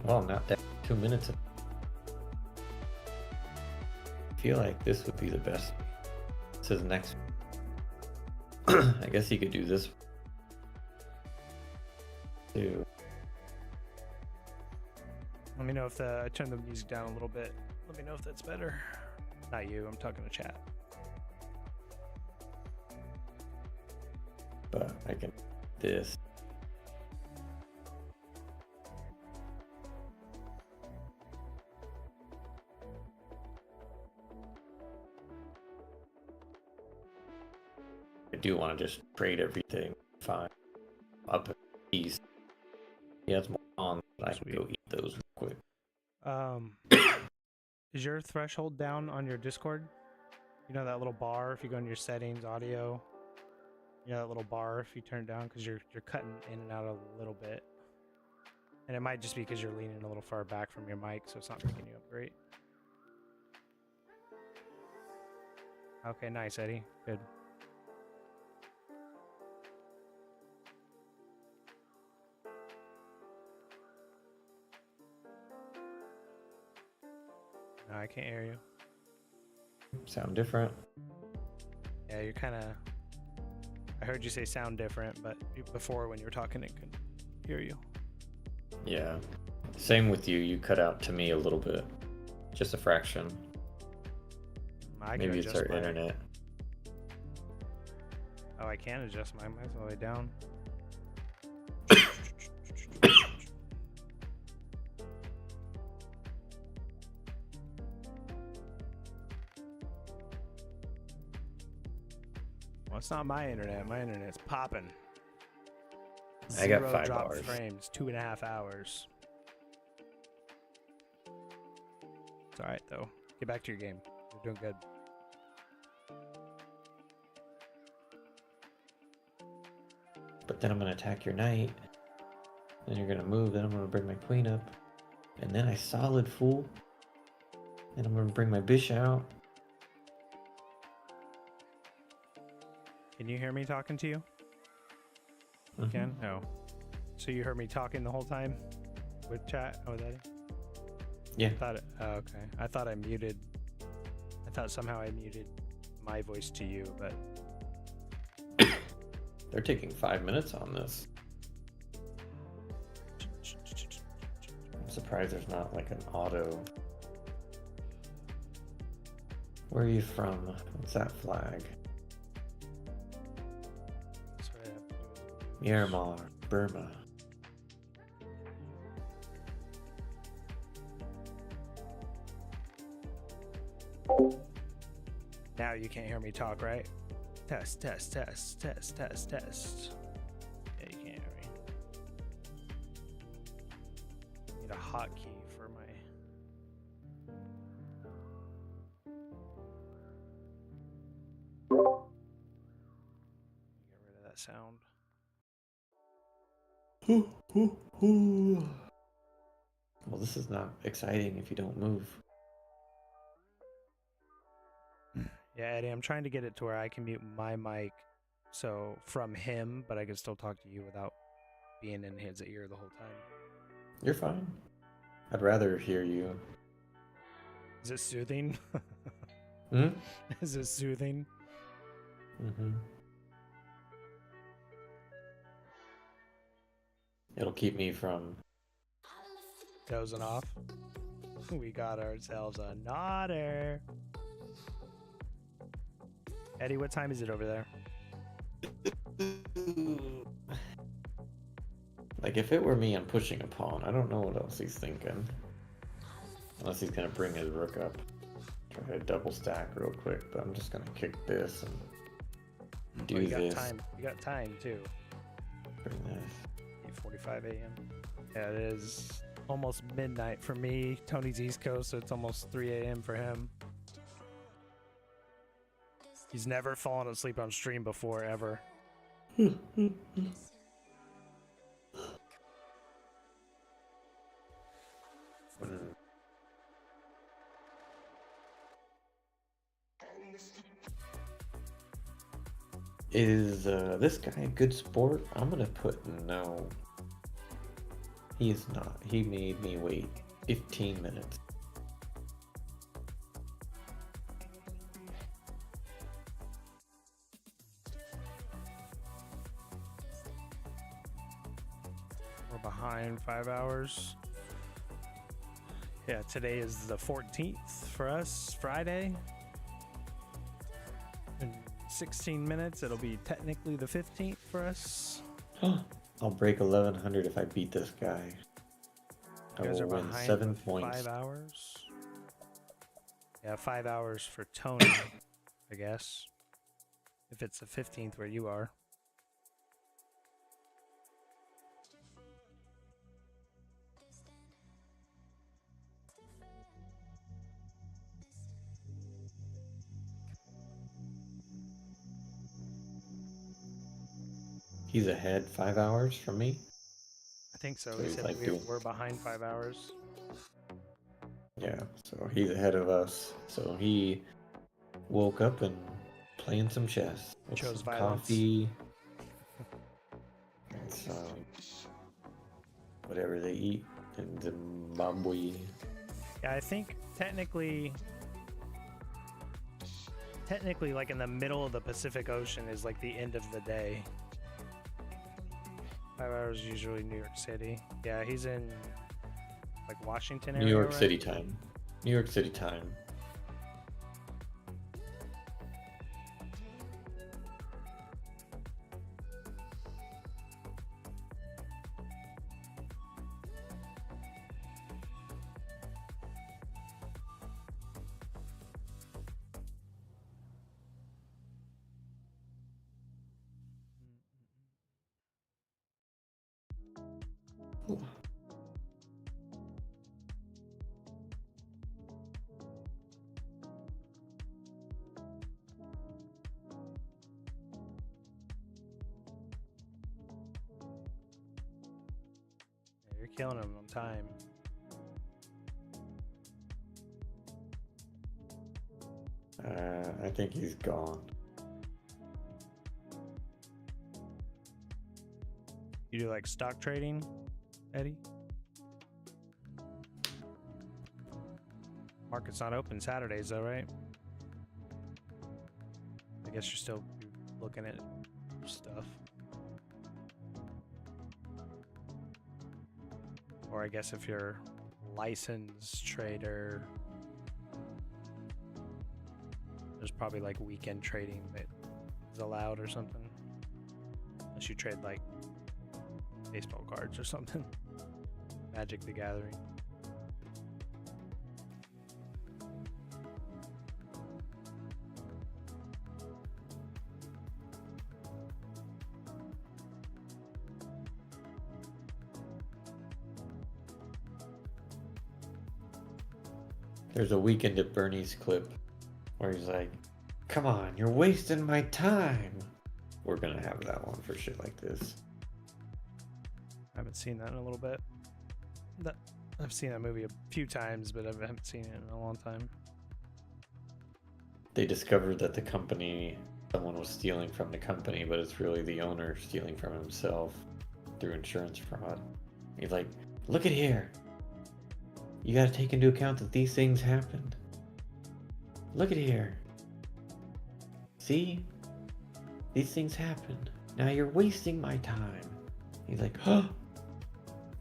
Well, not that 2 minutes. I feel like this would be the best. This is next. I guess he could do this too.
Let me know if I turn the music down a little bit. Let me know if that's better. Not you, I'm talking to chat.
But I can this. I do want to just trade everything. Fine. Up east. He has more on, but I can
Sweet.
go eat those real quick.
Is your threshold down on your Discord? You know that little bar if you go into your settings, audio. You know that little bar if you turn it down because you're cutting in and out a little bit. And it might just be because you're leaning a little far back from your mic, so it's not picking you up great. Okay, nice, Eddie. Good. No, I can't hear you.
Sound different.
Yeah, you're kind of... I heard you say sound different, but before when you were talking, it couldn't hear you.
Yeah. Same with you. You cut out to me a little bit. Just a fraction.
I can
Maybe it's
adjust
our
mine.
internet.
Oh, I can adjust mine. Mine's all the way down. Well, it's not my internet. My internet's popping.
I got
Zero
5
drop
hours.
frames, 2.5 hours. It's all right though. Get back to your game. You're doing good.
But then I'm gonna attack your knight. Then you're gonna move. Then I'm gonna bring my queen up. And then I solid fool. Then I'm gonna bring my bishop out.
Can you hear me talking to you? You can? No. So you heard me talking the whole time with chat? Oh, that?
Yeah.
Okay. I thought I muted. I thought somehow I muted my voice to you, but
They're taking 5 minutes on this. I'm surprised there's not like an auto. Where are you from? What's that flag?
that's what I have to do.
Myanmar, Burma.
Now you can't hear me talk, right? Test, test, test, test, test, test. Yeah, you can't hear me. Need a hotkey for my. Get rid of that sound.
Well, this is not exciting if you don't move.
Yeah, Eddie, I'm trying to get it to where I can mute my mic, so from him, but I can still talk to you without being in his ear the whole time.
You're fine. I'd rather hear you.
Is it soothing?
Hmm?
Is it soothing?
Mm-hmm. It'll keep me from...
Dozing off. We got ourselves a nodder. Eddie, what time is it over there?
Like, if it were me, I'm pushing a pawn. I don't know what else he's thinking. Unless he's gonna bring his rook up. Try to double stack real quick, but I'm just gonna kick this and do
Oh, you got
this.
time. You got time too.
Pretty nice.
8:45 a.m. Yeah, it is almost midnight for me. Tony's East Coast, so it's almost 3 a.m. for him. He's never fallen asleep on stream before, ever.
Is this guy a good sport? I'm gonna put no. He is not. He made me wait 15 minutes.
We're behind 5 hours. Yeah, today is the 14th for us, Friday. In 16 minutes, it'll be technically the 15th for us.
I'll break 1100 if I beat this guy. I
You guys
will
are
win
behind
7
with
points.
5 hours. Yeah, 5 hours for Tony, I guess. If it's the 15th where you are.
He's ahead 5 hours from me.
I think so.
So
He
he's
said
like
we're,
doing-
we're behind 5 hours.
Yeah, so he's ahead of us. So he woke up and playing some chess. With
Chose
some
violence.
coffee. And some whatever they eat in Zimbabwe.
Yeah, I think technically, like in the middle of the Pacific Ocean is like the end of the day. 5 hours is usually New York City. Yeah, he's in like Washington area.
New York
right?
City time. New York City time.
Yeah, you're killing him on time.
I think he's gone.
You do like stock trading, Eddie? Market's not open Saturdays though, right? I guess you're still looking at stuff. Or I guess if you're licensed trader, there's probably like weekend trading that is allowed or something. Unless you trade like baseball cards or something. Magic the Gathering.
There's a Weekend at Bernie's clip where he's like, "Come on, you're wasting my time." We're gonna have that one for shit like this.
I haven't seen that in a little bit. I've seen that movie a few times, but I haven't seen it in a long time.
They discovered that the company, someone was stealing from the company, but it's really the owner stealing from himself through insurance fraud. He's like, "Look at here. You gotta take into account that these things happened. Look at here. See? These things happened. Now you're wasting my time." He's like, "Oh,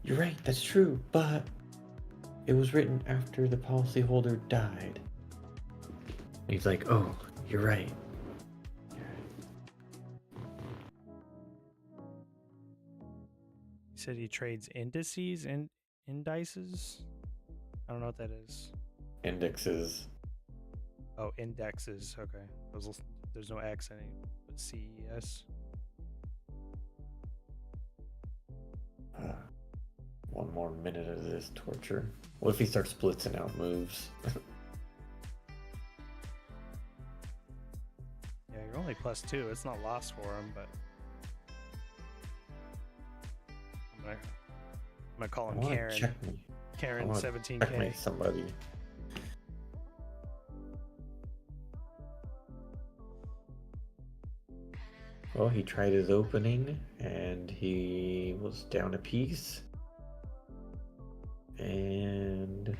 you're right, that's true, but it was written after the policyholder died." He's like, "Oh, you're right."
He said he trades indices and indices. I don't know what that is.
Indexes.
Oh, indexes. Okay. There's no X in it, but CES.
One more minute of this torture. What if he starts splitting out moves?
Yeah, you're only +2. It's not lost for him, but I'm gonna call him Karen.
Check me.
Karen,
I
17K.
Checkmate somebody. Well, he tried his opening and he was down a piece. And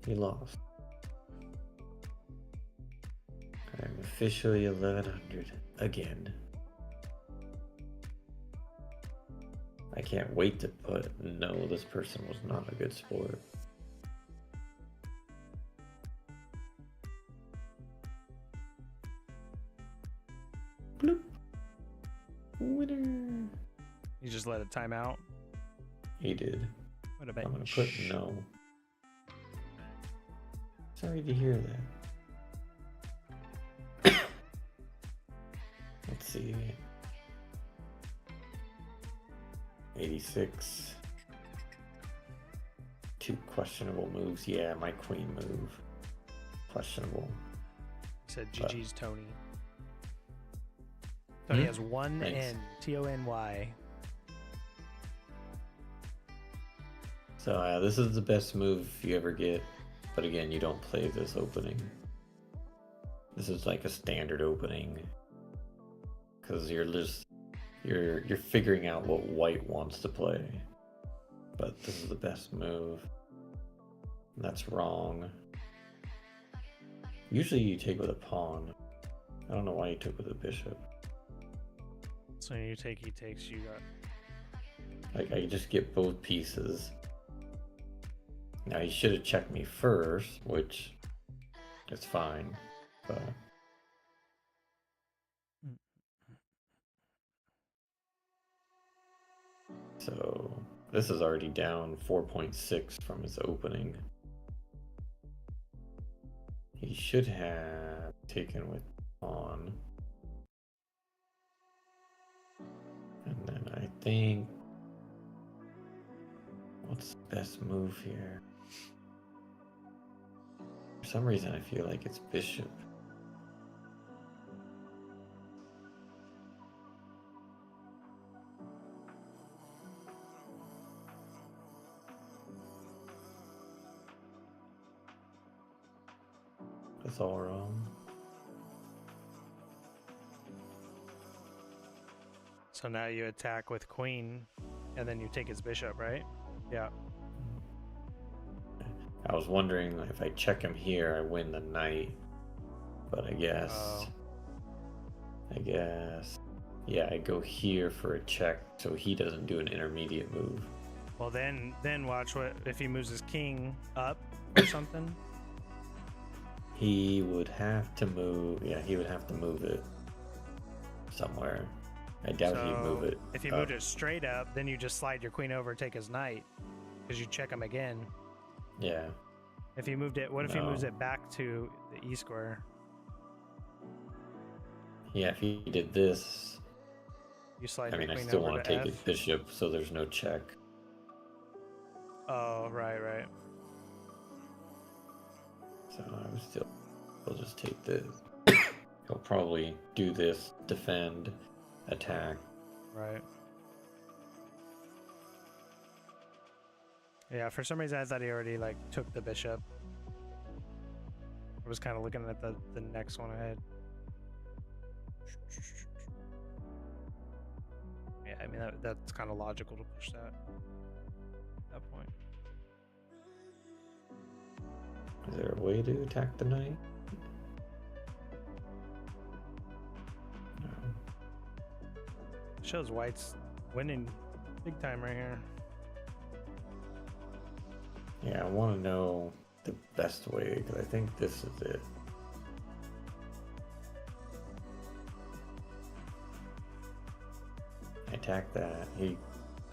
he lost. I'm officially 1100 again. I can't wait to put no, this person was not a good sport. Bloop. Winner.
You just let it time out.
He did.
What about
I'm gonna put no. Sorry to hear that. Let's see. 86. 2 questionable moves. Yeah, my queen move. Questionable.
He said GG's Tony. Tony has one
Thanks.
N. Tony.
So this is the best move you ever get, but again, you don't play this opening. This is like a standard opening, because you're figuring out what white wants to play. But this is the best move. And that's wrong. Usually you take with a pawn. I don't know why you took with a bishop.
So you take, he takes, you got.
Like, I just get both pieces. Now, he should have checked me first, which is fine, but... So, this is already down 4.6 from his opening. He should have taken with pawn. And then I think... What's the best move here? For some reason I feel like it's bishop. That's all wrong.
So now you attack with queen, and then you take his bishop, right? Yeah.
I was wondering if I check him here, I win the knight. But I guess.
Oh.
Yeah, I go here for a check so he doesn't do an intermediate move.
Well, then watch what if he moves his king up or something.
He would have to move. Yeah, he would have to move it somewhere. I doubt he'd move it.
If you moved it straight up, then you just slide your queen over and take his knight, because you check him again.
Yeah.
If he moved it, what if he
No.
moves it back to the E square?
Yeah, if he did this,
You slide
I mean,
your
I
queen
still
over
want
to
to take
F.
his bishop, so there's no check.
Oh, right.
So I would still, I'll just take this. He'll probably do this, defend, attack.
Right. Yeah, for some reason I thought he already like took the bishop. I was kind of looking at the next one ahead. Yeah, I mean that's kind of logical to push that at that point.
Is there a way to attack the knight? No.
Shows white's winning big time right here.
Yeah, I want to know the best way, because I think this is it. I attack that, he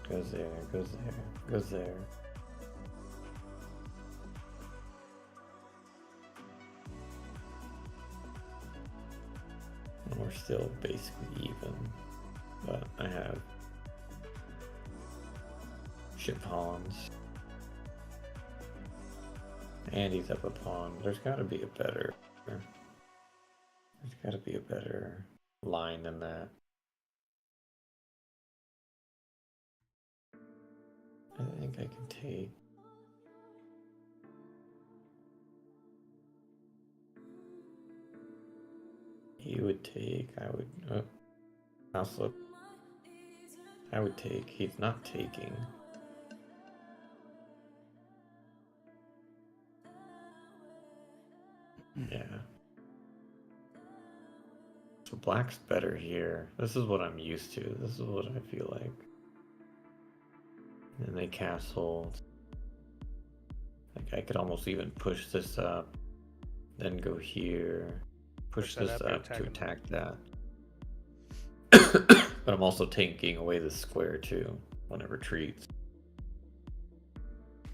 goes there, goes there, goes there. And we're still basically even, but I have ship pawns. And he's up a pawn. There's got to be a better line than that. I think I can take. He would take. I would. Mouse look. I would take. He's not taking. Yeah. So black's better here. This is what I'm used to. This is what I feel like. And they castled. Like I could almost even push this up, then go here, push
that
this
up,
up to
attack
attack that. But I'm also taking away the square too when it retreats.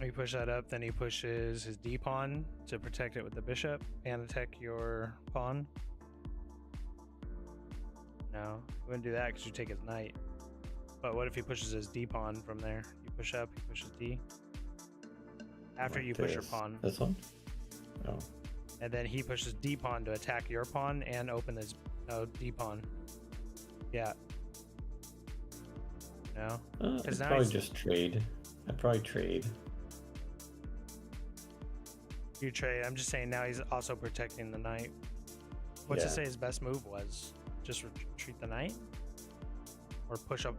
You push that up, then he pushes his D pawn to protect it with the bishop and attack your pawn. No, he wouldn't do that because you take his knight. But what if he pushes his D pawn from there? You push up, he pushes D. After
Like
you push your
this.
pawn.
This one? No.
And then he pushes D pawn to attack your pawn and open this D pawn. Yeah. No?
I'd
now
probably
he's-
just trade. I'd probably trade.
You trade. I'm just saying now he's also protecting the knight. What's to
Yeah.
say his best move was? Just retreat the knight? Or push up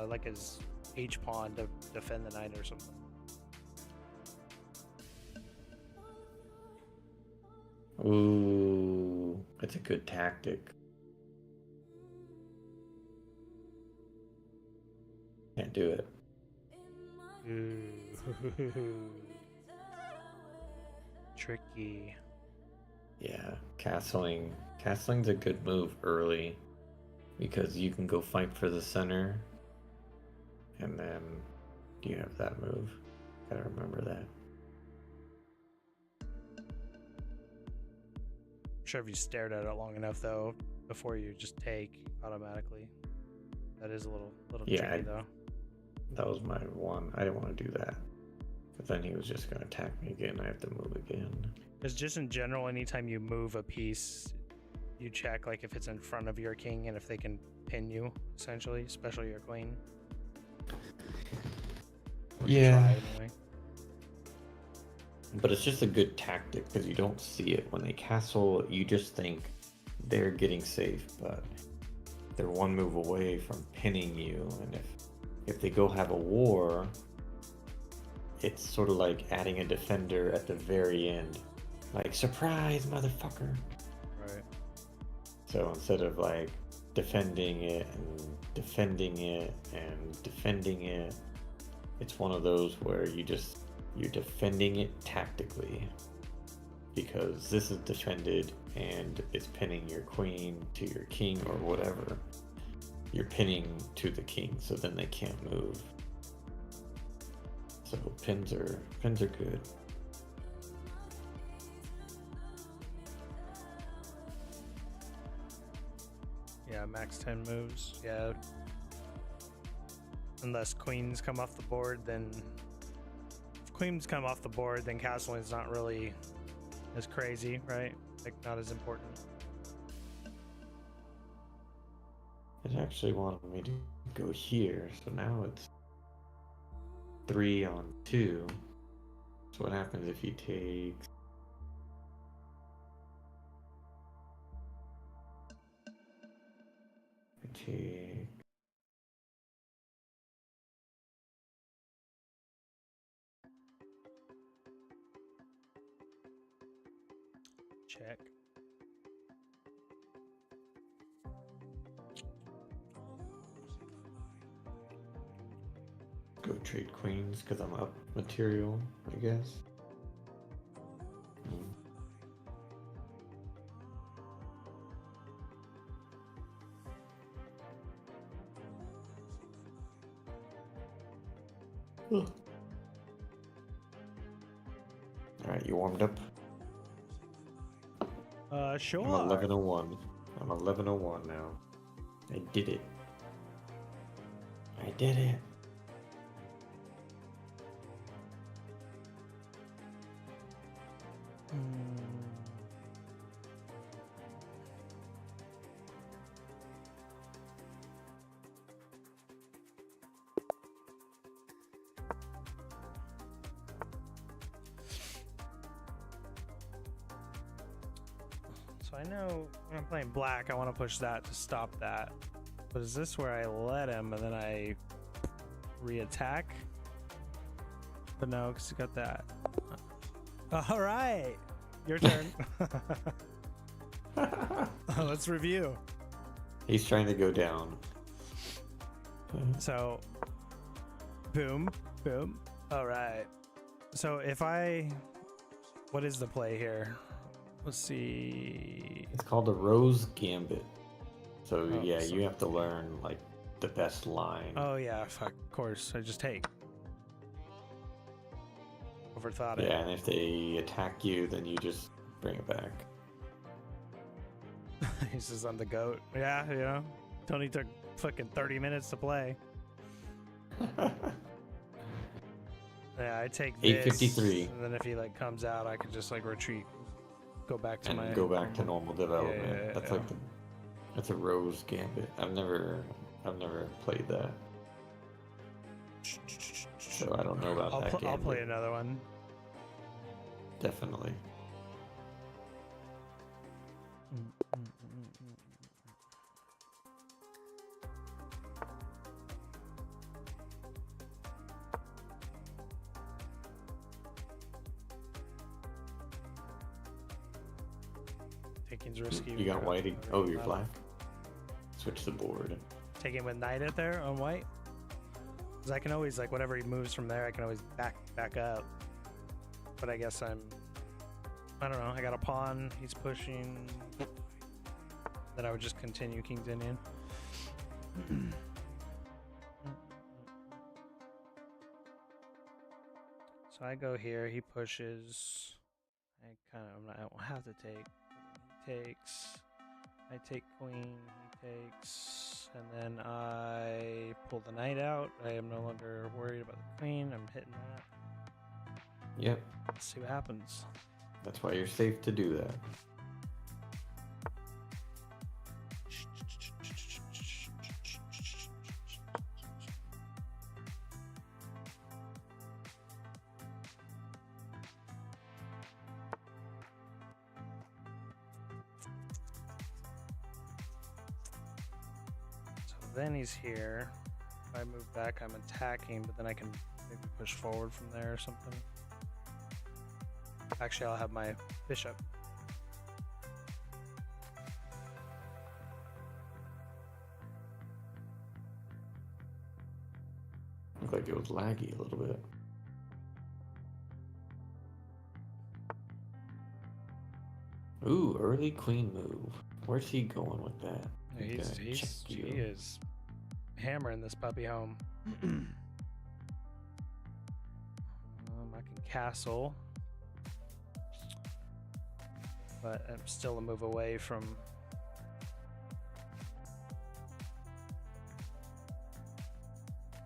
like his H pawn to defend the knight or something?
Ooh, that's a good tactic. Can't do it.
Ooh. Tricky.
Yeah, castling. Castling's a good move early because you can go fight for the center and then you have that move. Gotta remember that.
I'm sure if you stared at it long enough though, before you just take automatically. That is a little
Yeah,
tricky though.
That was my one. I didn't want to do that. But then he was just gonna attack me again. I have to move again.
Because just in general, anytime you move a piece, you check like if it's in front of your king and if they can pin you, essentially, especially your queen. Or you
Yeah.
try anyway.
But it's just a good tactic because you don't see it. When they castle, you just think they're getting safe, but they're one move away from pinning you. And if they go have a war it's sort of like adding a defender at the very end. Like, surprise, motherfucker.
Right.
So instead of like defending it and defending it and defending it, it's one of those where you're defending it tactically. Because this is defended and it's pinning your queen to your king or whatever. You're pinning to the king, so then they can't move. So pins are good.
Yeah, max 10 moves. Yeah. Unless queens come off the board, then if queens come off the board, then castling's not really as crazy, right? Like not as important.
It actually wanted me to go here, so now it's 3 on 2. So what happens if he takes... take...
Check.
Go trade queens because I'm up material, I guess. Alright, you warmed up?
Sure.
I'm 11:01. I'm 11:01 now. I did it. I did it.
So I know when I'm playing black, I want to push that to stop that. But is this where I let him and then I re-attack? But no, because you got that. All right, your turn. Let's review.
He's trying to go down.
So, boom, boom. All right. So if what is the play here? Let's see.
It's called a Rose Gambit. So
Oh,
yeah,
so-
you have to learn like the best line.
Oh yeah, fuck. Of course, I just take. Overthought it.
Yeah, and if they attack you, then you just bring it back.
He's just on the goat. Yeah, you know. Tony took fucking 30 minutes to play. Yeah, I take this.
853.
And then if he like comes out, I can just like retreat, go back to
And
my
go back to normal development.
Yeah,
That's
yeah.
like that's a Rose Gambit. I've never played that. So I don't know about that gambit.
I'll play another one.
Definitely.
Taking's risky.
You got white. Oh, you're
Black.
black. Switch the board.
Taking with knight at there on white. Because I can always like whatever he moves from there, I can always back up. But I guess I don't know. I got a pawn. He's pushing. Then I would just continue King's Indian. So I go here. He pushes. I don't have to take. He takes. I take queen. He takes. And then I pull the knight out. I am no longer worried about the queen. I'm hitting that.
Yep.
Let's see what happens.
That's why you're safe to do that.
So then he's here. If I move back, I'm attacking, but then I can Maybe push forward from there or something. Actually, I'll have my bishop.
Looked like it was laggy a little bit. Ooh, early queen move. Where's he going with that?
He is hammering this puppy home. I can castle, but I'm still a move away from.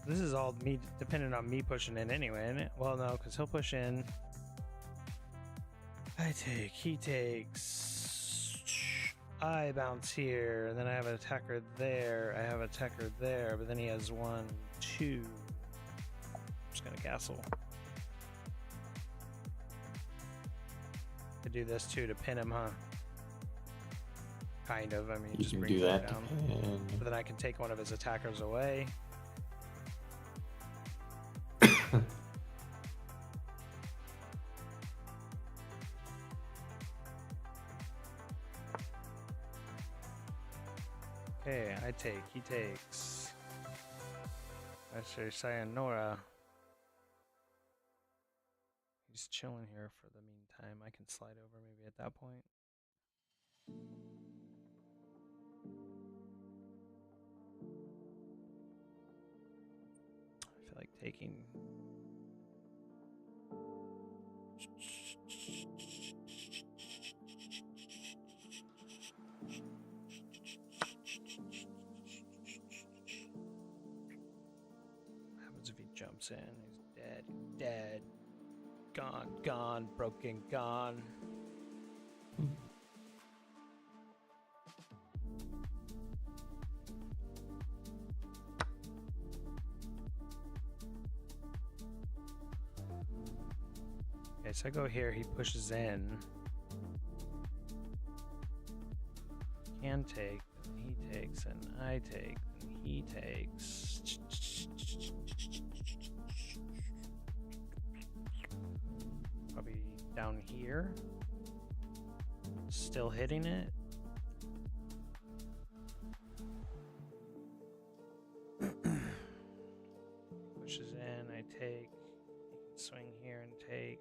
This is all me dependent on me pushing in anyway, isn't it? Well, no, because he'll push in. I take, he takes. I bounce here, and then I have an attacker there. I have an attacker there, but then he has 1, 2. I'm just gonna castle. Could do this too to pin him, huh? Kind of. I mean,
You
just
can
brings
do
him
that.
down.
And
But then I can take one of his attackers away. Okay, I take, he takes. I say sayonara. He's chilling here for the meantime. I can slide over maybe at that point. I feel like taking. What happens if he jumps in? He's dead. Dead. Gone. Gone. Broken. Gone. Okay, so I go here, he pushes in. Can take, and he takes, and I take, and he takes. Probably down here. Still hitting it. Pushes in, I take. He can swing here and take.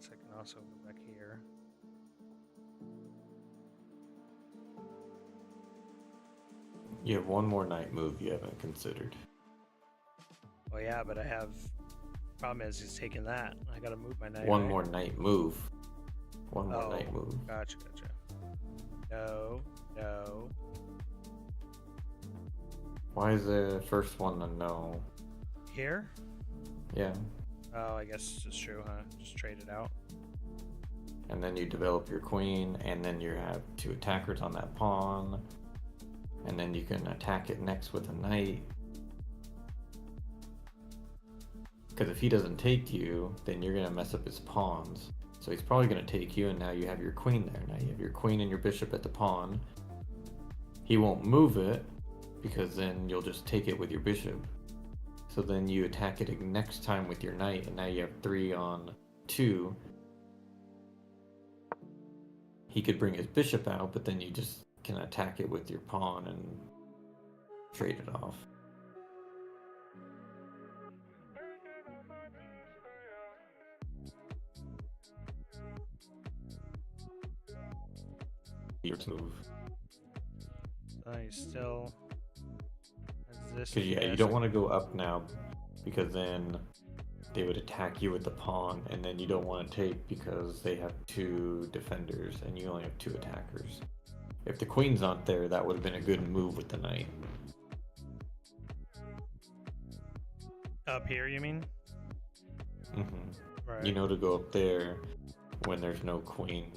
So I can also go back here.
you have one more knight move you haven't considered.
Oh yeah, but I have. Problem is, he's taking that. I gotta move my knight.
One
right?
more knight move. One more knight move.
Gotcha, gotcha. No, no.
Why is the first one a no?
Here?
Yeah.
Oh, I guess it's true, huh? Just trade it out.
And then you develop your queen, and then you have 2 attackers on that pawn. And then you can attack it next with a knight. Because if he doesn't take you, then you're going to mess up his pawns. So he's probably going to take you, and now you have your queen there. Now you have your queen and your bishop at the pawn. He won't move it, because then you'll just take it with your bishop. So then you attack it next time with your knight, and now you have 3 on 2. He could bring his bishop out, but then you just can attack it with your pawn and trade it off. Your move.
He's still. This
Because yeah, you don't want to go up now, because then they would attack you with the pawn, and then you don't want to take because they have 2 defenders and you only have 2 attackers. If the queen's not there, that would have been a good move with the knight.
Up here, you mean? Right.
You know, to go up there when there's no queen.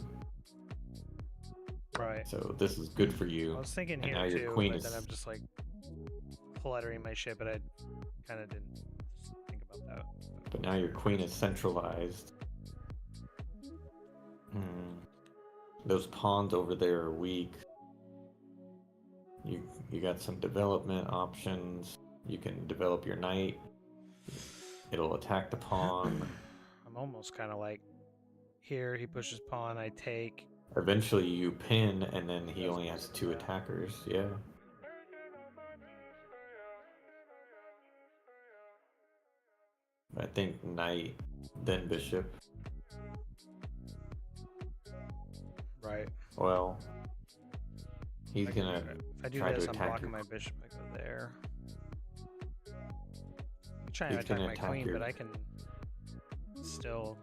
Right.
So this is good for you.
I was thinking
and
here
now your
too,
queen
but
is...
then I'm just like cluttering my shit, but I kind of didn't think about that.
But now your queen is centralized, Those pawns over there are weak. You got some development options. You can develop your knight. It'll attack the pawn.
I'm almost kind of like, here he pushes pawn, I take.
Eventually you pin, and then he only has 2 attackers. Yeah. I think knight, then bishop.
Right.
Well, he's
If
gonna
I do
try
this,
to
I'm
attack
blocking
your.
my bishop. I go there. I'm trying to
He's
attack
gonna
my
attack
queen,
your.
but I can still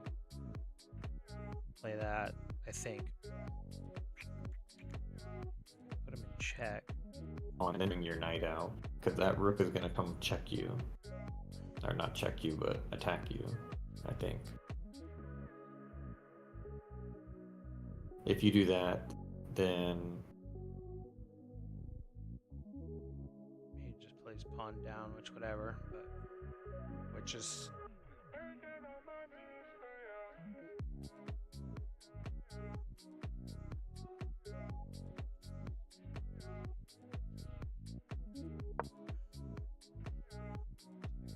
play that, I think. Put him in check.
On ending your knight out, because that rook is gonna come check you, or not check you, but attack you. I think. If you do that, then
He just plays pawn down, whatever, but which is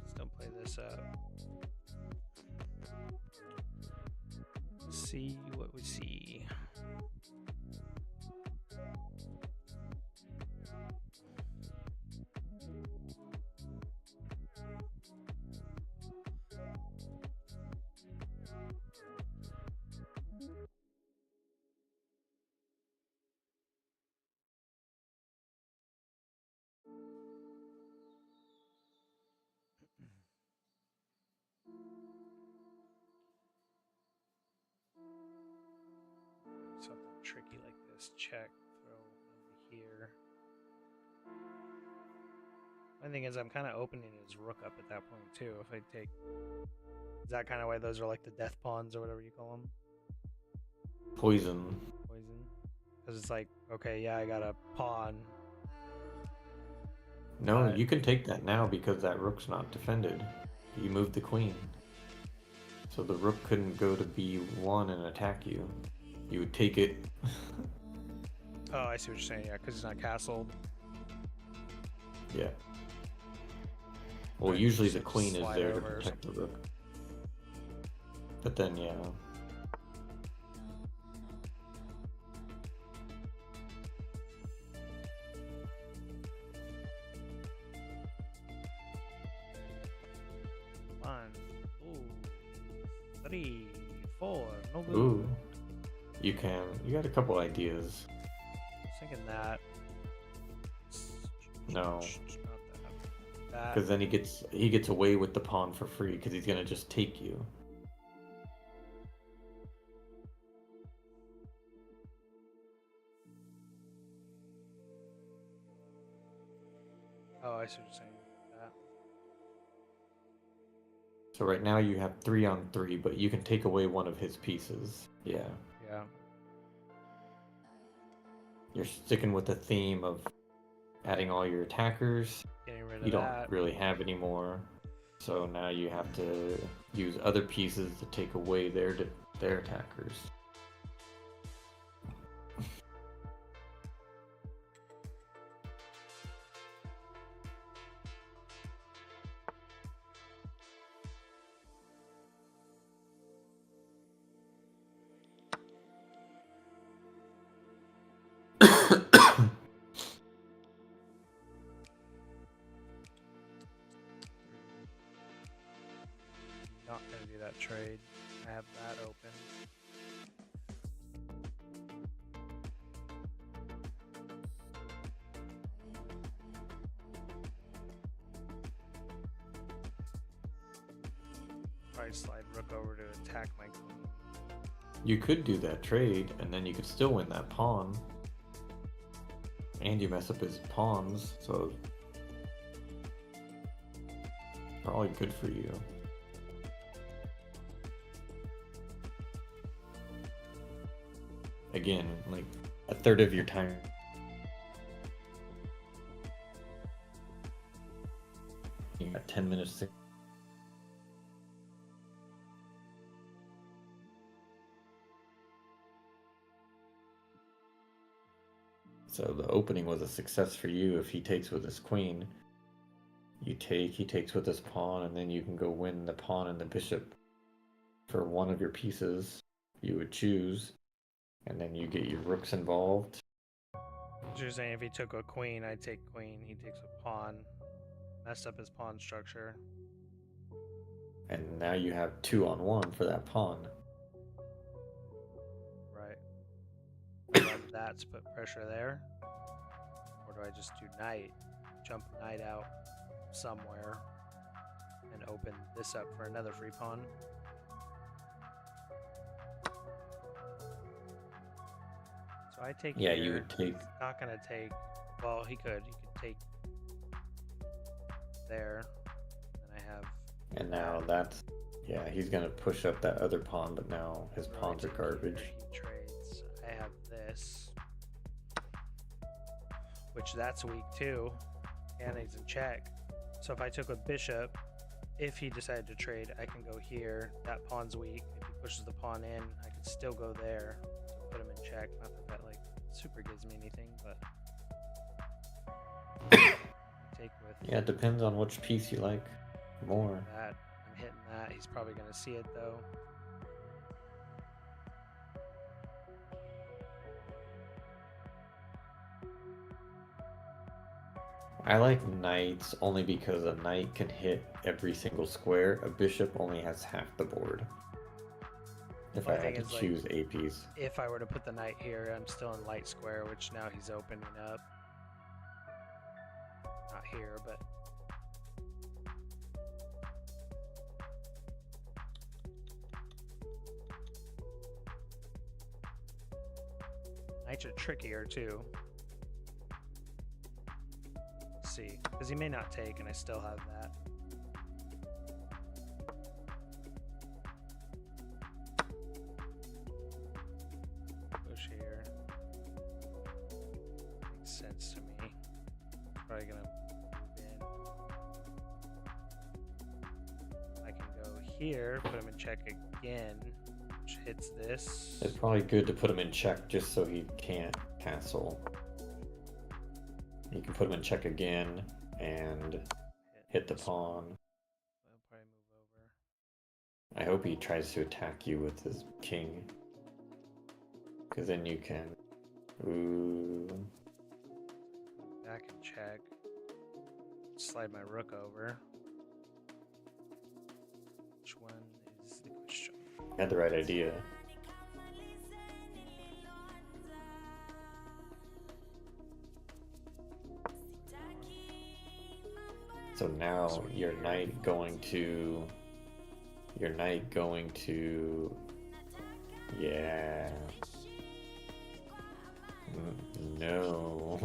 still play this up. See what we see. Something tricky like this. Check, throw over here. My thing is, I'm kind of opening his rook up at that point too. If I take, is that kind of why those are like the death pawns or whatever you call them?
poison.
Poison. Because it's like, okay, yeah, I got a pawn.
No, you can take that now because that rook's not defended. You moved the queen. So the rook couldn't go to b1 and attack you. You would take it.
Oh, I see what you're saying. Yeah, because he's not castled.
Yeah. Well,
Right,
usually
just
the
like
queen is
slide
there to
over or
protect the rook. But then, yeah.
One, two, 3, 4. No good.
Ooh. You can. You got a couple ideas.
I was thinking that.
No.
Not that. That.
Because then he gets away with the pawn for free because he's gonna just take you.
Oh, I see what you're saying. That.
So right now you have 3-on-3, but you can take away one of his pieces. Yeah.
Yeah.
You're sticking with the theme of adding all your attackers.
Getting rid of
You don't
that.
really have any more. So now you have to use other pieces to take away their attackers.
Not gonna do that trade. I have that open. Probably slide rook over to attack my queen.
You could do that trade, and then you could still win that pawn. And you mess up his pawns, so probably good for you. Again, like a third of your time. You got 10 minutes to. So the opening was a success for you. If he takes with his queen, you take, he takes with his pawn, and then you can go win the pawn and the bishop for one of your pieces you would choose, and then you get your rooks involved.
So you're saying if he took a queen, I'd take queen. He takes a pawn, messed up his pawn structure.
And now you have 2-on-1 for that pawn.
Right. Do I want that to put pressure there? Or do I just do knight, jump knight out somewhere, and open this up for another free pawn? So I take
Yeah,
here.
you would take.
Not gonna take. Well, he could. He could take there. Then I have.
And now that's. Yeah, he's gonna push up that other pawn, but now his pawns are garbage.
Here, he trades. I have this, which that's weak too, and he's in check. So if I took a bishop, if he decided to trade, I can go here. That pawn's weak. If he pushes the pawn in, I can still go there to put him in check. Not that that like super gives me anything, but take with.
Yeah, it depends on which piece you like more.
That. I'm hitting that. He's probably gonna see it though.
I like knights only because a knight can hit every single square. A bishop only has half the board. If
Well,
I
the
had
thing
to
is, like,
choose a piece.
If I were to put the knight here, I'm still in light square, which now he's opening up. Not here, but knights are trickier too. Let's see, because he may not take, and I still have that. Push here. Makes sense to me. Probably gonna move in. I can go here, put him in check again, which hits this.
It's probably good to put him in check just so he can't castle. You can put him in check again and hit the
this.
pawn.
I'll probably move over.
I hope he tries to attack you with his king. Because then you can. Ooh.
Back and check. Slide my rook over. Which one is the question?
Had the right idea. So now your knight going to. Your knight going to. Yeah. No.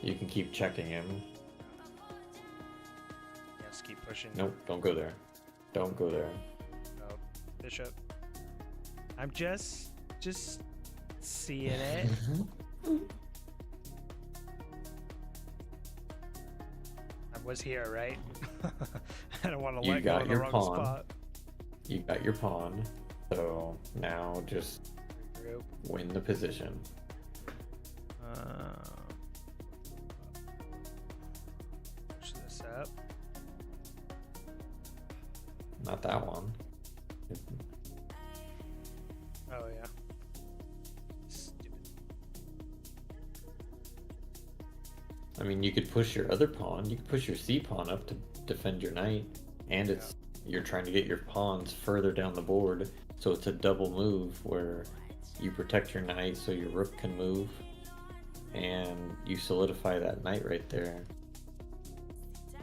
You can keep checking him.
Yes, keep pushing.
Nope, don't go there. Don't go there.
Oh, bishop. I'm just seeing it. I was here, right? I don't want to
You
let go
got
in the
your
wrong
pawn.
spot.
You got your pawn. So now just
Regroup.
win the position.
Push this up.
Not that one.
Oh yeah. Stupid.
I mean, you could push your other pawn. You could push your C pawn up to defend your knight. And it's you're trying to get your pawns further down the board. So it's a double move where you protect your knight so your rook can move. And you solidify that knight right there.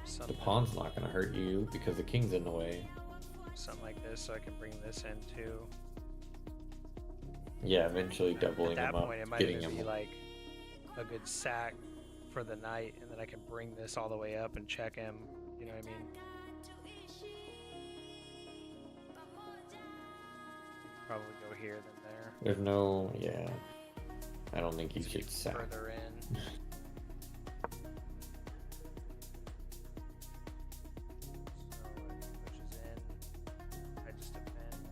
The
Something,
pawn's not going to hurt you because the king's in the way.
something like this, so I can bring this in too.
Yeah, eventually doubling
At
him
that
up,
point, it might
getting
even
him.
be like a good sack for the knight, and then I can bring this all the way up and check him. You know what I mean? Probably go here than there.
There's no, yeah. I don't think you should sack.
Further in. So pushes in. I just defend.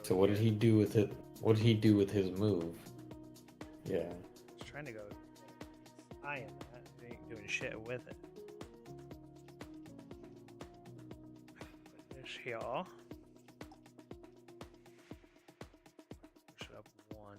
So what did he do with it? What did he do with his move? Yeah.
He's trying to go. He's eyeing that. He ain't doing shit with it. Put this here. Push it up 1.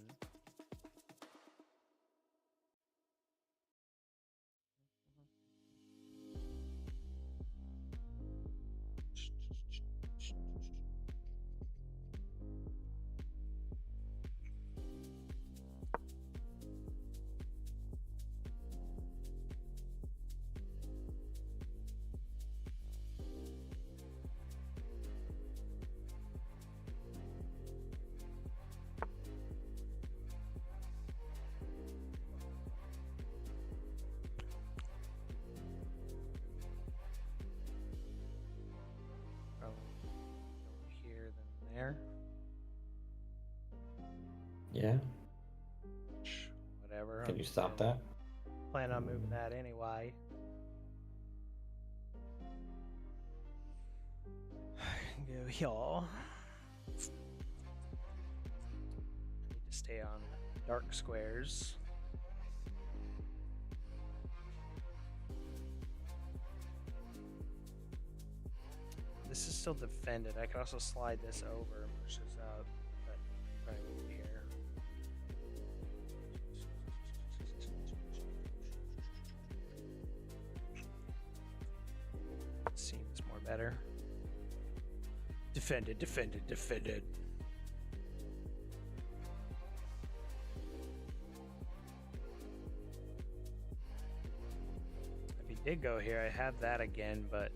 Here than there.
Yeah.
Whatever.
Can you stop that?
Plan on moving that anyway. Go here. I need to stay on dark squares. This is still defended. I could also slide this over and push this out. But probably move here. Seems more better. Defended, defended, defended. If he did go here, I have that again, but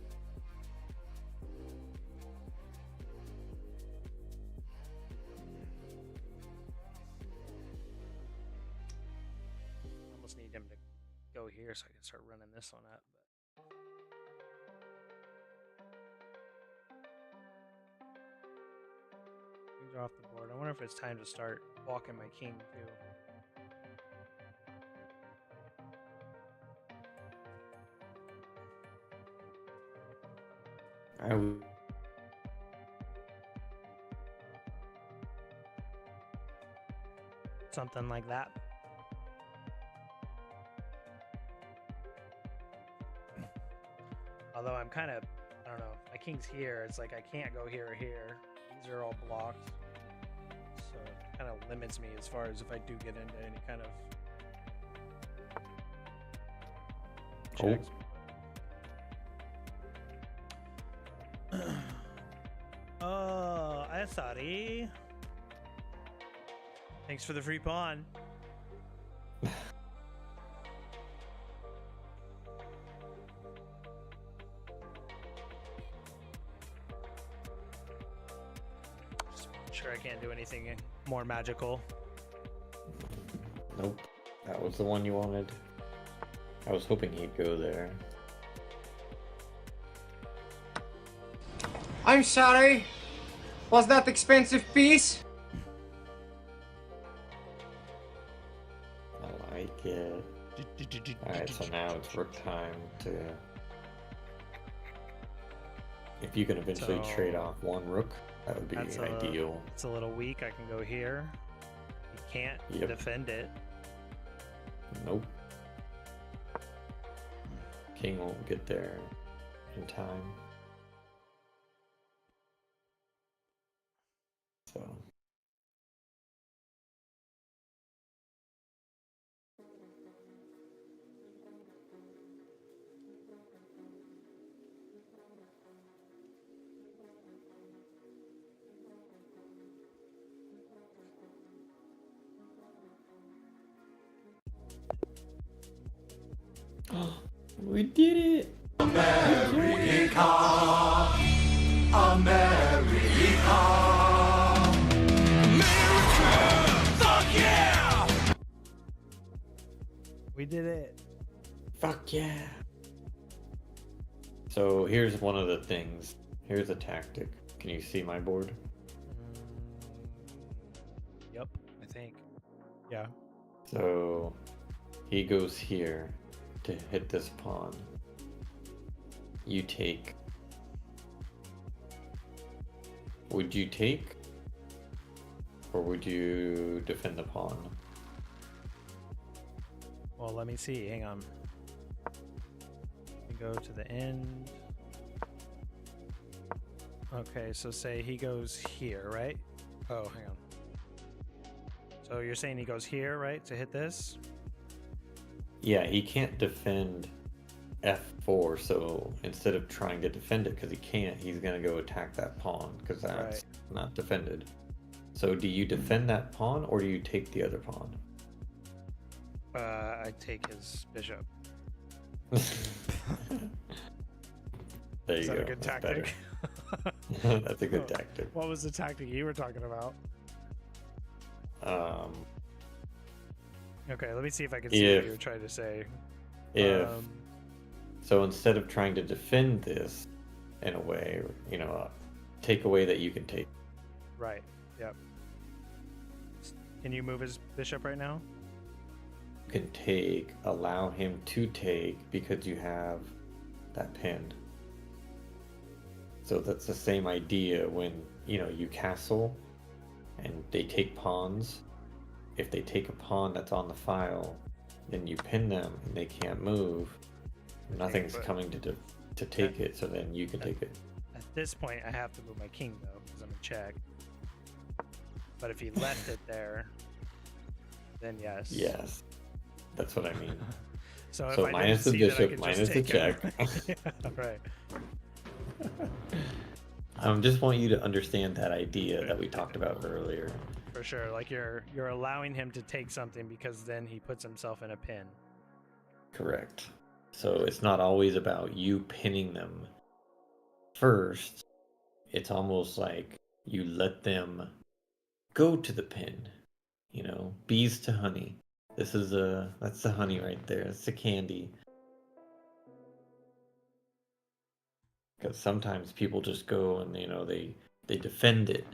almost need him to go here so I can start running this one up. But things are off the board. I wonder if it's time to start walking my king too.
I would.
Something like that. Although I'm kind of, I don't know, my king's here. It's like I can't go here or here. These are all blocked. So it kind of limits me as far as if I do get into any kind of checks. Oh, I'm sorry. Thanks for the free pawn. Just sure I can't do anything more magical.
Nope. That was the one you wanted. I was hoping he'd go there.
I'm sorry. Was that expensive piece?
I like it. Alright, so now it's rook time to... If you can eventually trade off one rook, that would be ideal.
It's a little weak. I can go here. You can't defend it.
Nope. King won't get there in time. So... We did it!
America, America, fuck yeah!
We did it.
Fuck yeah! So here's one of the things. Here's a tactic. Can you see my board?
Yep, I think. Yeah.
So he goes here to hit this pawn. You take. Would you take? or would you defend the pawn?
Well, let me see. Hang on. Let me go to the end. Okay, so say he goes here, right? Oh, hang on. So you're saying he goes here, right, to hit this?
Yeah, he can't defend f4, so instead of trying to defend it because he can't, he's going to go attack that pawn because that's not defended. So do you defend that pawn or do you take the other pawn?
I take his bishop.
There
Is
you
that
go.
a good
That's
tactic?
better. That's a good tactic.
What was the tactic you were talking about? Okay, let me see if I can see what you were trying to say.
So instead of trying to defend this in a way, take away that you can take.
Right, yep. Can you move his bishop right now?
You can allow him to take because you have that pin. So that's the same idea when, you castle and they take pawns. If they take a pawn that's on the file, then you pin them and they can't move. Nothing's coming to take it, so then you can take it.
At this point, I have to move my king, though, because I'm in check. But if he left it there, then yes.
Yes, that's what I mean.
So if
So
I
minus
didn't
the
see that I
bishop,
could
minus
just
the
take
check.
it, right.
Just want you to understand that idea that we talked about earlier.
For sure, like you're allowing him to take something because then he puts himself in a pin.
Correct. So it's not always about you pinning them first. It's almost like you let them go to the pin. Bees to honey. That's the honey right there. That's the candy. Because sometimes people just go and they defend it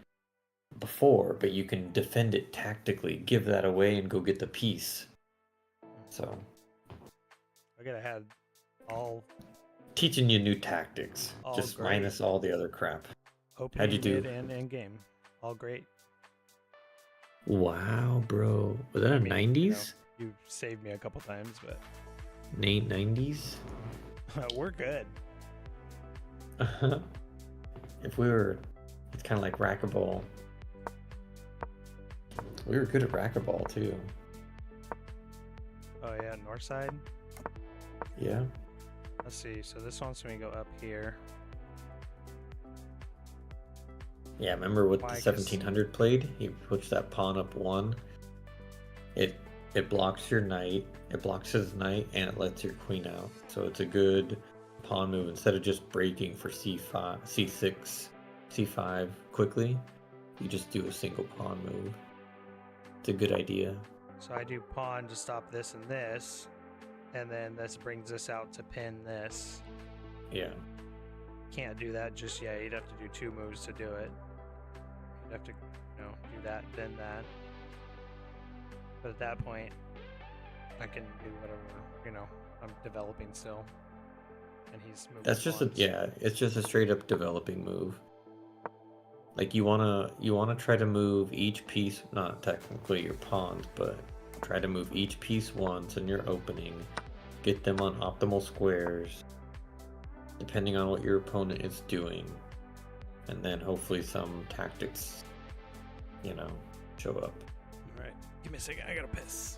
before, but you can defend it tactically, give that away and go get the piece. So
I gotta have all
teaching you new tactics,
all
just
great.
minus all the other crap.
Opening,
How'd you do?
mid, and end game. All great.
Wow, bro. Was that a 90s?
You saved me a couple times, but
Nate 90s?
we're good.
It's kind of like racquetball. We were good at racquetball too.
Oh yeah, north side.
Yeah.
Let's see. So this wants me to go up here.
Yeah, remember what
Why,
the
'cause-
1700 played? He puts that pawn up one. It blocks your knight. It blocks his knight and it lets your queen out. So it's a good pawn move instead of just breaking for c5, c6, c5 quickly. You just do a single pawn move. It's a good idea.
So I do pawn to stop this and then this brings this out to pin this.
Yeah.
Can't do that just yet. You'd have to do 2 moves to do it. You'd have to, do that, then that. But at that point, I can do whatever, I'm developing still. And he's moving.
That's just
pawns.
it's just a straight up developing move. Like you wanna try to move each piece, not technically your pawns, but try to move each piece once in your opening, get them on optimal squares, depending on what your opponent is doing, and then hopefully some tactics, show up.
All right, give me a second. I gotta piss.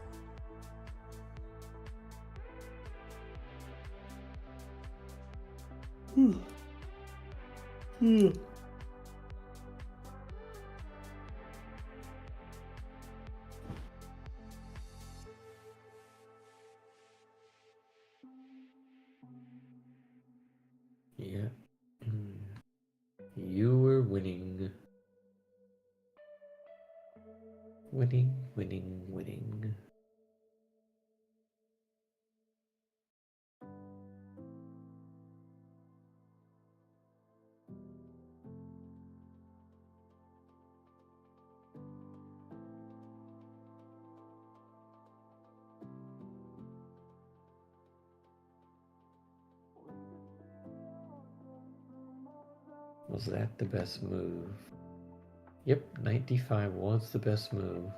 Yeah. You were winning. Winning, winning, winning. Was that the best move? Yep, knight d5 was the best move.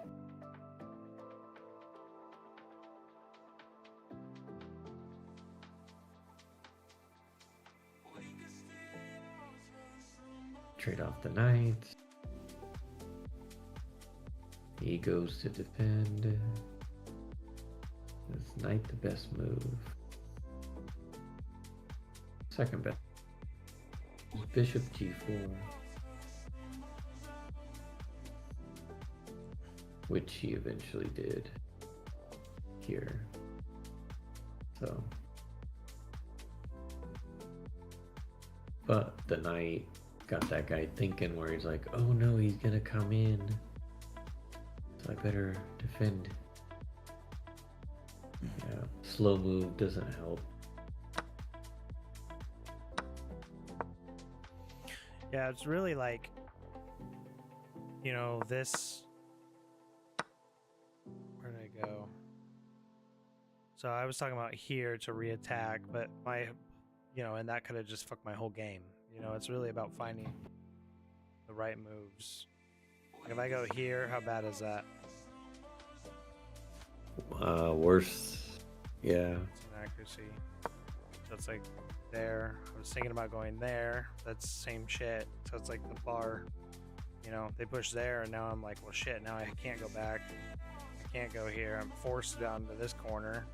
Trade off the knights. He goes to defend. Is knight the best move? Second best. Bishop g4. Which he eventually did here. So. But the knight got that guy thinking where he's like, oh no, he's gonna come in. So I better defend. Yeah, slow move doesn't help.
Yeah, it's really like, you know, this. Where did I go? So I was talking about here to reattack, but my, you know, and that could have just fucked my whole game. You know, it's really about finding the right moves. Like if I go here, how bad is that?
Worse. Yeah.
It's inaccuracy. So it's like there. I was thinking about going there. That's same shit. So it's like the bar. You know, they push there, and now I'm like, well, shit. Now I can't go back. I can't go here. I'm forced down to this corner.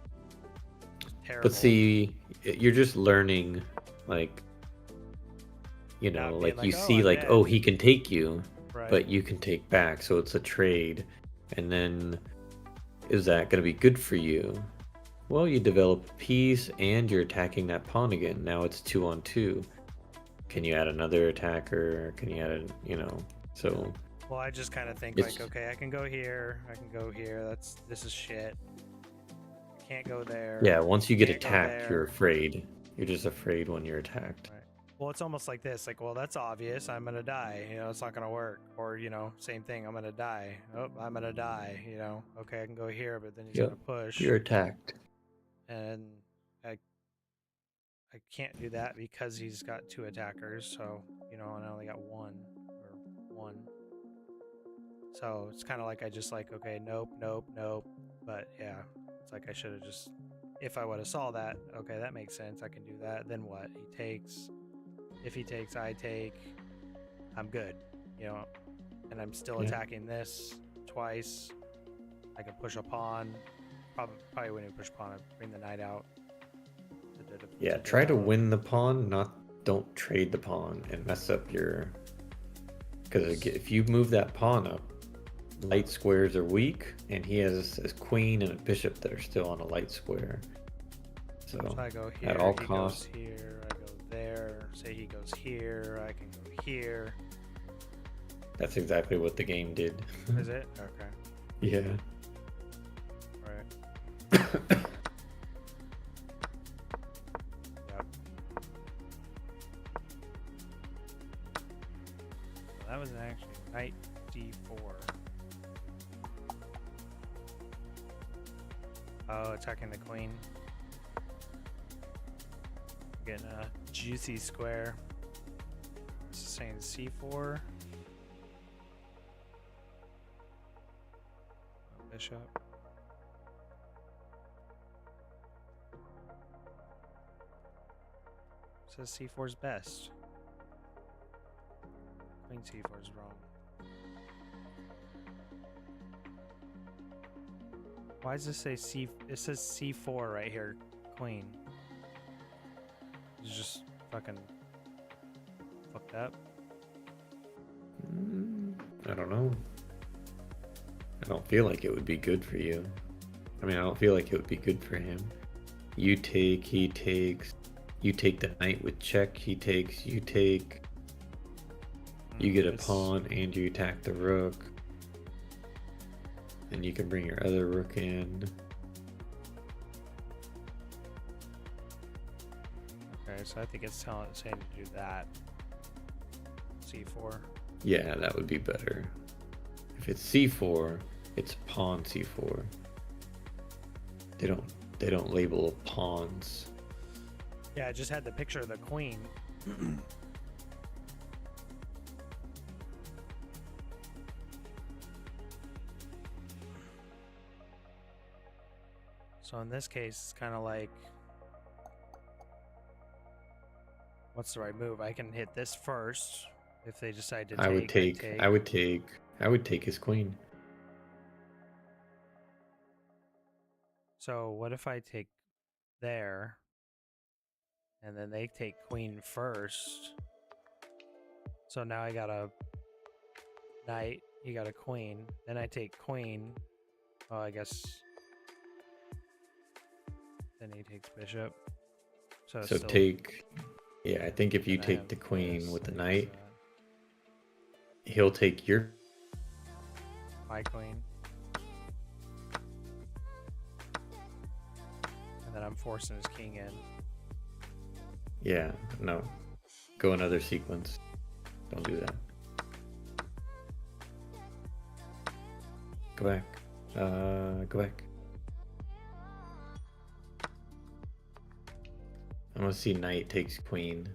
It's terrible.
But see, you're just learning, like, you know,
Not
like
being
you
like, oh,
see,
I'm
like,
dead.
oh, he can take you,
Right.
but you can take back, so it's a trade. And then, is that going to be good for you? Well, you develop a piece, and you're attacking that pawn again. Now it's 2-on-2. Can you add another attacker? Can you add a, you know, so...
Well, I just kind of think
It's-
like, okay, I can go here. I can go here. This is shit. I can't go there.
Yeah, once you get
Can't go
attacked,
there.
you're afraid. You're just afraid when you're attacked.
Right. Well, it's almost like this. Like, well, that's obvious. I'm gonna die. You know, it's not gonna work. Or you know, same thing. I'm gonna die. Oh, I'm gonna die. You know. Okay, I can go here, but then he's
Yep,
gonna push,
You're attacked.
and I can't do that because he's got two attackers. So you know, and I only got one. So it's kind of like I just like, okay, nope. But yeah, it's like I should have just, if I would have saw that, okay, that makes sense. I can do that. Then what? He takes. If he takes, I take. I'm good, you know. And I'm still
Yeah.
attacking this twice. I can push a pawn. Probably when you push pawn, I bring the knight out.
Yeah, try to win the pawn, don't trade the pawn and mess up your... Because if you move that pawn up, light squares are weak, and he has his queen and a bishop that are still on a light square. So
I go here.
at all
he
costs...
goes here. I go there. Say he goes here. I can go here.
That's exactly what the game did.
Is it? Okay.
Yeah.
Right. Yep. That was actually knight d4. Oh, attacking the queen. Getting a juicy square. This is saying c4. Bishop. Says c4 is best. Queen c4 is wrong. Why does this say c? It says c4 right here. Queen. It's just fucking fucked up.
I don't know. I don't feel like it would be good for you. I mean, I don't feel like it would be good for him. You take, he takes. You take the knight with check, he takes, you take. You get a pawn and you attack the rook. And you can bring your other rook in.
Okay, so I think it's saying to do that. c4.
Yeah, that would be better. If it's c4, it's pawn c4. They don't label pawns.
Yeah, I just had the picture of the queen. So in this case, it's kind of like, what's the right move? I can hit this first if they decide to take.
I would take his queen.
So what if I take there, and then they take queen first? So now I got a knight, you got a queen. Then I take queen. Oh, I guess. Then he takes bishop. So
So
still,
take, yeah, I think if you
then I
take
have
the queen
this,
with the
and
knight,
that.
he'll take your.
My queen. And then I'm forcing his king in.
Yeah, no. Go another sequence. Don't do that. Go back. Go back. I'm gonna see knight takes queen.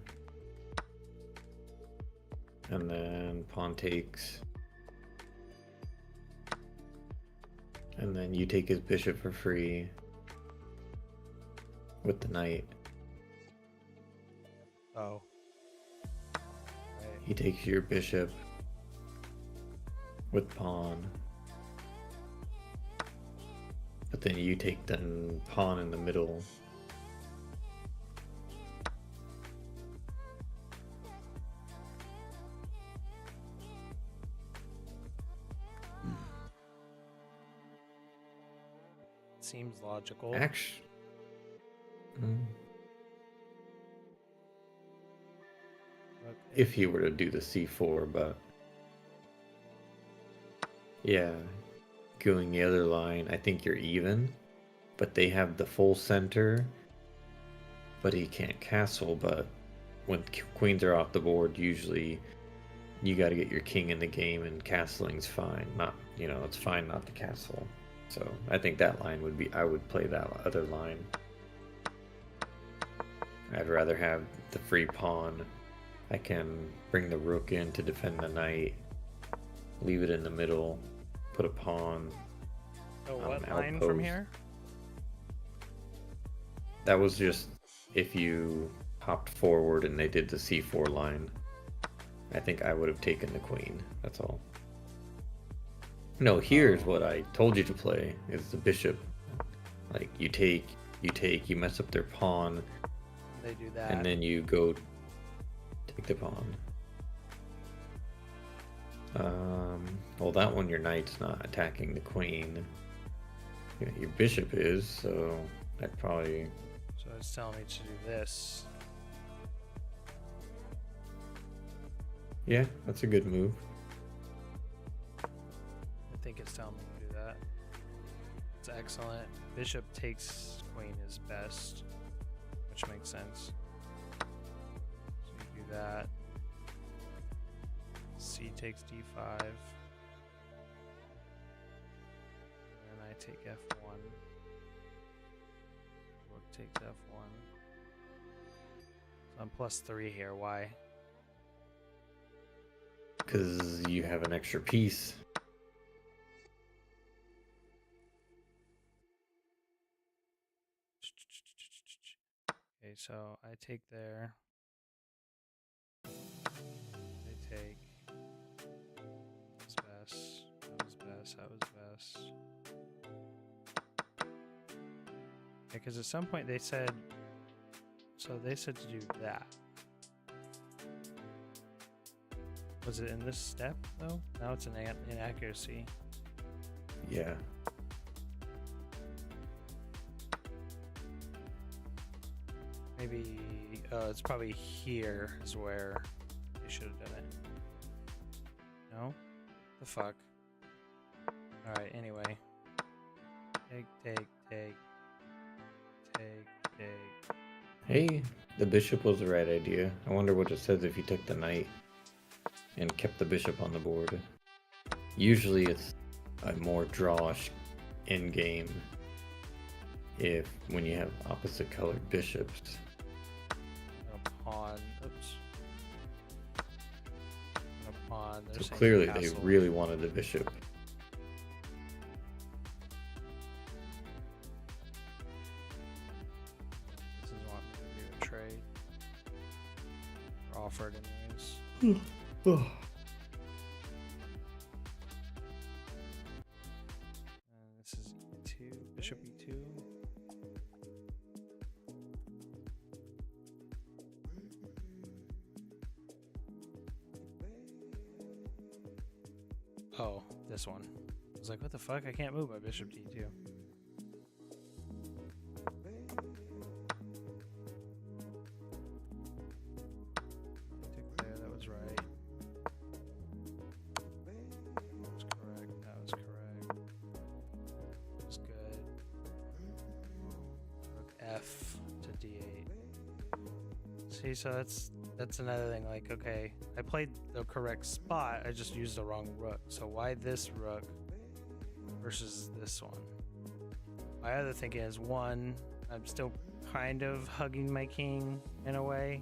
And then pawn takes. And then you take his bishop for free. With the knight.
Oh. Right.
He takes your bishop. With pawn. But then you take the pawn in the middle.
Seems logical.
Actually. If he were to do the c4, but yeah, going the other line, I think you're even, but they have the full center, but he can't castle. But when queens are off the board, usually you got to get your king in the game, and castling's fine. Not, you know, it's fine not to castle. So I think that line would be, I would play that other line. I'd rather have the free pawn. I can bring the rook in to defend the knight, leave it in the middle, put a pawn.
Oh,
on
what
an
line
outpost.
from here?
That was just if you hopped forward and they did the c4 line. I think I would have taken the queen. That's all. No, here's what I told you to play, is the bishop. Like, you take, you mess up their pawn,
They do that.
and then you go take the pawn. Well, that one, your knight's not attacking the queen. Yeah, your bishop is, so I'd probably...
So it's telling me to do this.
Yeah, that's a good move.
I think it's telling me to do that. It's excellent. Bishop takes queen is best, which makes sense. So you do that. C takes d5. And then I take f1. Rook takes f1. So I'm +3 here. Why?
Because you have an extra piece.
Okay, so I take there. They take. That was best. That was best. That was best. Yeah, because at some point they said. So they said to do that. Was it in this step though? Now it's an inaccuracy.
Yeah.
Maybe it's probably here is where they should have done it. No? The fuck? Alright, anyway. Take.
Hey, the bishop was the right idea. I wonder what it says if you took the knight and kept the bishop on the board. Usually it's a more drawish end game if when you have opposite colored bishops.
A pawn. Oops. A pawn. They're
So
saying
clearly they
castle.
really wanted the bishop.
This is E2, bishop E2. Oh, this one. I was like, what the fuck? I can't move my bishop to E2. Took there, that was right. That was correct, that was correct. That was good. Rook F to D8. See, so that's another thing, like, okay, I played the correct spot, I just used the wrong rook. So why this rook versus this one? My other thinking is, one, I'm still kind of hugging my king in a way.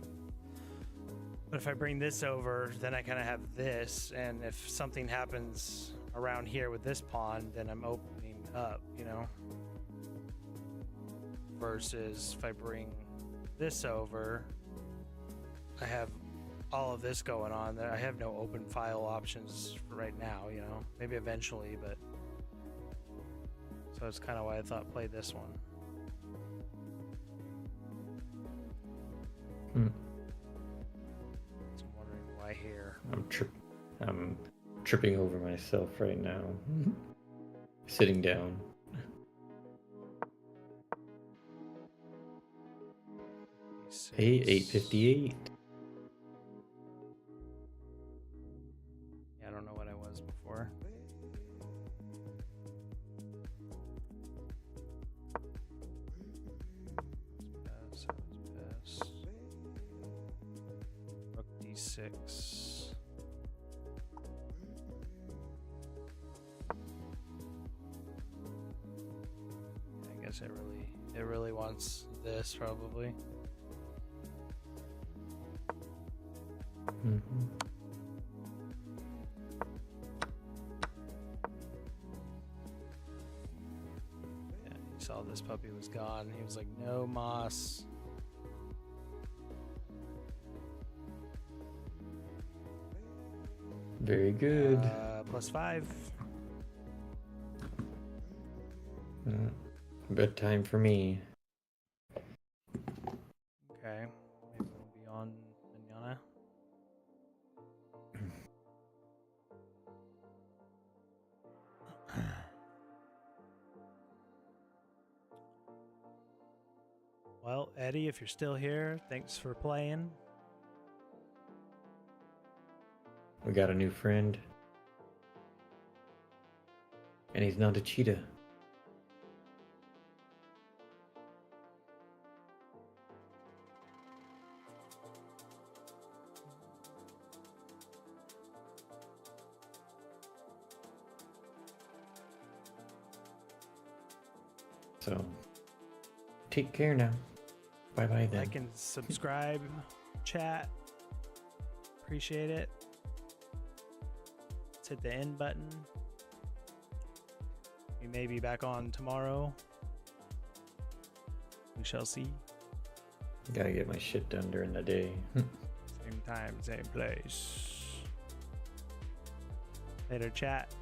But if I bring this over, then I kind of have this, and if something happens around here with this pawn, then I'm opening up, you know? Versus if I bring this over, I have all of this going on. I have no open file options for right now, you know? Maybe eventually, but... So that's kind of why I thought play this one. So I'm wondering why here.
I'm tripping over myself right now. Sitting down. Hey, 8:58.
Yeah, I don't know what I was before. Best. Rook D6. I guess it really wants this probably.
Mm-hmm.
Yeah, he saw this puppy was gone. He was like, no moss.
Very good.
+5.
Bedtime for me.
Okay. Maybe we'll be on manana. Well, Eddie, if you're still here, thanks for playing.
We got a new friend. And he's not a cheetah. So, take care now. Bye-bye then.
Like and subscribe, chat. Appreciate it. Let's hit the end button. We may be back on tomorrow. We shall see.
Gotta get my shit done during the day.
Same time, same place. Later, chat.